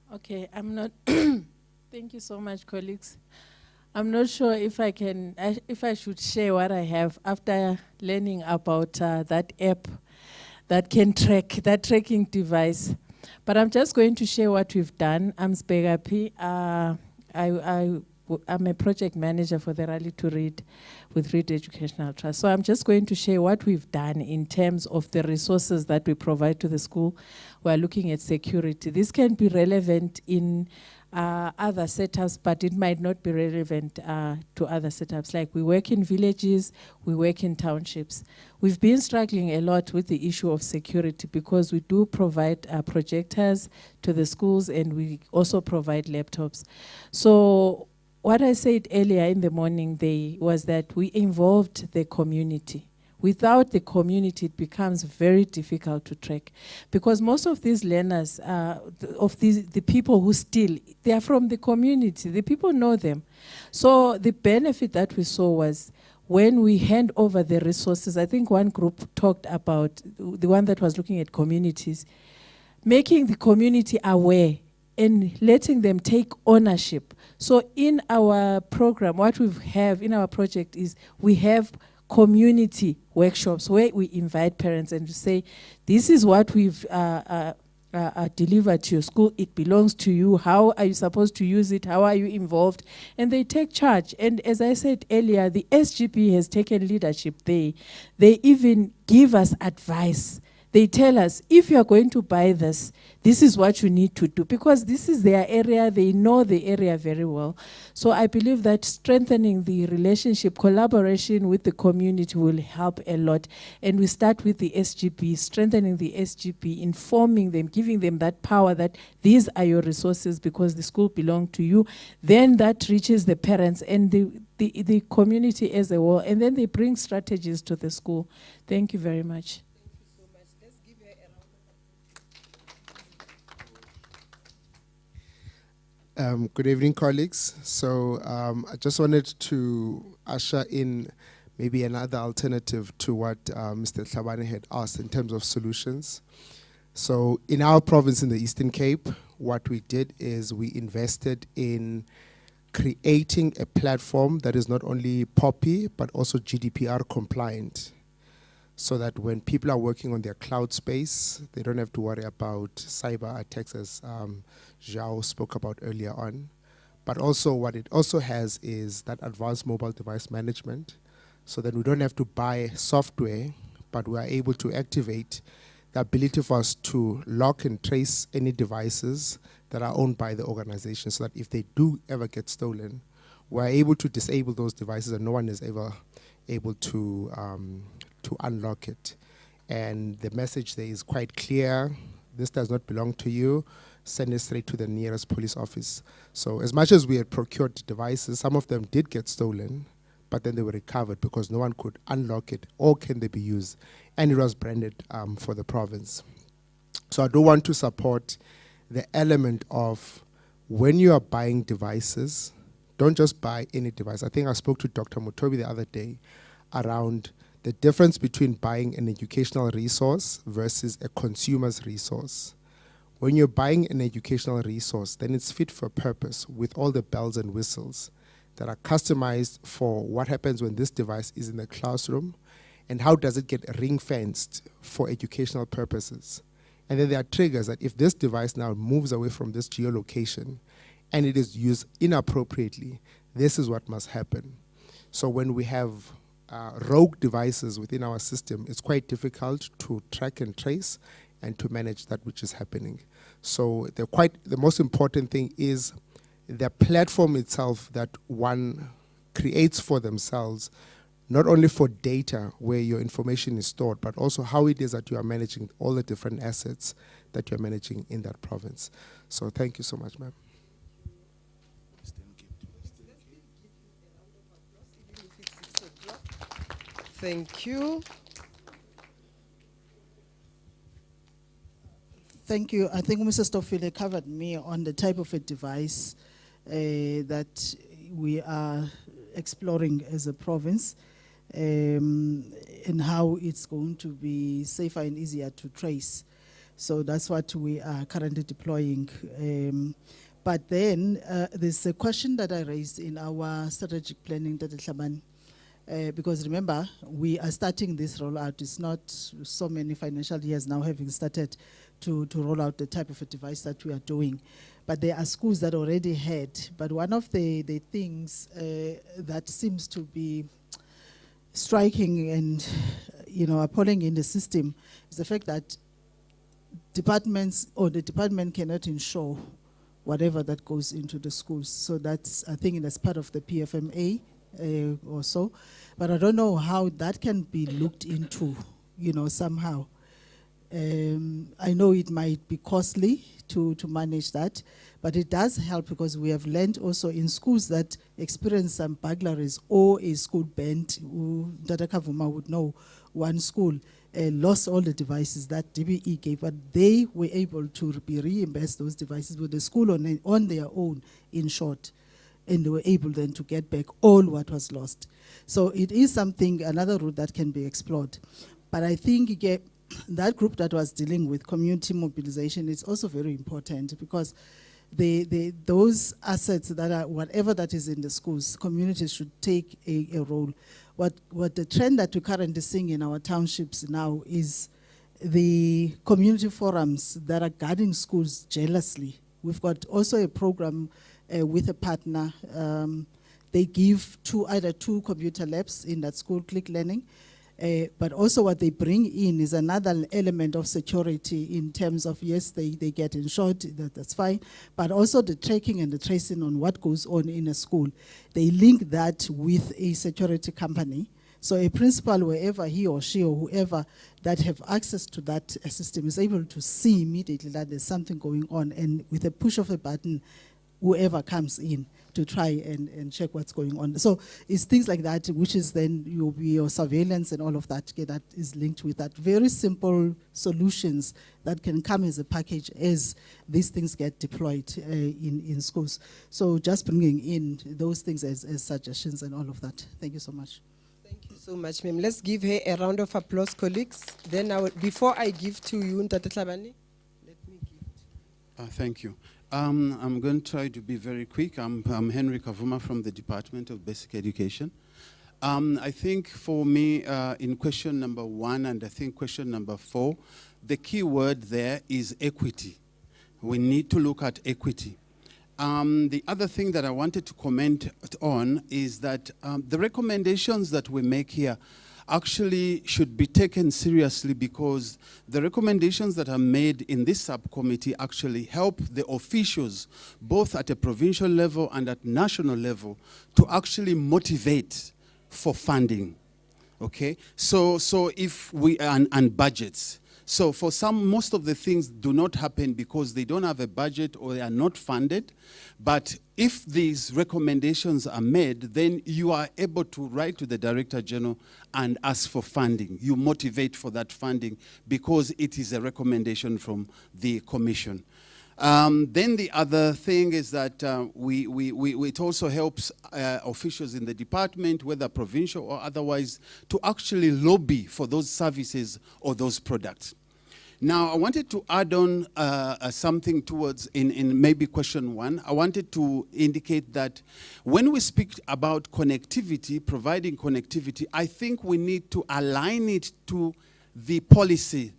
Okay, I'm not, thank you so much, colleagues. I'm not sure if I should share what I have after learning about that app that can track, that tracking device. But I'm just going to share what we've done. I'm Spegapi. I'm a project manager for the Rally to Read with Read Educational Trust. So I'm just going to share what we've done in terms of the resources that we provide to the school. We're looking at security. This can be relevant in other setups, but it might not be relevant to other setups. Like we work in villages, we work in townships. We've been struggling a lot with the issue of security because we do provide projectors to the schools and we also provide laptops. So what I said earlier in the morning was that we involved the community. Without the community, it becomes very difficult to track because most of these learners, the people who steal, they are from the community. The people know them. So the benefit that we saw was when we hand over the resources, I think one group talked about, the one that was looking at communities, making the community aware and letting them take ownership. So in our program, what we have in our project is we have community workshops where we invite parents and we say, this is what we've delivered to your school. It belongs to you. How are you supposed to use it? How are you involved? And they take charge. And as I said earlier, the SGP has taken leadership there. They even give us advice. They tell us, if you are going to buy this, this is what you need to do, because this is their area. They know the area very well. So I believe that strengthening the relationship, collaboration with the community will help a lot. And we start with the SGP, strengthening the SGP, informing them, giving them that power that these are your resources because the school belongs to you. Then that reaches the parents and the community as a whole. And then they bring strategies to the school. Thank you very much. Good evening, colleagues. So I just wanted to usher in maybe another alternative to what Mr. Tlhabane had asked in terms of solutions. So in our province in the Eastern Cape, what we did is we invested in creating a platform that is not only POPI, but also GDPR compliant, so that when people are working on their cloud space, they don't have to worry about cyber attacks, as Zhao spoke about earlier on. But also what it also has is that advanced mobile device management, so that we don't have to buy software, but we are able to activate the ability for us to lock and trace any devices that are owned by the organization, so that if they do ever get stolen, we're able to disable those devices and no one is ever able to unlock it. And the message there is quite clear. This does not belong to you. Send it straight to the nearest police office. So as much as we had procured devices, some of them did get stolen, but then they were recovered because no one could unlock it or can they be used. And it was branded for the province. So I do want to support the element of when you are buying devices, don't just buy any device. I think I spoke to Dr. Mutobi the other day around the difference between buying an educational resource versus a consumer's resource. When you're buying an educational resource, then it's fit for purpose with all the bells and whistles that are customized for what happens when this device is in the classroom and how does it get ring-fenced for educational purposes. And then there are triggers that if this device now moves away from this geolocation and it is used inappropriately, this is what must happen. So when we have rogue devices within our system, it's quite difficult to track and trace and to manage that which is happening. So the most important thing is the platform itself that one creates for themselves, not only for data where your information is stored, but also how it is that you are managing all the different assets that you're managing in that province. So thank you so much, ma'am. Thank you. Thank you. I think Mr. Stofile covered me on the type of a device that we are exploring as a province, and how it's going to be safer and easier to trace. So that's what we are currently deploying. But then there's a question that I raised in our strategic planning, Dr. Hlabani. Because remember, we are starting this rollout. It's not so many financial years now having started to roll out the type of a device that we are doing. But there are schools that already had. But one of the things that seems to be striking and appalling in the system is the fact that departments or the department cannot ensure whatever that goes into the schools. So that's, I think that's part of the PFMA. Or so, but I don't know how that can be looked into, somehow. I know it might be costly to manage that, but it does help because we have learned also in schools that experience some burglaries or a school band. Dada Kavuma would know one school lost all the devices that DBE gave, but they were able to be reimbursed those devices with the school on their own, in short. And they were able then to get back all what was lost. So it is something, another route that can be explored. But I think that group that was dealing with community mobilization is also very important because those assets that are, whatever that is in the schools, communities should take a role. What the trend that we're currently seeing in our townships now is the community forums that are guarding schools jealously. We've got also a program with a partner. They give either two computer labs in that school, Click Learning, but also what they bring in is another element of security in terms of, yes, they get insured, that's fine, but also the tracking and the tracing on what goes on in a school. They link that with a security company. So a principal, wherever he or she or whoever that have access to that system is able to see immediately that there's something going on, and with a push of a button, whoever comes in to try and check what's going on. So it's things like that, which is then your surveillance and all of that is linked with that. Very simple solutions that can come as a package as these things get deployed in schools. So just bringing in those things as suggestions and all of that. Thank you so much. Thank you so much, ma'am. Let's give her a round of applause, colleagues. Then before I give to you, Ntate Hlabani, let me give. Thank you. I'm going to try to be very quick. I'm Henry Kavuma from the Department of Basic Education. I think for me, in question number 1 and I think question number 4, the key word there is equity. We need to look at equity. The other thing that I wanted to comment on is that the recommendations that we make here actually should be taken seriously because the recommendations that are made in this subcommittee actually help the officials, both at a provincial level and at national level, to actually motivate for funding, okay? So if we, and budgets. So for most of the things do not happen because they don't have a budget or they are not funded. But if these recommendations are made, then you are able to write to the Director General and ask for funding. You motivate for that funding because it is a recommendation from the Commission. Then the other thing is that it also helps officials in the department, whether provincial or otherwise, to actually lobby for those services or those products. Now, I wanted to add on something towards, in maybe question 1, I wanted to indicate that when we speak about connectivity, providing connectivity, I think we need to align it to the policy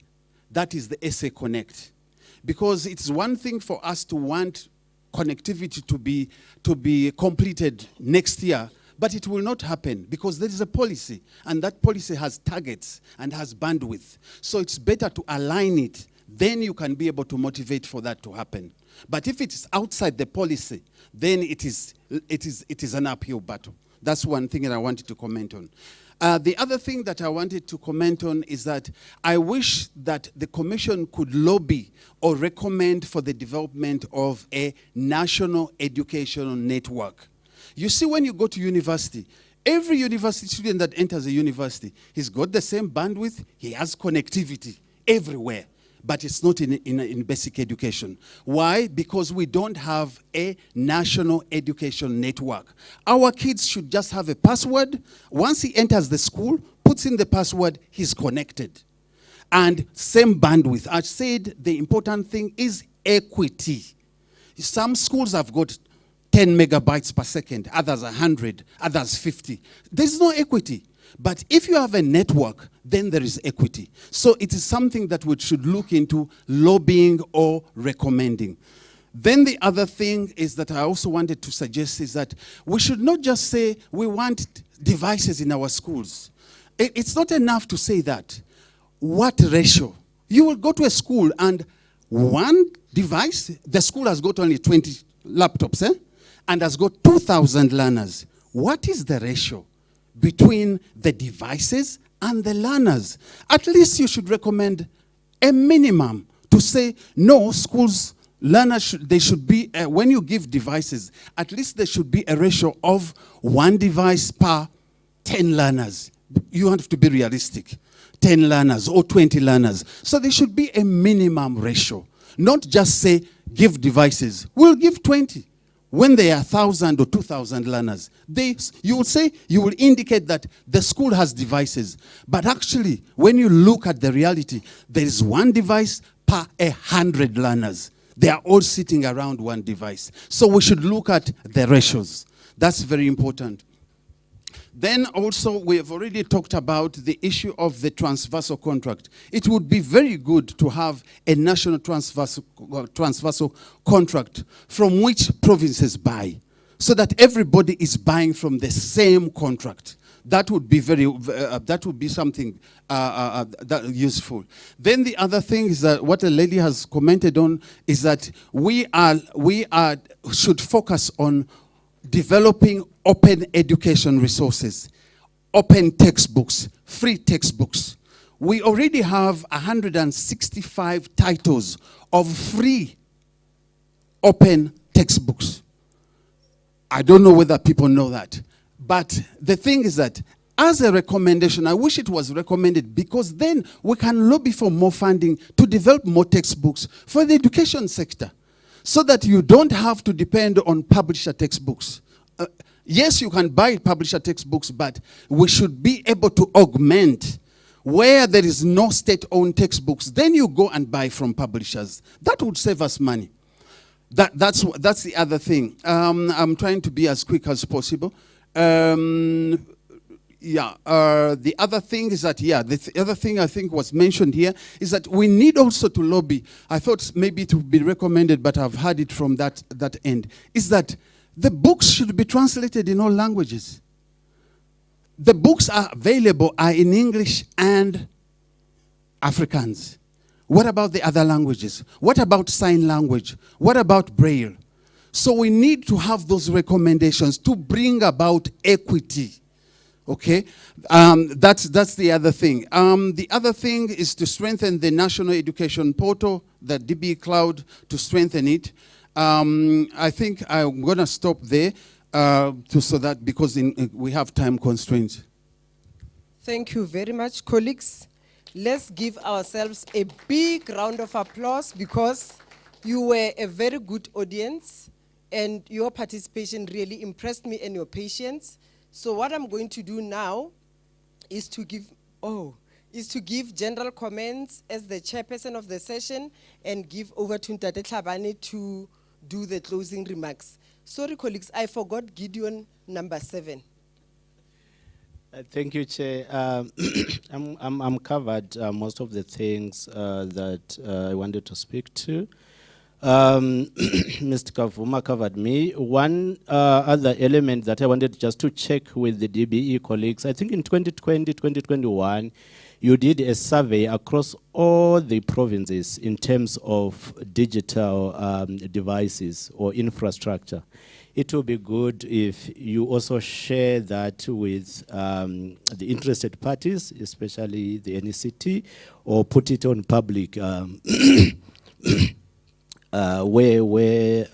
that is the SA Connect. Because it's one thing for us to want connectivity to be completed next year, But it will not happen because there is a policy, and that policy has targets and has bandwidth. So it's better to align it. Then you can be able to motivate for that to happen. But if it is outside the policy, then it is an uphill battle. That's one thing that I wanted to comment on. The other thing that I wanted to comment on is that I wish that the Commission could lobby or recommend for the development of a national educational network. You see, when you go to university, every university student that enters a university, he's got the same bandwidth, he has connectivity everywhere, but it's not in basic education. Why? Because we don't have a national education network. Our kids should just have a password. Once he enters the school, puts in the password, he's connected. And same bandwidth. I said the important thing is equity. Some schools have got 10 megabytes per second, others 100, others 50. There's no equity. But if you have a network, then there is equity. So it is something that we should look into lobbying or recommending. Then the other thing is that I also wanted to suggest is that we should not just say we want devices in our schools. It's not enough to say that. What ratio? You will go to a school and one device, the school has got only 20 laptops, and has got 2,000 learners. What is the ratio between the devices and the learners? At least you should recommend a minimum to say, no, schools, learners, they should be, when you give devices, at least there should be a ratio of 1 device per 10 learners. You have to be realistic. 10 learners or 20 learners. So there should be a minimum ratio. Not just say, give devices. We'll give 20. When there are 1,000 or 2,000 learners, you will say, you will indicate that the school has devices. But actually, when you look at the reality, there is 1 device per 100 learners. They are all sitting around 1 device. So we should look at the ratios. That's very important. Then also, we have already talked about the issue of the transversal contract. It would be very good to have a national transversal contract from which provinces buy, so that everybody is buying from the same contract. That would be that would be something that useful. Then the other thing is that what a lady has commented on is that we should focus on developing open education resources, open textbooks, free textbooks. We already have 165 titles of free open textbooks. I don't know whether people know that. But the thing is that as a recommendation, I wish it was recommended, because then we can lobby for more funding to develop more textbooks for the education sector, so that you don't have to depend on publisher textbooks. Yes, you can buy publisher textbooks, but we should be able to augment. Where there is no state-owned textbooks, then you go and buy from publishers. That would save us money. That's the other thing. I'm trying to be as quick as possible. The other thing is that, the other thing I think was mentioned here is that we need also to lobby. I thought maybe it would be recommended, but I've heard it from that end, is that the books should be translated in all languages. The books are available are in English and Afrikaans. What about the other languages? What about sign language? What about Braille? So we need to have those recommendations to bring about equity. Okay, that's the other thing. The other thing is to strengthen the National Education Portal, the DB Cloud, to strengthen it. I think I'm going to stop there so that because we have time constraints. Thank you very much, colleagues. Let's give ourselves a big round of applause, because you were a very good audience and your participation really impressed me, and your patience. So what I'm going to do now is to give general comments as the chairperson of the session, and give over to Ntate Tlhabane to do the closing remarks. Sorry, colleagues, I forgot Gideon number 7. Thank you, Chair. I'm covered most of the things that I wanted to speak to. Mr. Kavuma covered me. One other element that I wanted just to check with the DBE colleagues, I think in 2020, 2021, you did a survey across all the provinces in terms of digital devices or infrastructure. It will be good if you also share that with the interested parties, especially the NECT, or put it on public where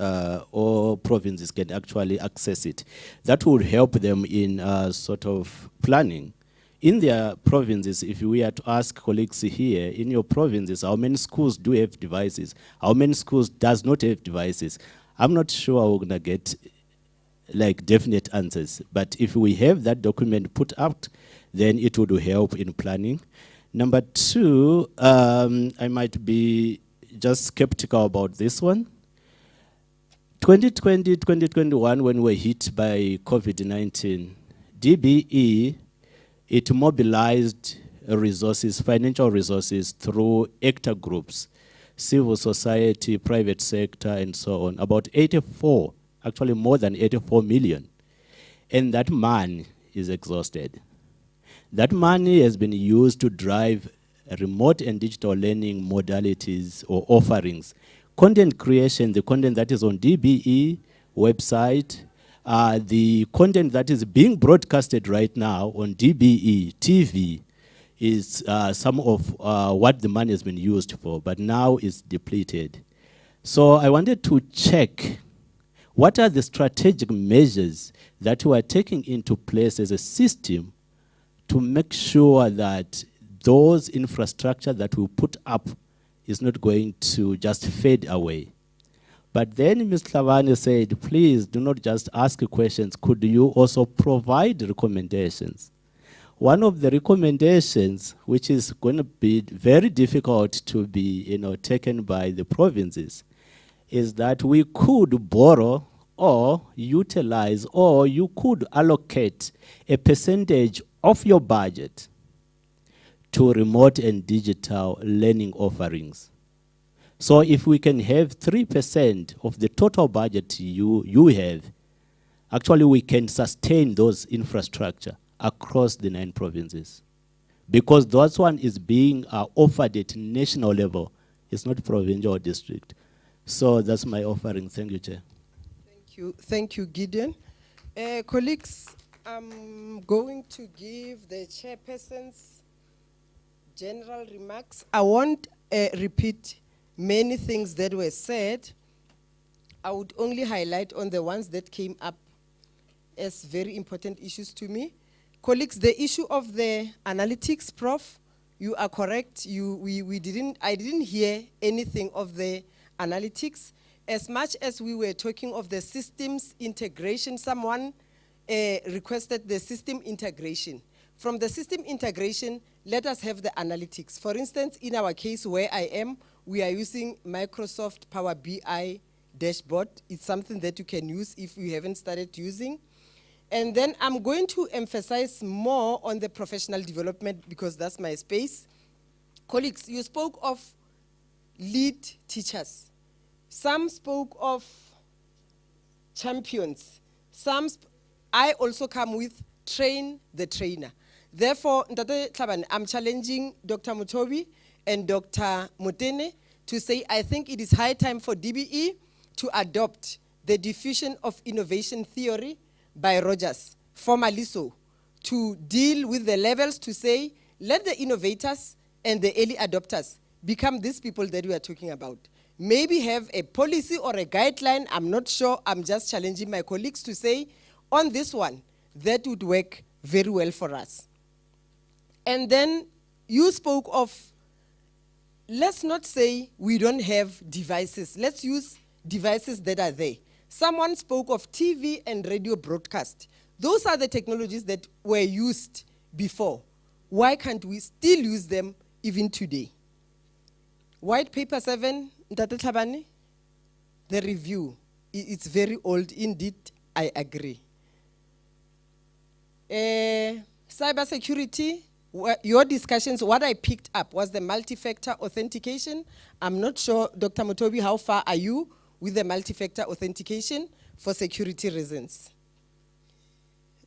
all provinces can actually access it. That would help them in sort of planning. In their provinces, if we are to ask colleagues here, in your provinces, how many schools do have devices? How many schools does not have devices? I'm not sure we're gonna get like definite answers, but if we have that document put out, then it would help in planning. Number two, I might be just skeptical about this one. 2020, 2021, when we were hit by COVID-19, DBE, it mobilized resources, financial resources through actor groups, civil society, private sector, and so on, about 84, actually more than 84 million. And that money is exhausted. That money has been used to drive remote and digital learning modalities or offerings. Content creation, the content that is on DBE website, the content that is being broadcasted right now on DBE TV is some of what the money has been used for, but now it's depleted. So I wanted to check what are the strategic measures that we are taking into place as a system to make sure that those infrastructure that we put up is not going to just fade away. But then Ms. Tlhabane said, please do not just ask questions, could you also provide recommendations? One of the recommendations, which is going to be very difficult to be taken by the provinces, is that we could borrow or utilize, or you could allocate a percentage of your budget to remote and digital learning offerings. So if we can have 3% of the total budget you have, actually we can sustain those infrastructure across the 9 provinces. Because that one is being offered at national level. It's not provincial or district. So that's my offering. Thank you, Chair. Thank you, Gideon. Colleagues, I'm going to give the chairperson's general remarks. I won't repeat many things that were said. I would only highlight on the ones that came up as very important issues to me. Colleagues, the issue of the analytics, Prof, you are correct. I didn't hear anything of the analytics. As much as we were talking of the systems integration, someone requested the system integration. From the system integration, let us have the analytics. For instance, in our case where I am, we are using Microsoft Power BI dashboard. It's something that you can use if you haven't started using. And then I'm going to emphasize more on the professional development because that's my space. Colleagues, you spoke of lead teachers. Some spoke of champions. I also come with train the trainer. Therefore, Ntate Tlhabane, I'm challenging Dr. Mutobi and Dr. Mutene to say, I think it is high time for DBE to adopt the diffusion of innovation theory by Rogers, formerly so, to deal with the levels to say, let the innovators and the early adopters become these people that we are talking about. Maybe have a policy or a guideline, I'm not sure, I'm just challenging my colleagues to say, on this one, that would work very well for us. And then you spoke of, let's not say we don't have devices, let's use devices that are there. Someone spoke of TV and radio broadcast. Those are the technologies that were used before. Why can't we still use them even today? White paper 7, Ntate Tlhabane, the review, it's very old indeed, I agree. Cyber security, your discussions, what I picked up was the multi-factor authentication. I'm not sure, Dr. Motobi, how far are you with the multi-factor authentication for security reasons?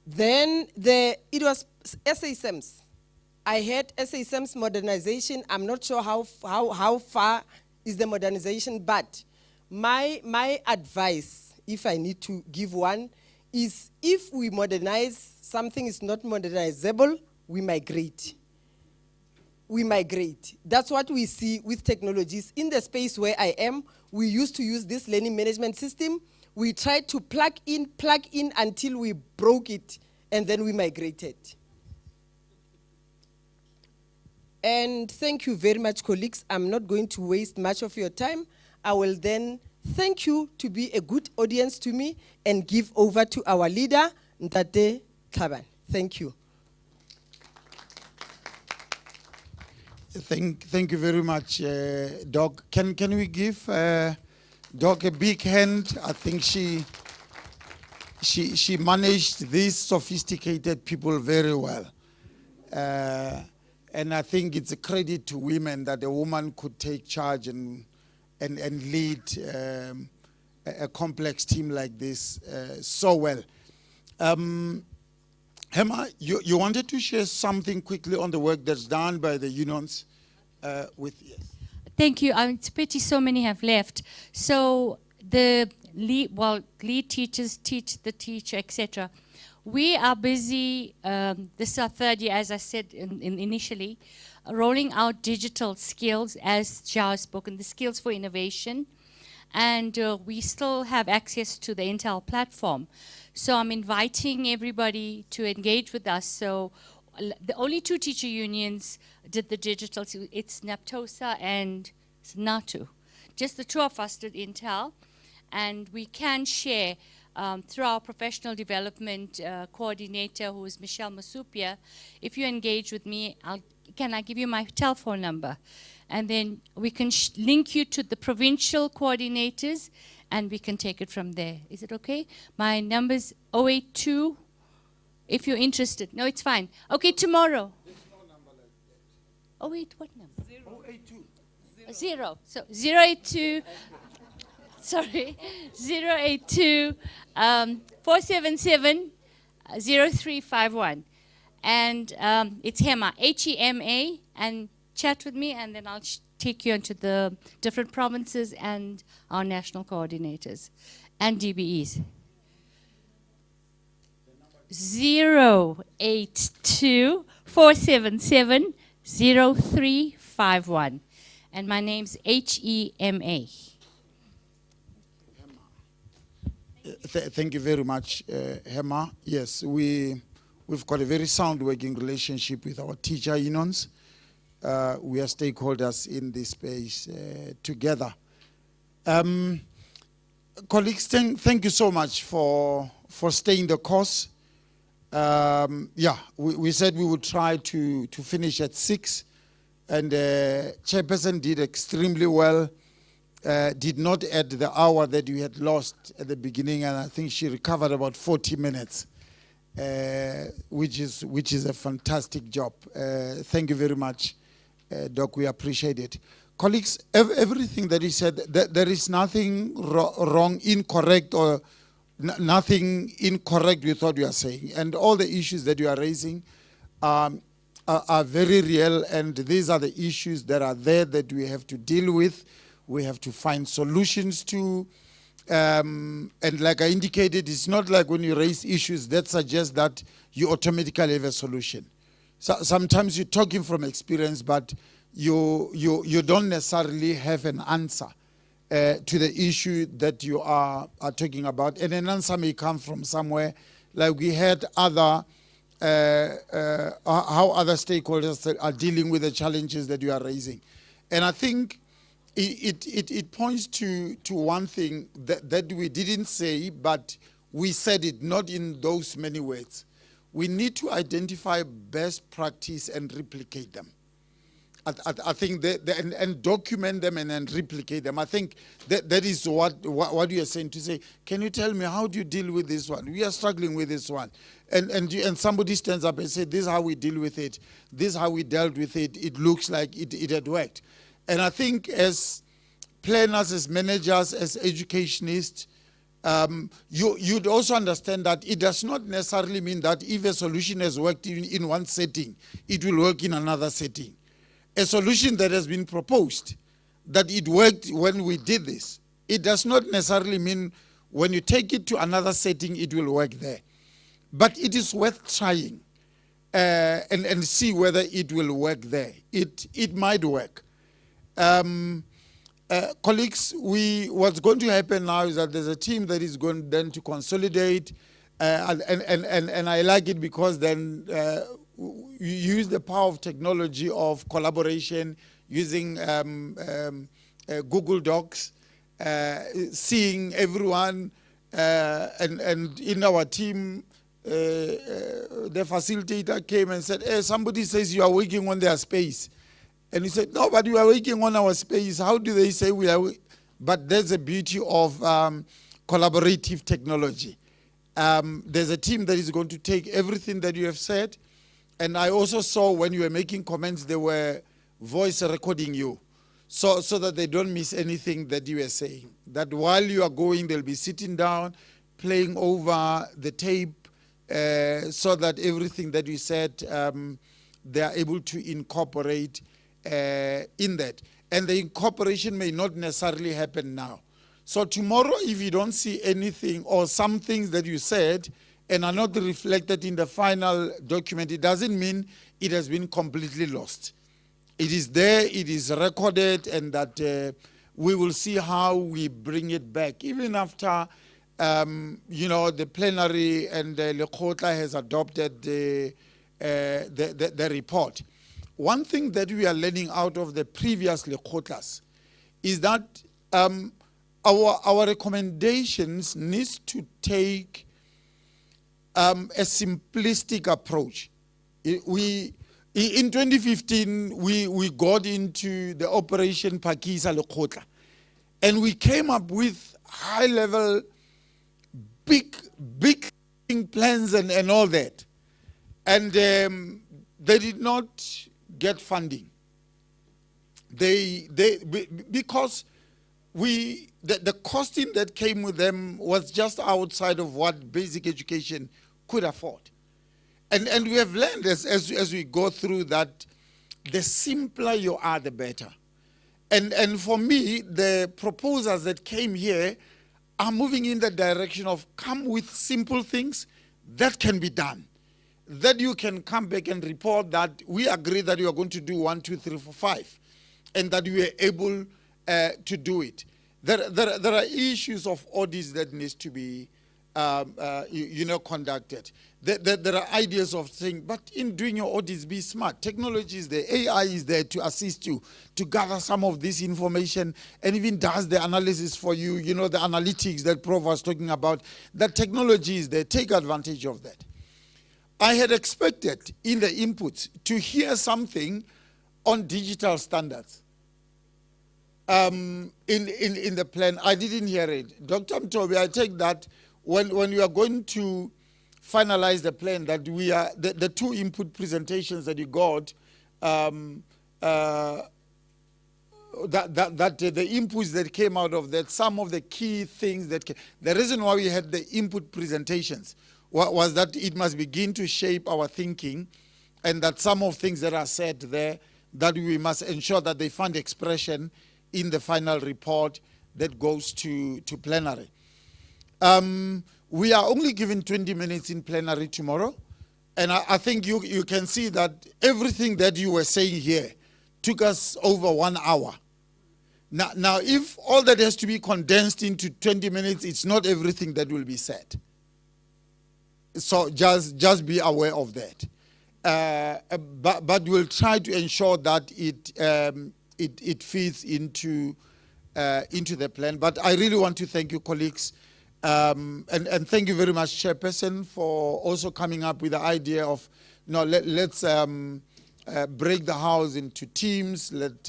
Then it was SASMs. I heard SASMs modernization. I'm not sure how far is the modernization, but my advice, if I need to give one, is if we modernize, something is not modernizable, we migrate. We migrate. That's what we see with technologies. In the space where I am, we used to use this learning management system. We tried to plug in until we broke it, and then we migrated. And thank you very much, colleagues. I'm not going to waste much of your time. I will then thank you to be a good audience to me and give over to our leader, Ntate Tlaban. Thank you. Thank you very much, Doc. Can we give Doc a big hand? I think she managed these sophisticated people very well. And I think it's a credit to women that a woman could take charge and lead a complex team like this so well. Hema, you wanted to share something quickly on the work that's done by the unions with yes. Thank you. It's a pity so many have left. So the lead teachers teach the teacher, etc. We are busy, this is our third year, as I said initially, rolling out digital skills, as Jia has spoken, the skills for innovation. And we still have access to the Intel platform. So I'm inviting everybody to engage with us. So the only two teacher unions did the digital, it's NAPTOSA and NATO. Just the two of us did Intel. And we can share through our professional development coordinator, who is Michelle Masupia. If you engage with me, can I give you my telephone number? And then we can link you to the provincial coordinators, and we can take it from there. Is it okay? My number's 082, if you're interested. No, it's fine. Okay, tomorrow. There's no number like that. Oh, wait, what number? 082. Zero. So 082. Sorry, 082 477 0351. And it's HEMA, H-E-M-A, and chat with me, and then I'll take you into the different provinces and our national coordinators and DBEs. 082 477 0351. And my name's H-E-M-A. Thank you very much, Hema. Yes, we've got a very sound working relationship with our teacher unions. We are stakeholders in this space together. Colleagues, thank you so much for staying the course. We said we would try to finish at 6, and Chairperson did extremely well. Did not add the hour that we had lost at the beginning, and I think she recovered about 40 minutes, which is a fantastic job. Thank you very much, Doc. We appreciate it. Colleagues, everything that he said, there is nothing wrong, incorrect, or nothing incorrect with what you are saying. And all the issues that you are raising are very real, and these are the issues that are there that we have to deal with. We have to find solutions to, and like I indicated, it's not like when you raise issues that suggest that you automatically have a solution. So sometimes you're talking from experience, but you don't necessarily have an answer to the issue that you are talking about. And an answer may come from somewhere, like we had how other stakeholders are dealing with the challenges that you are raising. And I think it points to one thing that we didn't say, but we said it not in those many words. We need to identify best practice and replicate them. I think and document them and then replicate them. I think that is what you are saying, to say, can you tell me how do you deal with this one? We are struggling with this one. And somebody stands up and says, this is how we deal with it. This is how we dealt with it. It looks like it had worked. And I think as planners, as managers, as educationists, you'd also understand that it does not necessarily mean that if a solution has worked in one setting, it will work in another setting. A solution that has been proposed, that it worked when we did this, it does not necessarily mean when you take it to another setting, it will work there. But it is worth trying and see whether it will work there. It might work. Colleagues, what's going to happen now is that there's a team that is going then to consolidate, and I like it because then you use the power of technology of collaboration, using Google Docs, seeing everyone, and in our team, the facilitator came and said, hey, somebody says you are working on their space. And he said, no, but we are working on our space. How do they say we are? But there's the beauty of collaborative technology. There's a team that is going to take everything that you have said. And I also saw when you were making comments, they were voice recording you, so that they don't miss anything that you were saying. That while you are going, they'll be sitting down, playing over the tape, so that everything that you said, they are able to incorporate in that. And the incorporation may not necessarily happen now. So tomorrow, if you don't see anything or some things that you said and are not reflected in the final document, it doesn't mean it has been completely lost. It is there, it is recorded, and that we will see how we bring it back. Even after, the plenary and the Lekgotla has adopted the report. One thing that we are learning out of the previous Lekgotlas is that our recommendations needs to take a simplistic approach. In 2015, we got into the Operation Phakisa Lekgotla, and we came up with high-level, big plans and all that. And they did not get funding. Because the costing that came with them was just outside of what basic education could afford. And we have learned as we go through that the simpler you are, the better. And for me, the proposals that came here are moving in the direction of come with simple things that can be done. That you can come back and report that we agree that you are going to do 1, 2, 3, 4, 5, and that we are able to do it. There are issues of audits that needs to be conducted. There are ideas of things, but in doing your audits, be smart. Technology is there, AI is there to assist you to gather some of this information and even does the analysis for you, the analytics that Prof was talking about. That technology is there, take advantage of that. I had expected in the inputs to hear something on digital standards. In the plan, I didn't hear it. Dr. Mtobi, I take that when we are going to finalize the plan, that we are the two input presentations that you got, the inputs that came out of that, some of the key things that the reason why we had the input presentations was that it must begin to shape our thinking, and that some of things that are said there, that we must ensure that they find expression in the final report that goes to plenary. We are only given 20 minutes in plenary tomorrow, and I think you can see that everything that you were saying here took us over 1 hour. Now, if all that has to be condensed into 20 minutes, it's not everything that will be said. So just be aware of that. But we'll try to ensure that it fits into the plan. But I really want to thank you, colleagues, and thank you very much, Chairperson, for also coming up with the idea of let's break the house into teams, let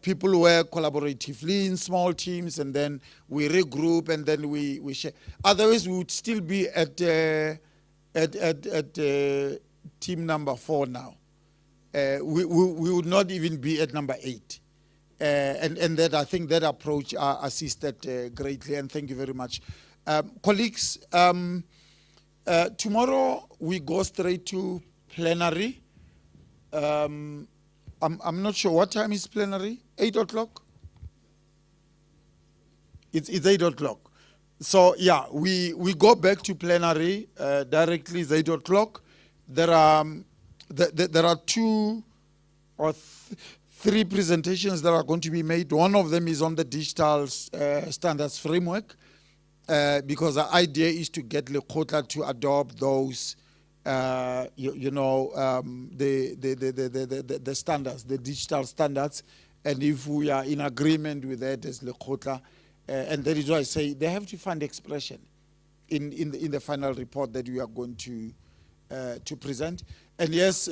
people work collaboratively in small teams, and then we regroup, and then we share. Otherwise, we would still be at team number 4 now. We would not even be at number 8. And that, I think that approach assisted greatly, and thank you very much. Colleagues, tomorrow we go straight to plenary. I'm not sure what time is plenary. 8 o'clock? It's 8 o'clock. So yeah, we go back to plenary directly. It's 8 o'clock. There are 2 or 3 presentations that are going to be made. One of them is on the digital standards framework, because the idea is to get Lekgotla to adopt those, the standards, the digital standards, and if we are in agreement with that as Lekgotla, and that is why I say they have to find expression in the final report that we are going to present. And yes,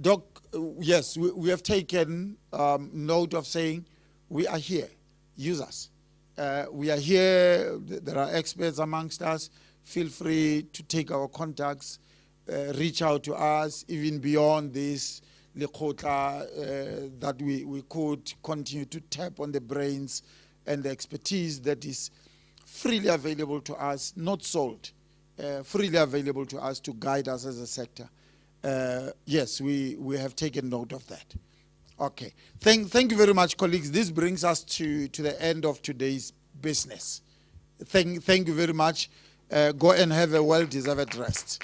Doc, yes, we have taken note of saying we are here, use us. We are here, there are experts amongst us. Feel free to take our contacts, reach out to us, even beyond this Lekgotla, that we could continue to tap on the brains and the expertise that is freely available to us, not sold, freely available to us to guide us as a sector. Yes, we have taken note of that. Okay, thank you very much, colleagues. This brings us to the end of today's business. Thank you very much. Go and have a well-deserved rest.